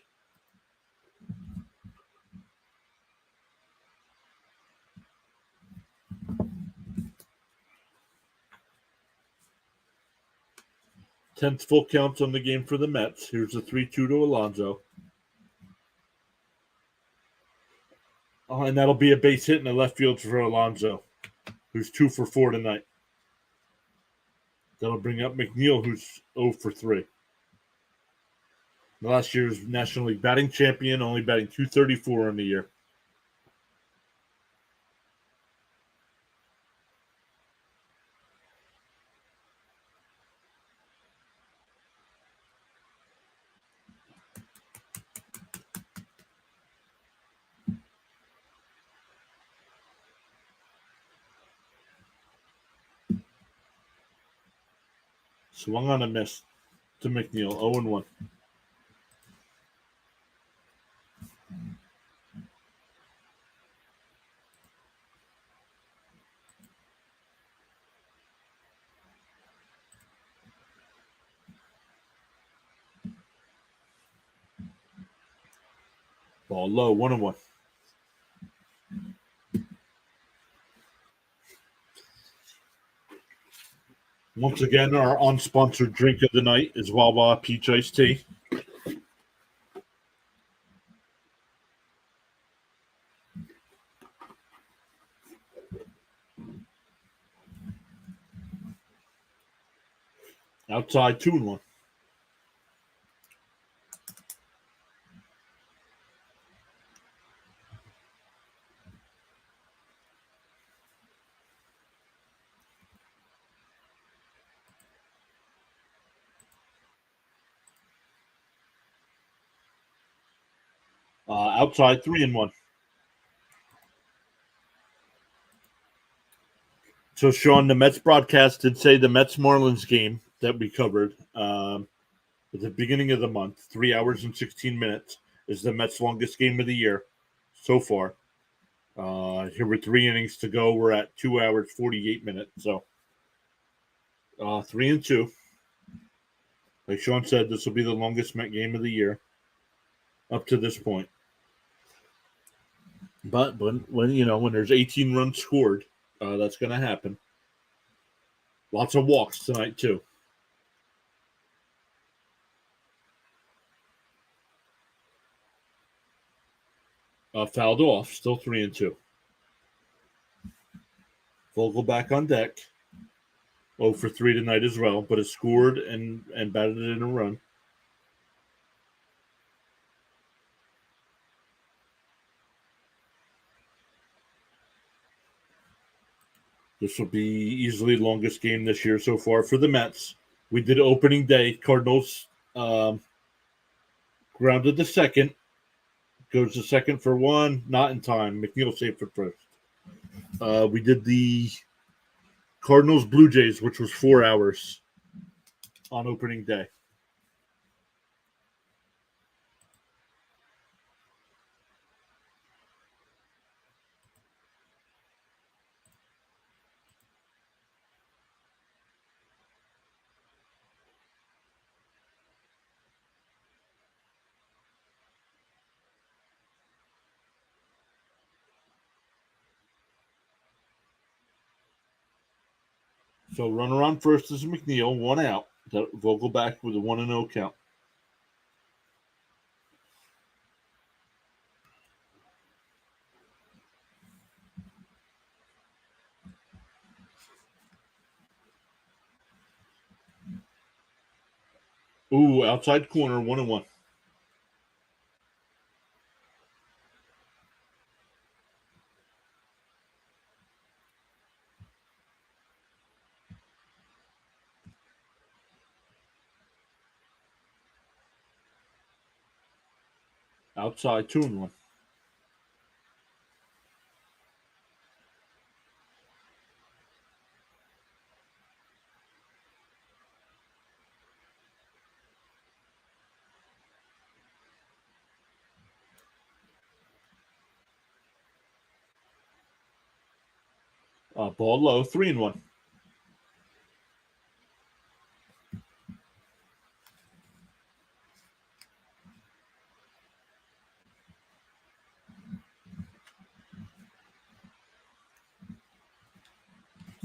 Tenth full counts on the game for the Mets. Here's a 3-2 to Alonso. And that'll be a base hit in the left field for Alonso, who's 2 for 4 tonight. That'll bring up McNeil, who's 0 for 3. Last year's National League batting champion, only batting .234 in the year. Swung on a miss to McNeil, 0-1. Ball low, 1-1. Once again, our unsponsored drink of the night is Wawa Peach Iced Tea. Outside, 2-1. Outside, 3-1. So, Sean, the Mets broadcast did say the Mets-Marlins game that we covered at the beginning of the month, 3 hours and 16 minutes, is the Mets' longest game of the year so far. Here were 3 innings to go. We're at 2 hours, 48 minutes. So, 3-2. Like Sean said, this will be the longest Met game of the year up to this point. But when there's 18 runs scored, that's going to happen. Lots of walks tonight too. Fouled off, still 3-2. Vogel back on deck. 0 for 3 tonight as well, but has scored and batted it in a run. This will be easily the longest game this year so far for the Mets. We did opening day. Cardinals grounded to second. Goes to second for 1. Not in time. McNeil saved for first. We did the Cardinals Blue Jays, which was 4 hours on opening day. So runner on first is McNeil, 1 out. Vogel back with a 1-0 count. Ooh, outside corner, 1-1. Outside, 2-1. Ball low, 3-1.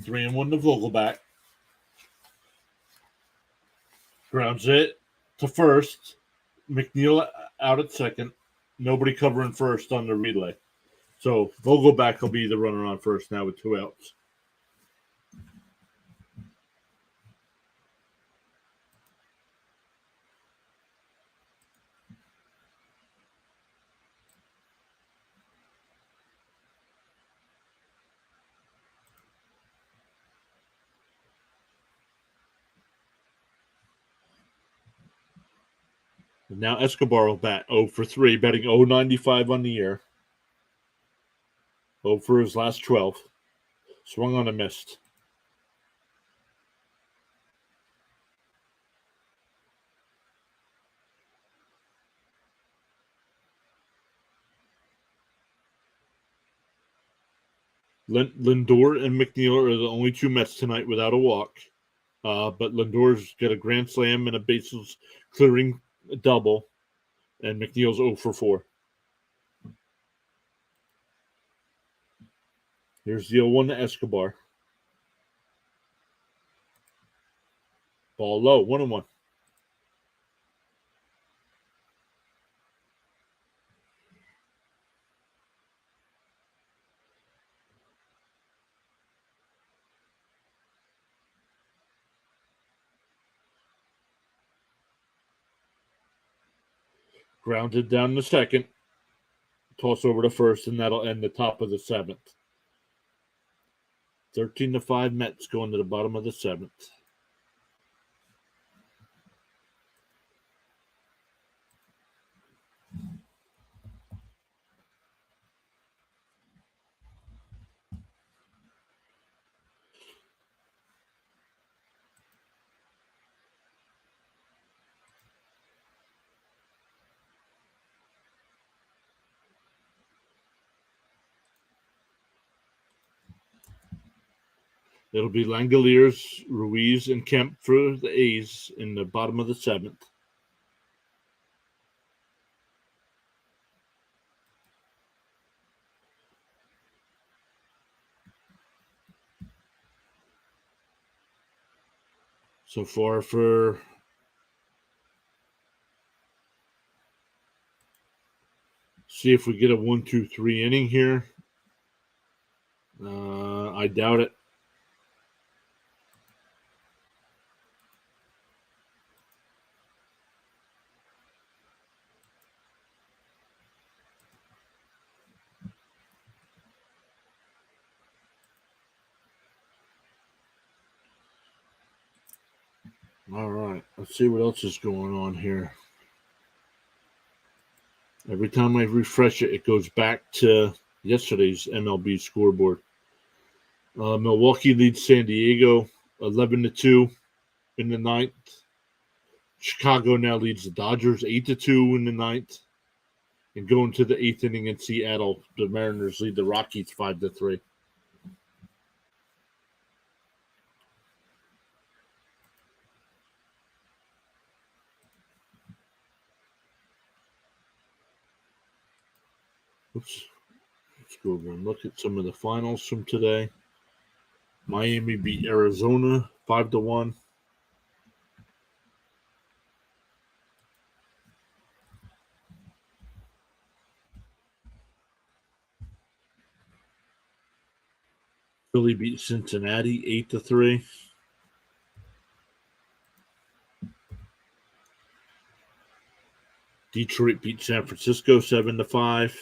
Three and one to Vogelback. Grounds it to first. McNeil out at second. Nobody covering first on the relay. So Vogelback will be the runner on first now with 2 outs. And now Escobar will bat 0 for 3, batting 0.95 on the year. 0 for his last 12. Swung on a missed. Lindor and McNeil are the only 2 Mets tonight without a walk. But Lindor's got a grand slam and a bases clearing double. And McNeil's 0 for 4. Here's the 0-1 to Escobar. Ball low, 1-1. Grounded down the second. Toss over to first, and that'll end the top of the 7th. 13-5 Mets going to the bottom of the 7th. It'll be Langoliers, Ruiz, and Kemp for the A's in the bottom of the 7th. So far for see if we get a 1-2-3 inning here. I doubt it. All right, let's see what else is going on here. Every time I refresh it, it goes back to yesterday's MLB scoreboard. Milwaukee leads San Diego 11-2 in the 9th. Chicago now leads the Dodgers 8-2 in the 9th. And going to the 8th inning in Seattle, the Mariners lead the Rockies 5-3. Oops. Let's go over and look at some of the finals from today. Miami beat Arizona 5-1. Philly beat Cincinnati 8-3. Detroit beat San Francisco 7-5.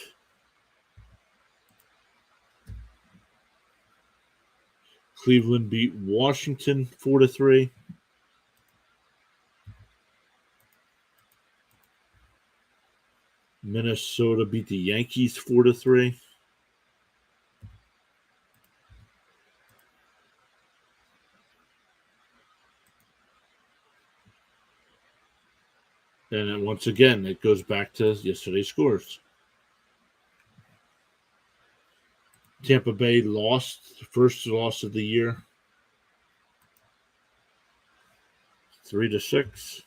Cleveland beat Washington 4-3. Minnesota beat the Yankees 4-3. And then once again, it goes back to yesterday's scores. Tampa Bay lost, the first loss of the year, 3-6.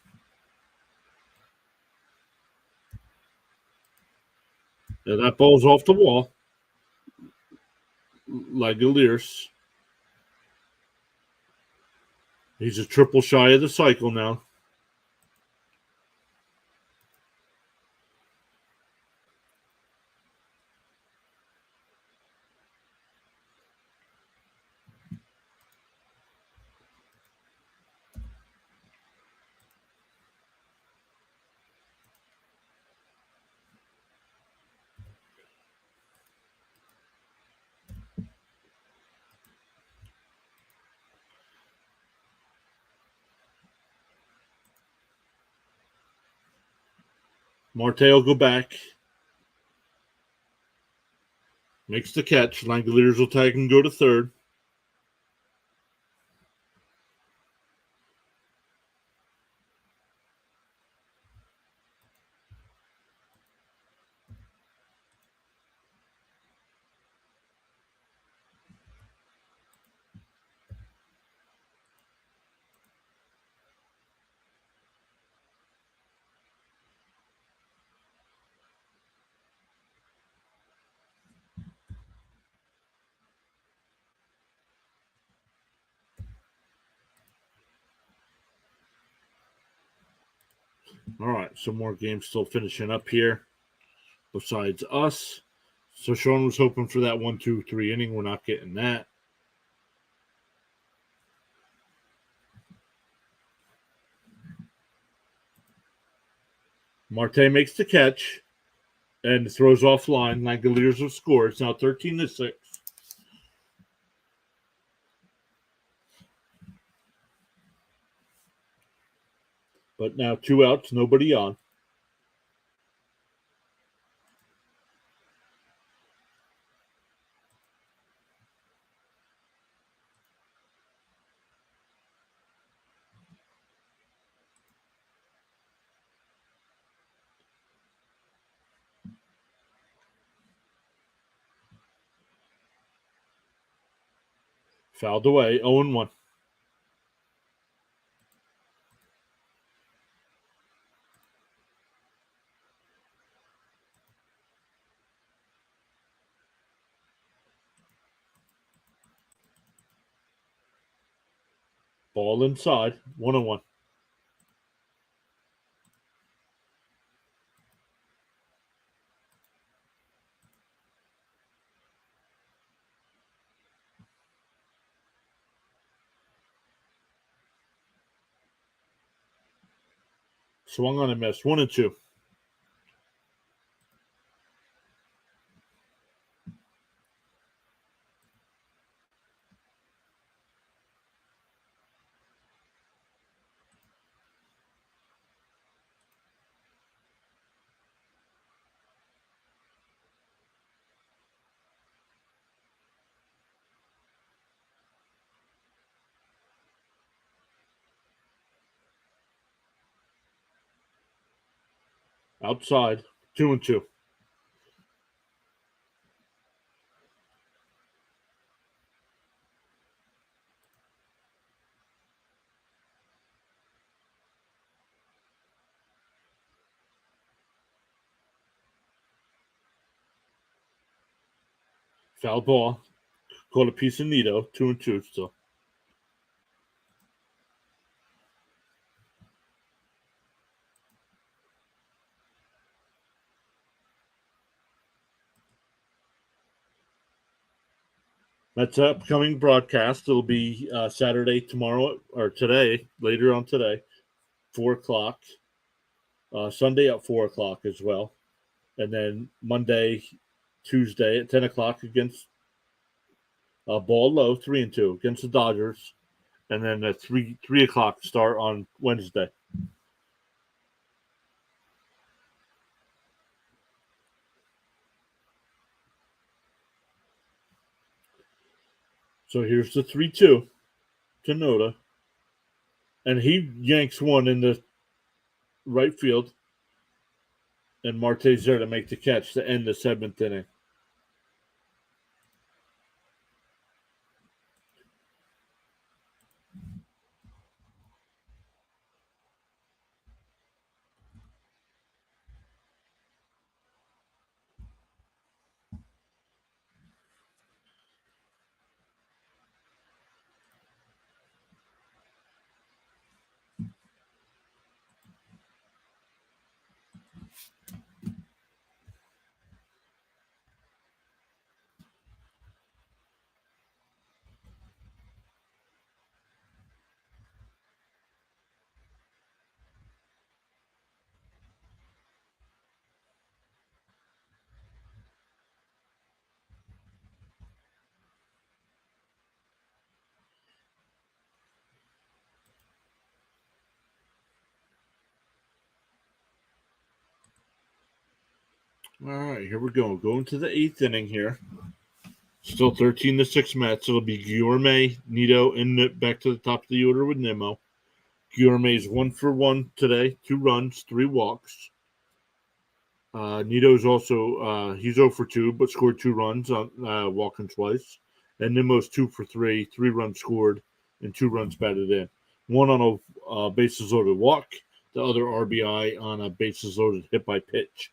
Now that ball's off the wall. Langoliers. He's a triple shy of the cycle now. Marte will go back. Makes the catch. Langoliers will tag and go to third. All right, some more games still finishing up here besides us. So Sean was hoping for that 1-2-3 inning. We're not getting that. Marte makes the catch and throws offline. Langoliers will score. It's now 13-6. But now 2 outs, nobody on. Fouled away. 0-1. Ball inside. 1-1. Swung on and missed. 1-2. Outside. 2-2. Foul ball. Called a piece of Nito. 2-2 still. That's upcoming broadcast. It'll be Saturday, tomorrow, or today, later on today, 4 o'clock. Sunday at 4 o'clock as well. And then Monday, Tuesday at 10 o'clock against Ball Low, 3-2 against the Dodgers. And then a 3 o'clock start on Wednesday. So here's the 3-2 to Noda. And he yanks one in the right field. And Marte's there to make the catch to end the 7th inning. All right, here we go. Going to the 8th inning here. Still 13-6 Mets. It'll be Guillorme, Nito, back to the top of the order with Nimmo. Guillorme's 1 for 1 today, 2 runs, 3 walks. Nito's also he's 0 for 2, but scored 2 runs on walking twice. And Nimmo's 2 for 3, 3 runs scored, and 2 runs batted in. One on a bases loaded walk, the other RBI on a bases loaded hit by pitch.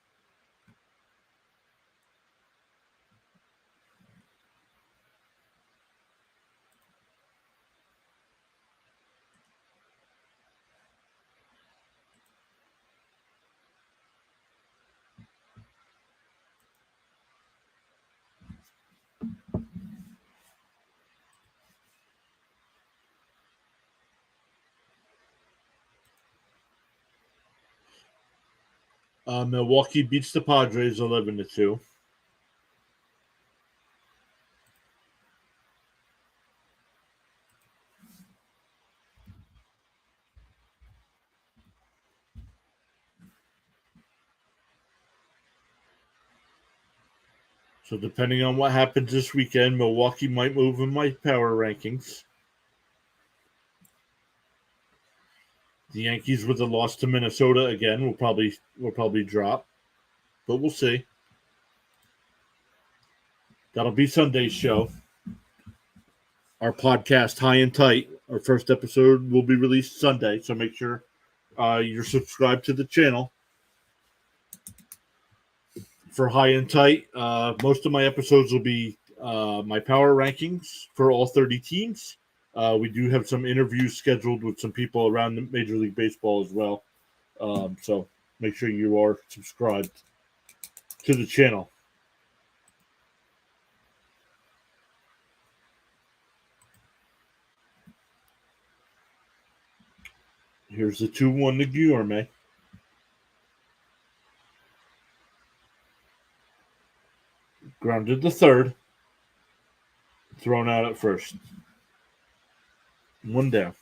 Milwaukee beats the Padres 11-2. So depending on what happens this weekend, Milwaukee might move in my power rankings. The Yankees with a loss to Minnesota again will probably drop, but we'll see. That'll be Sunday's show. our podcast High and Tight. Our first episode will be released Sunday, so make sure you're subscribed to the channel. For High and Tight, most of my episodes will be my power rankings for all 30 teams. We do have some interviews scheduled with some people around the Major League Baseball as well. So make sure you are subscribed to the channel. Here's the 2-1 to Guillorme. Grounded to third. Thrown out at first. 1 down.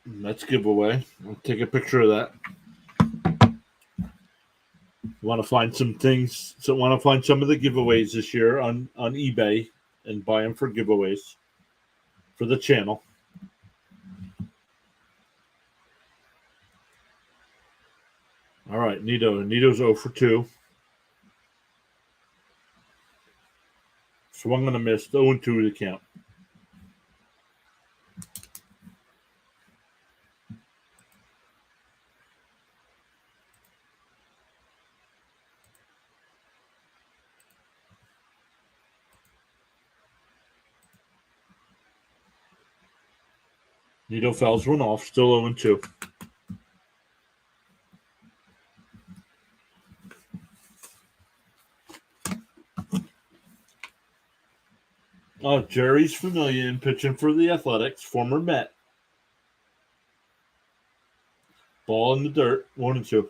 That's giveaway. I'll take a picture of that. Want to find some things? So want to find some of the giveaways this year on eBay and buy them for giveaways for the channel. All right, Nito. Nito's 0 for 2. Swung on a miss. 0 and 2 to count. Nito fouls one off. Still 0 and 2. Jerry's Familian pitching for the Athletics, former Met. Ball in the dirt, 1 and 2.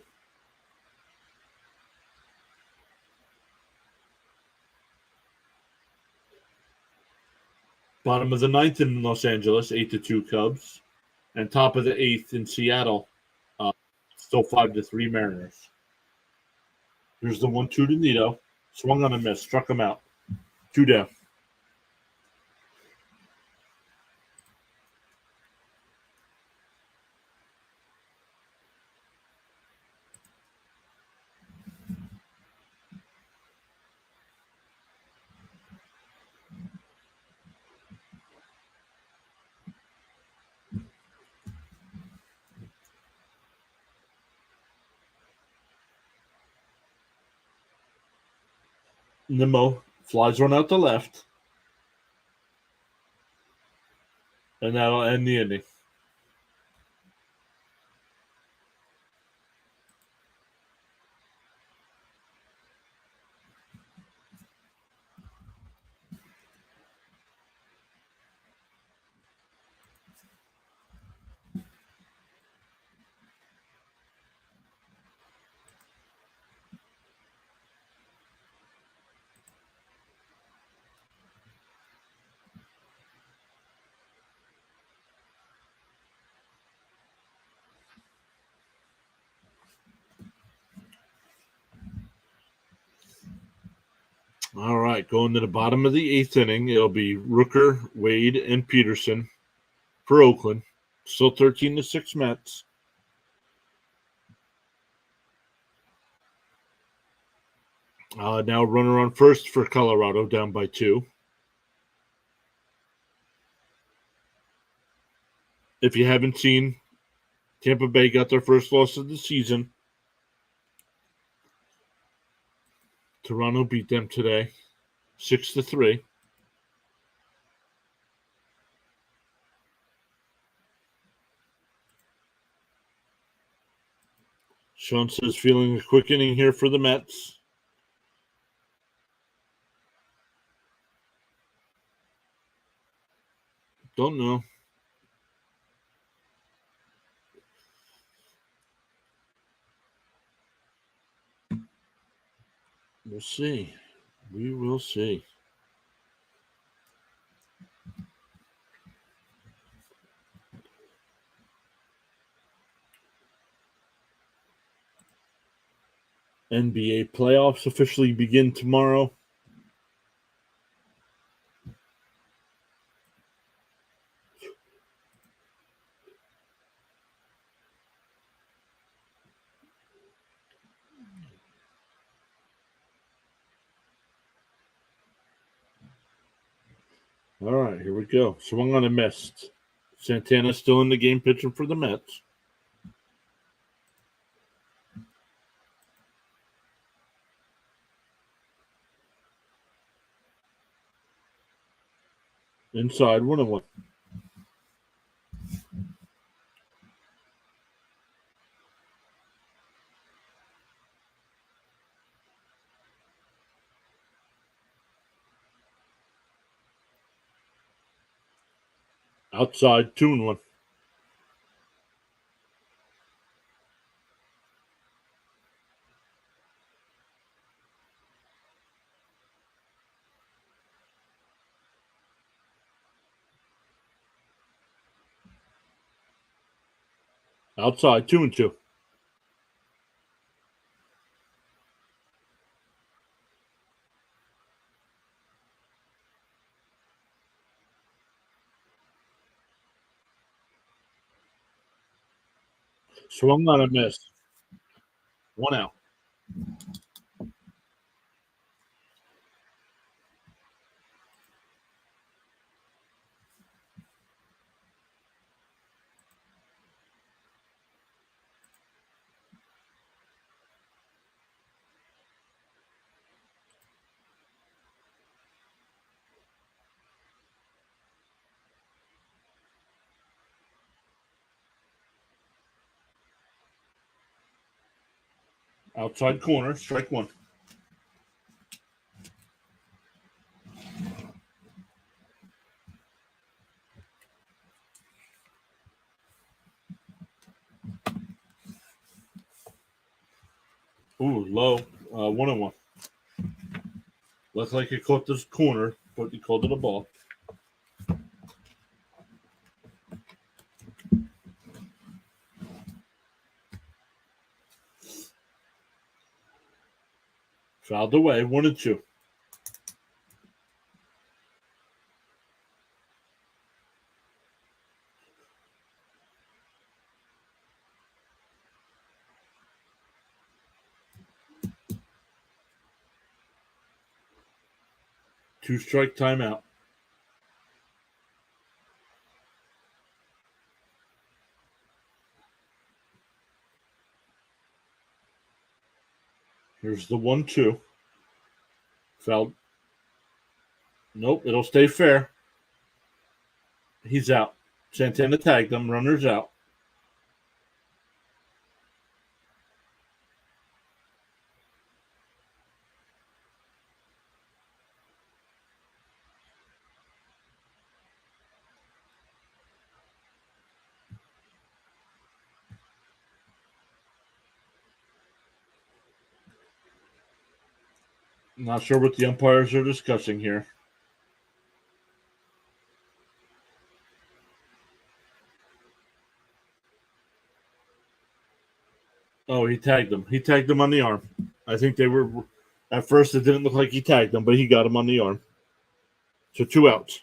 Bottom of the 9th in Los Angeles, 8-2 Cubs. And top of the 8th in Seattle, still 5-3 Mariners. Here's the 1-2 to Nito. Swung on a miss, struck him out. 2 down. Nimmo flies one out to left. And that'll end the inning. All right, going to the bottom of the 8th inning, it'll be Rooker, Wade, and Peterson for Oakland. Still 13-6 Mets. Now runner on first for Colorado, down by 2. If you haven't seen, Tampa Bay got their first loss of the season. Toronto beat them today, 6-3. Sean says feeling a quick inning here for the Mets. Don't know. We'll see. We will see. NBA playoffs officially begin tomorrow. All right, here we go. Swung on a missed. Santana still in the game pitching for the Mets. Inside, 1-1. Outside, 2-1. Outside, 2-2. Swung on a miss. 1 out. Outside corner, strike 1. Ooh, low. 1-1. Looked like he caught this corner, but he called it a ball. Fouled away, 1-2. Two-strike timeout. Here's the 1-2. Fouled. Nope, it'll stay fair. He's out. Santana tagged him. Runner's out. Not sure what the umpires are discussing here. Oh, he tagged him. He tagged him on the arm. I think they were. At first, it didn't look like he tagged him, but he got him on the arm. So 2 outs.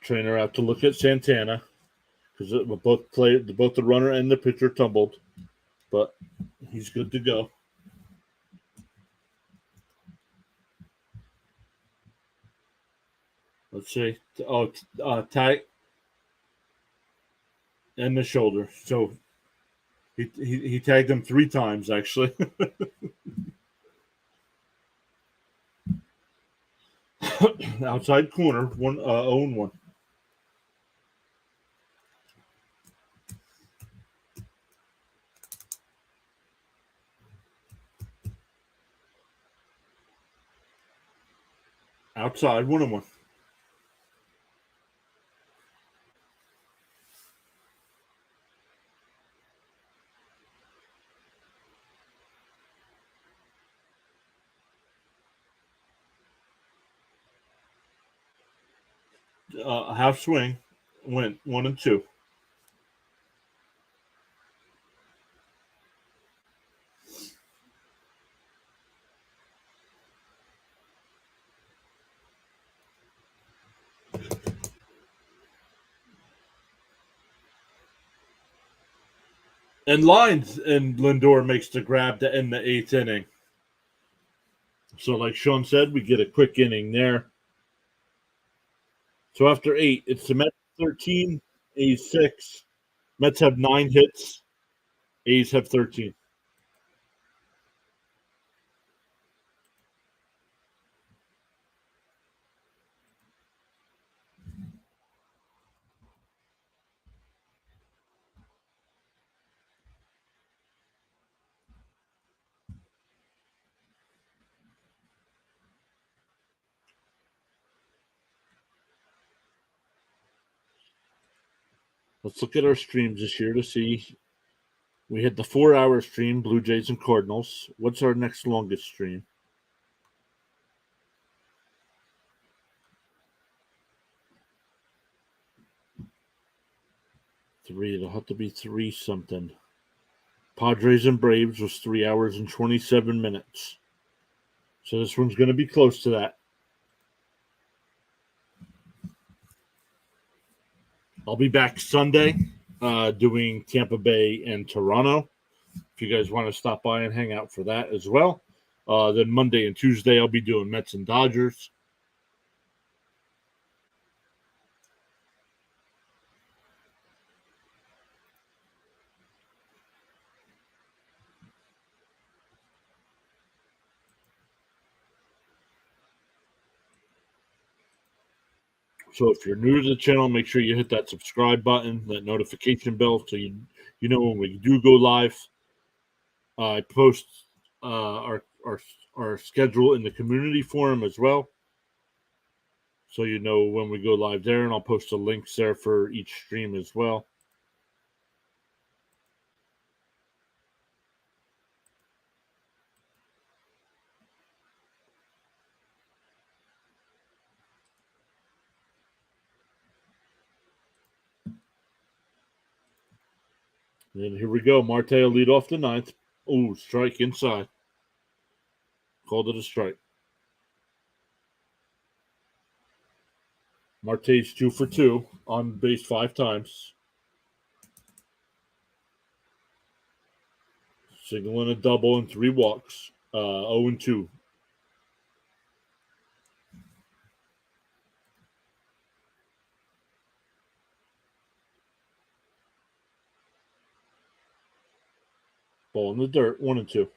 Trainer out to look at Santana because both the runner and the pitcher tumbled, but he's good to go. Let's see. Oh, tag and the shoulder. So he tagged him 3 times actually. Outside corner, 0-1. Outside, 1-1. Half swing, went 1-2. And lines, and Lindor makes the grab to end the eighth inning. So, like Sean said, we get a quick inning there. So after 8, it's the Mets 13, A's 6. Mets have 9 hits, A's have 13. Let's look at our streams this year to see. We had the 4-hour stream, Blue Jays and Cardinals. What's our next longest stream? 3. It'll have to be 3 something. Padres and Braves was 3 hours and 27 minutes. So this one's going to be close to that. I'll be back Sunday doing Tampa Bay and Toronto. If you guys want to stop by and hang out for that as well. Then Monday and Tuesday, I'll be doing Mets and Dodgers. So if you're new to the channel, make sure you hit that subscribe button, that notification bell, so you know when we do go live. I post our schedule in the community forum as well, so you know when we go live there, and I'll post the links there for each stream as well. And here we go. Marte will lead off the ninth. Oh, strike inside. Called it a strike. Marte's 2 for 2 on base 5 times. Signaling a double and 3 walks. 0 and 2. Ball in the dirt. 1 and 2.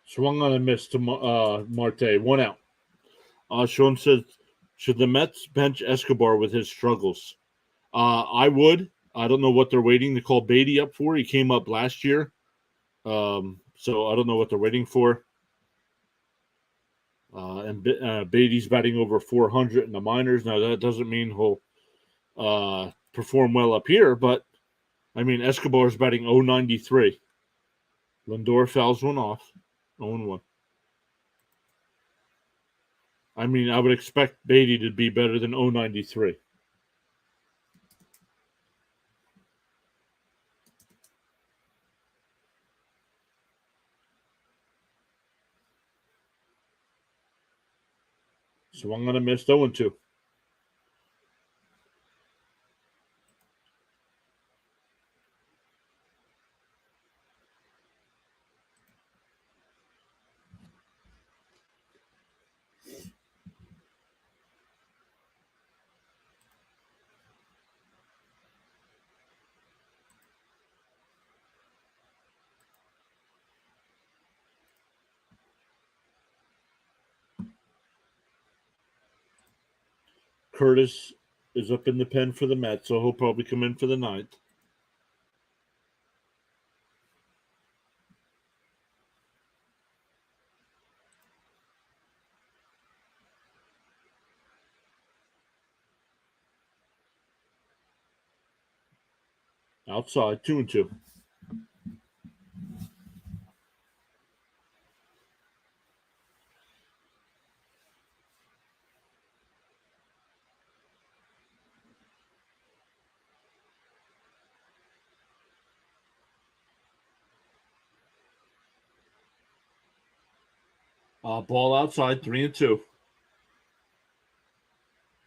Swung on a miss to Marte. 1 out. Sean says, should the Mets bench Escobar with his struggles? I would. I don't know what they're waiting to call Beatty up for. He came up last year. So I don't know what they're waiting for. And Beatty's batting over 400 in the minors. Now, that doesn't mean he'll perform well up here, but I mean, Escobar's batting 093. Lindor fouls one off. 0-1. I mean, I would expect Beatty to be better than 093. So I'm going to miss 0-2. Curtis is up in the pen for the Mets, so he'll probably come in for the ninth. Outside, 2-2. Ball outside, 3-2.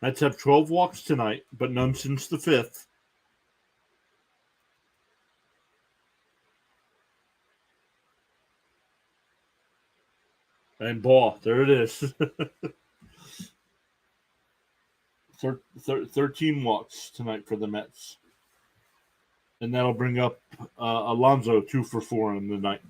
Mets have 12 walks tonight, but none since the 5th. And ball, there it is. 13 walks tonight for the Mets. And that'll bring up Alonso 2 for 4 in the night.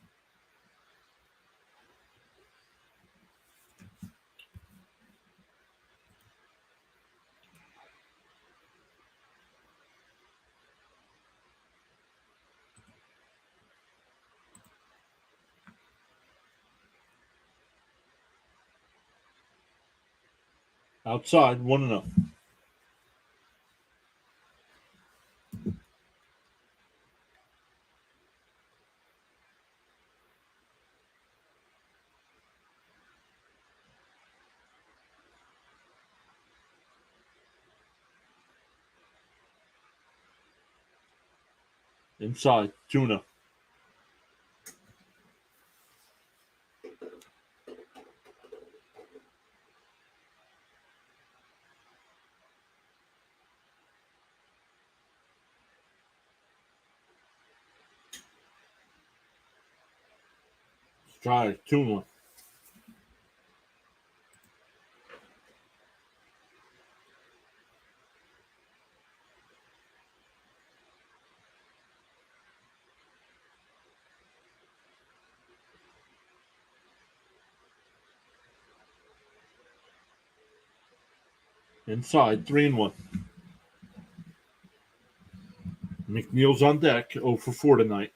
Outside, 1-0. Inside, Tuna. Strike, 2-1. Inside, 3-1. McNeil's on deck, 0 for 4 tonight.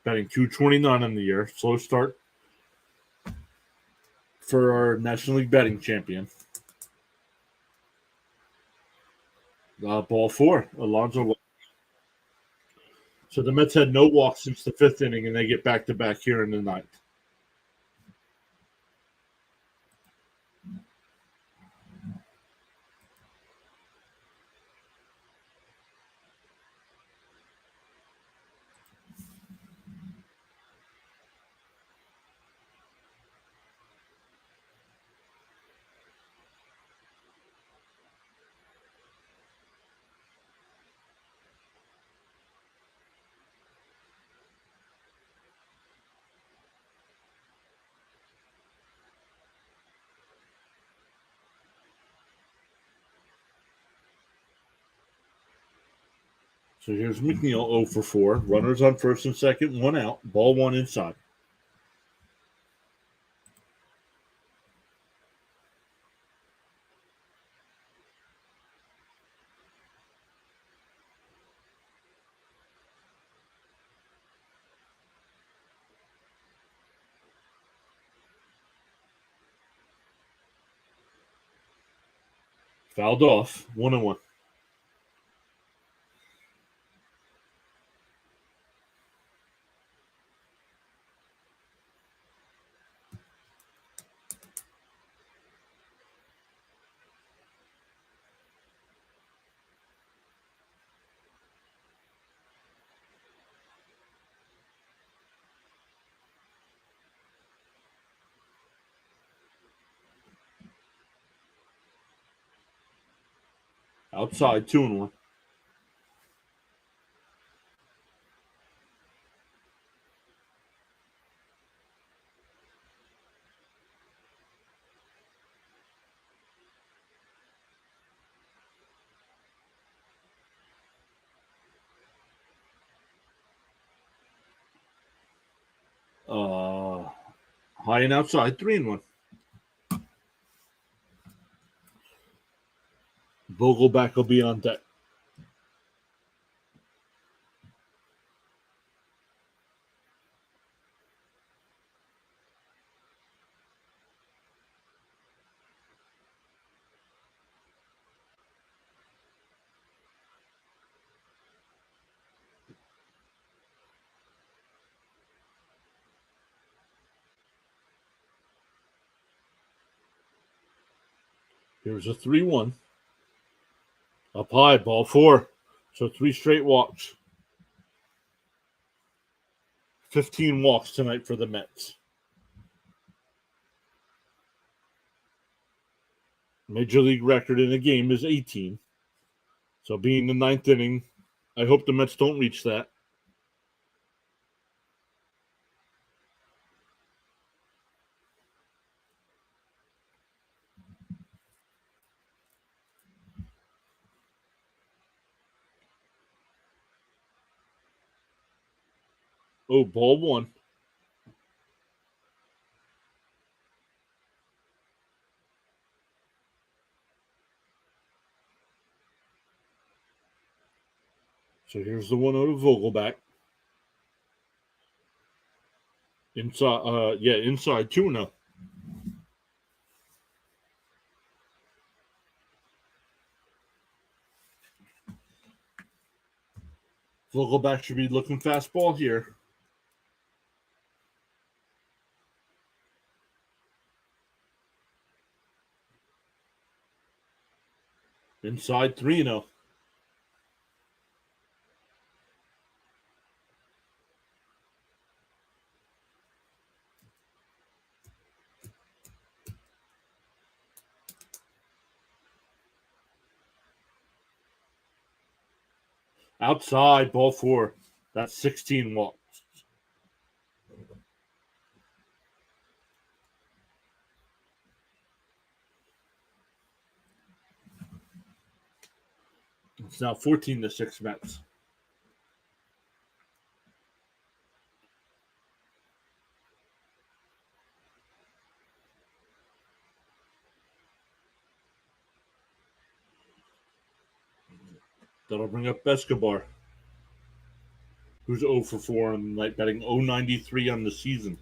Batting .229 on the year. Slow start for our National League batting champion. Ball 4, Alonso. So the Mets had no walks since the 5th inning, and they get back-to-back here in the 9th. So here's McNeil, 0 for 4. Runners on first and second, 1 out. Ball 1 inside. Fouled off, 1-1. Outside, 2-1. High and outside, 3-1. Vogelback will be on deck. Here's a 3-1. Up high, ball 4. So 3 straight walks. 15 walks tonight for the Mets. Major league record in a game is 18. So being the ninth inning, I hope the Mets don't reach that. Oh, ball one. So here's the 1-0 to Vogelback. Inside 2-0. Vogelback should be looking fastball here. Inside 3-0. Outside, ball 4. That's 16 walks. It's now 14-6 Mets. That'll bring up Escobar, who's 0 for 4 on the night, batting .093 on the season.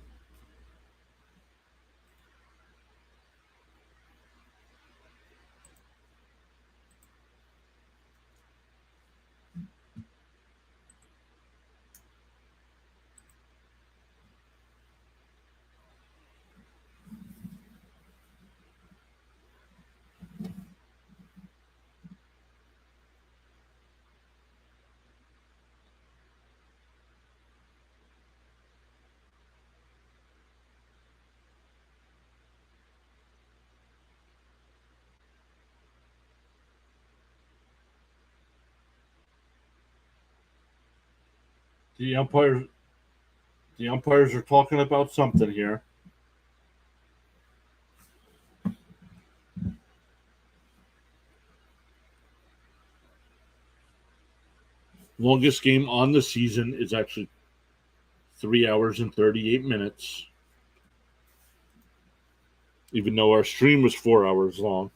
The umpires are talking about something here. Longest game on the season is actually 3 hours and 38 minutes. Even though our stream was 4 hours long.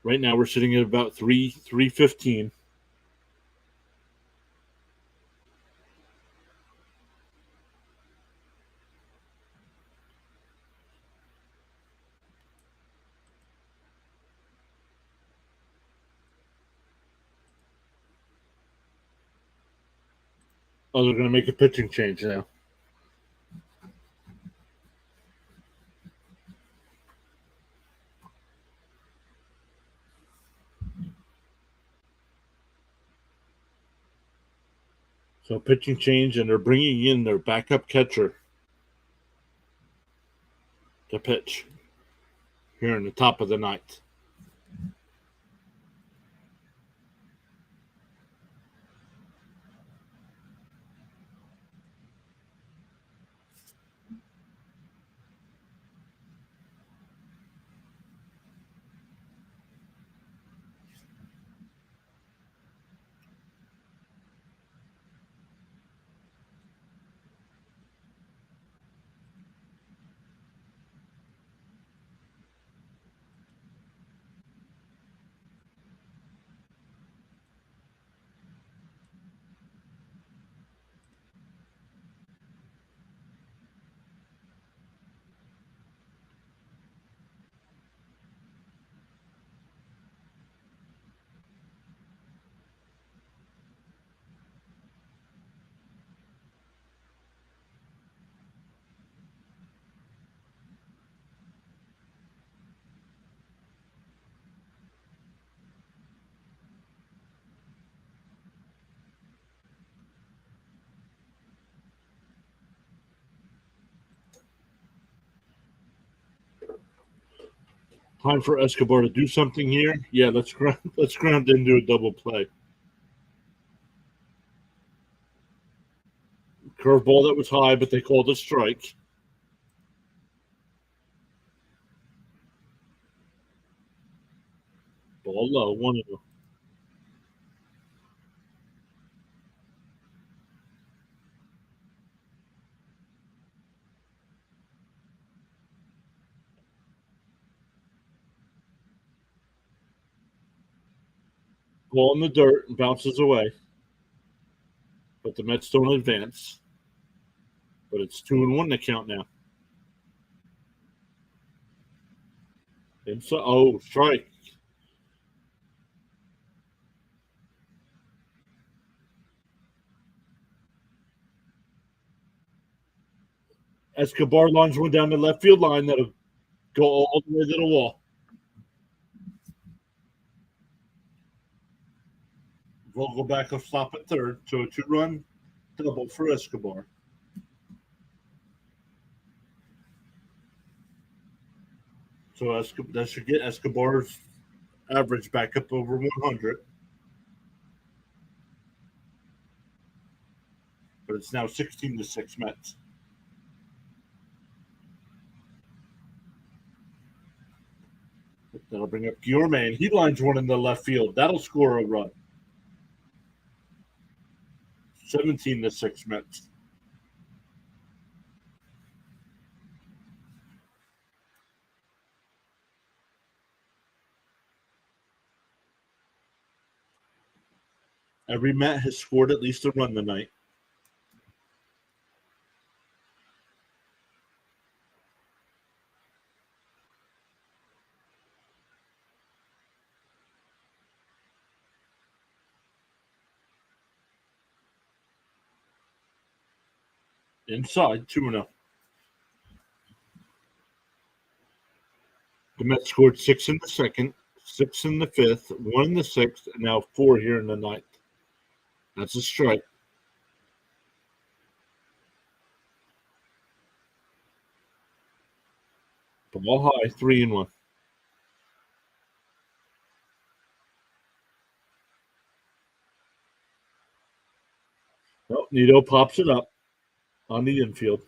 Right now we're sitting at about 3:15. Oh, they're going to make a pitching change now. So pitching change, and they're bringing in their backup catcher to pitch here in the top of the ninth. Time for Escobar to do something here. Yeah, let's ground into a double play. Curveball that was high, but they called a strike. Ball low, 1-0. Ball in the dirt and bounces away. But the Mets don't advance. But it's 2-1 to count now. And so, strike. Escobar lines one down the left field line that'll go all the way to the wall. Vogelback will stop at third, so a 2-run double for Escobar. So that should get Escobar's average back up over 100. But it's now 16-6 Mets. That'll bring up Guillorme. He lines one in the left field. That'll score a run. 17-6 Mets. Every Met has scored at least a run tonight. Inside, 2-0. The Mets scored 6 in the second, 6 in the fifth, 1 in the sixth, and now 4 here in the ninth. That's a strike. Ball high, 3-1. Oh, Nito pops it up on the infield.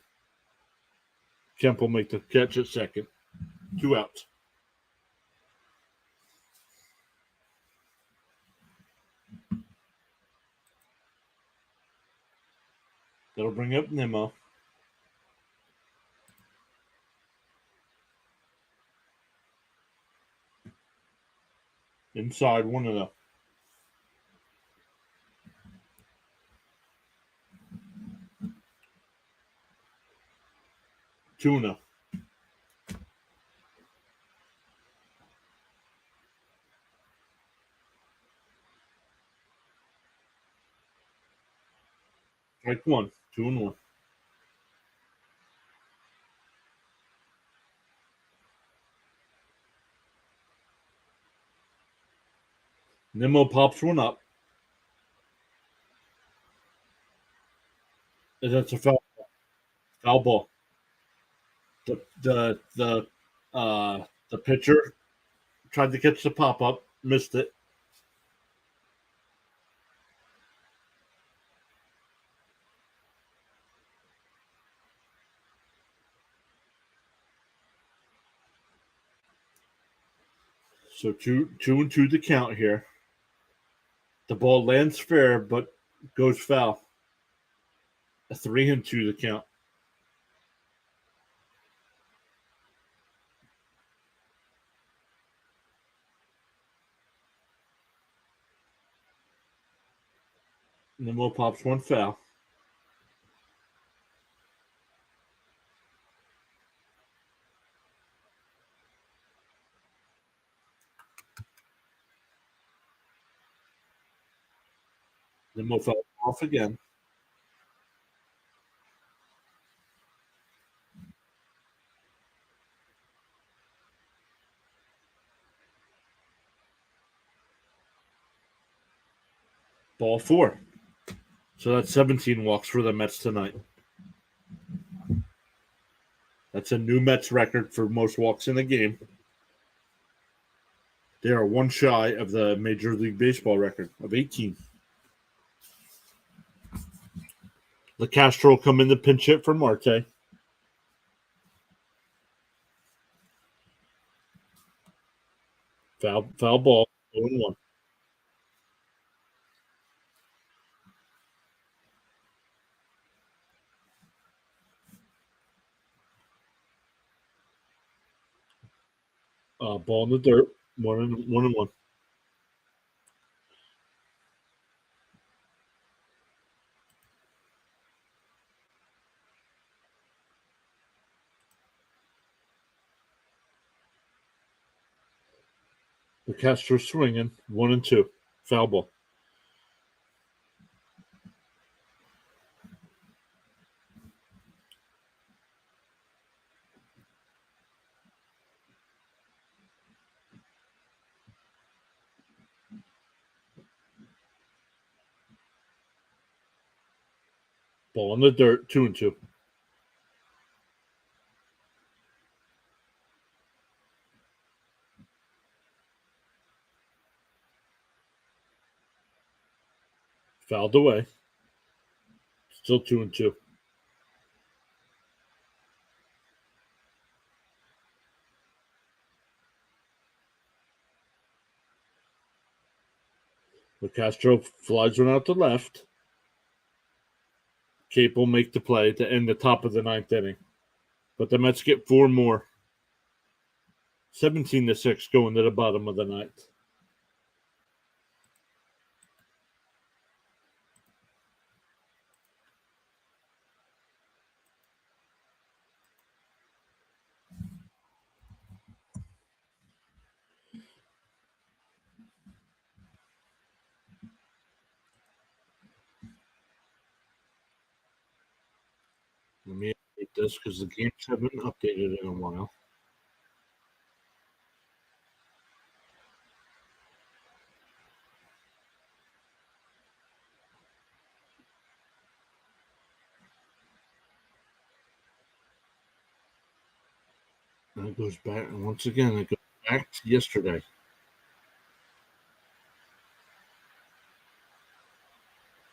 Kemp will make the catch at second. 2 outs. That'll bring up Nimmo. Inside, 1-0. Tuna. Strike 1, 2-1. Nimmo pops one up. And that's a foul ball. The pitcher tried to catch the pop up, missed it. So 2-2 to count here. The ball lands fair, but goes foul. A 3-2 to count. Nimmo pops one foul. Nimmo fell off again. Ball 4. So that's 17 walks for the Mets tonight. That's a new Mets record for most walks in a game. They are one shy of the Major League Baseball record of 18. LeCastro will come in to pinch hit for Marte. Foul ball, 0-1. Ball in the dirt, 1-1. LeCastro swinging, 1-2. Foul ball. Ball in the dirt, 2-2. Fouled away. Still 2-2. LeCastro flies one out to left. Cape will make the play to end the top of the ninth inning. But the Mets get 4 more. 17-6 going to the bottom of the ninth. Let me update this because the games haven't updated in a while. And it goes back, and once again, it goes back to yesterday.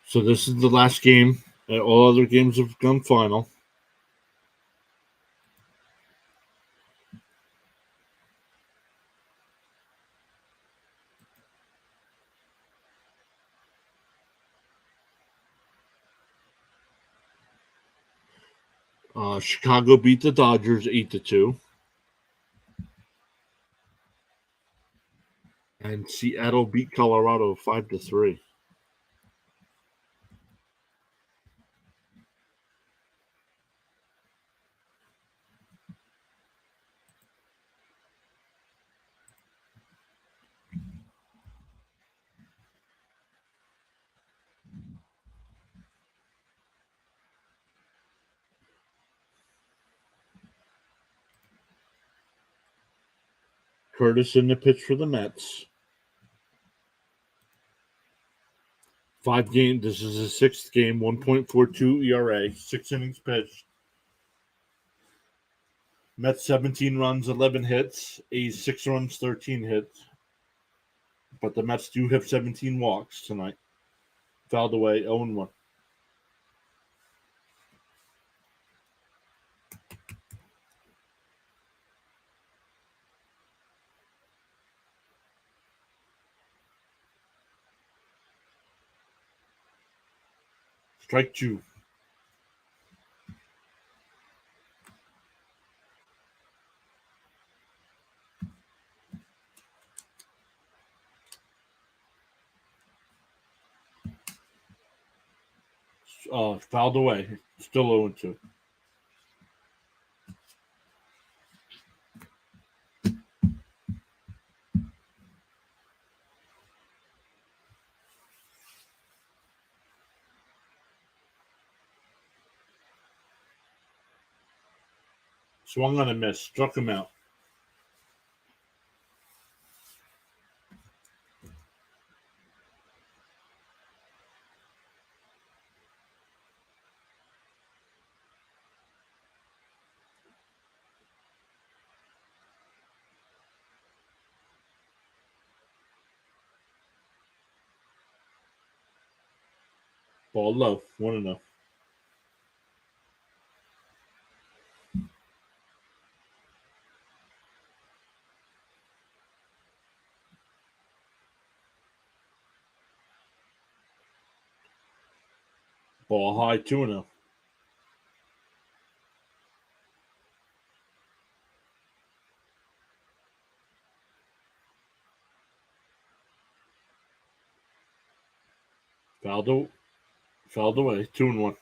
So this is the last game. All other games have gone final. Chicago beat the Dodgers 8-2. And Seattle beat Colorado 5-3. Curtis in the pitch for the Mets. 5 game. This is his 6th game. 1.42 ERA. 6 innings pitched. Mets 17 runs, 11 hits. A's 6 runs, 13 hits. But the Mets do have 17 walks tonight. Fouled away, 0-1. Strike 2. Fouled away. Still 0-2. Swung on a miss. Struck him out. Ball low, 1-0. Ball high, 2-0. Fouled away, 2-1.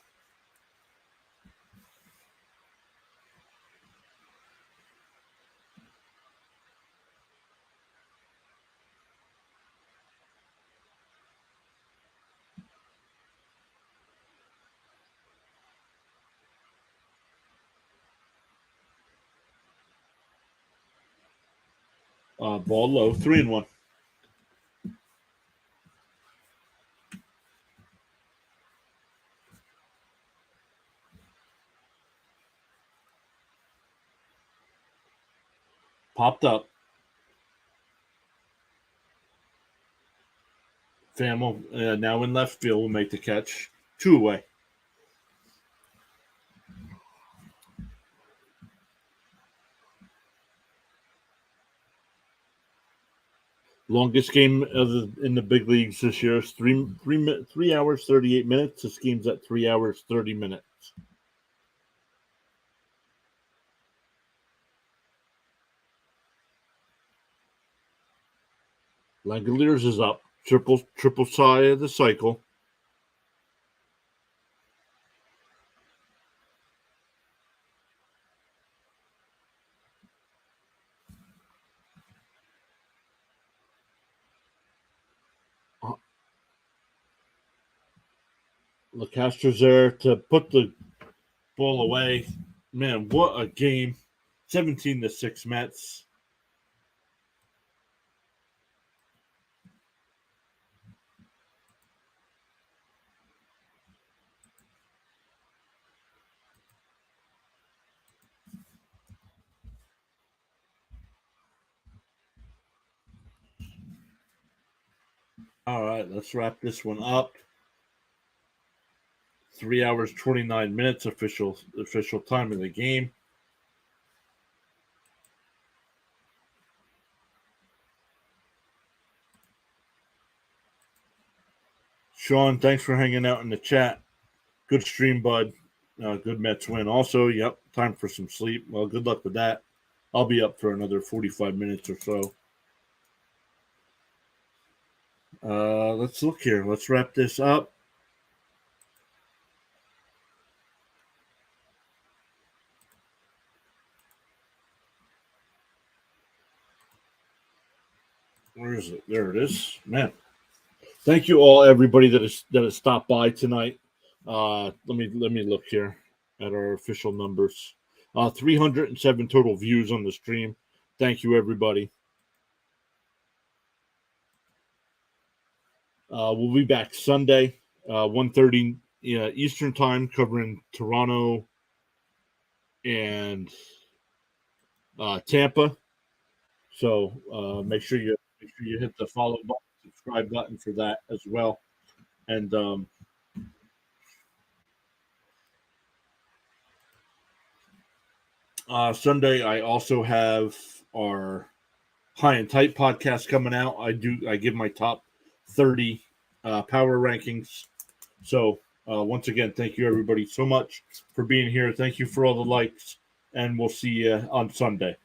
Ball low, 3-1. Popped up. Pham now in left field will make the catch. 2 away. Longest game in the big leagues this year is 3 hours 38 minutes. This game's at 3 hours 30 minutes. Langoliers is up. Triple side of the cycle. LeCastre's there to put the ball away. Man, what a game. 17-6 Mets. All right, let's wrap this one up. 3 hours 29 minutes official time of the game. Sean, thanks for hanging out in the chat. Good stream, bud. Good Mets win. Also, yep, time for some sleep. Well, good luck with that. I'll be up for another 45 minutes or so. Let's look here. Let's wrap this up. Where is it? There it is. Man, thank you all, everybody that has stopped by tonight. Let me look here at our official numbers. 307 total views on the stream. Thank you, everybody. We'll be back Sunday, 1:30 Eastern time, covering Toronto and Tampa. So make sure you hit the follow button, subscribe button for that as well. And Sunday, I also have our High and Tight podcast coming out. I give my top 30 power rankings. So once again, thank you everybody so much for being here. Thank you for all the likes, and we'll see you on Sunday.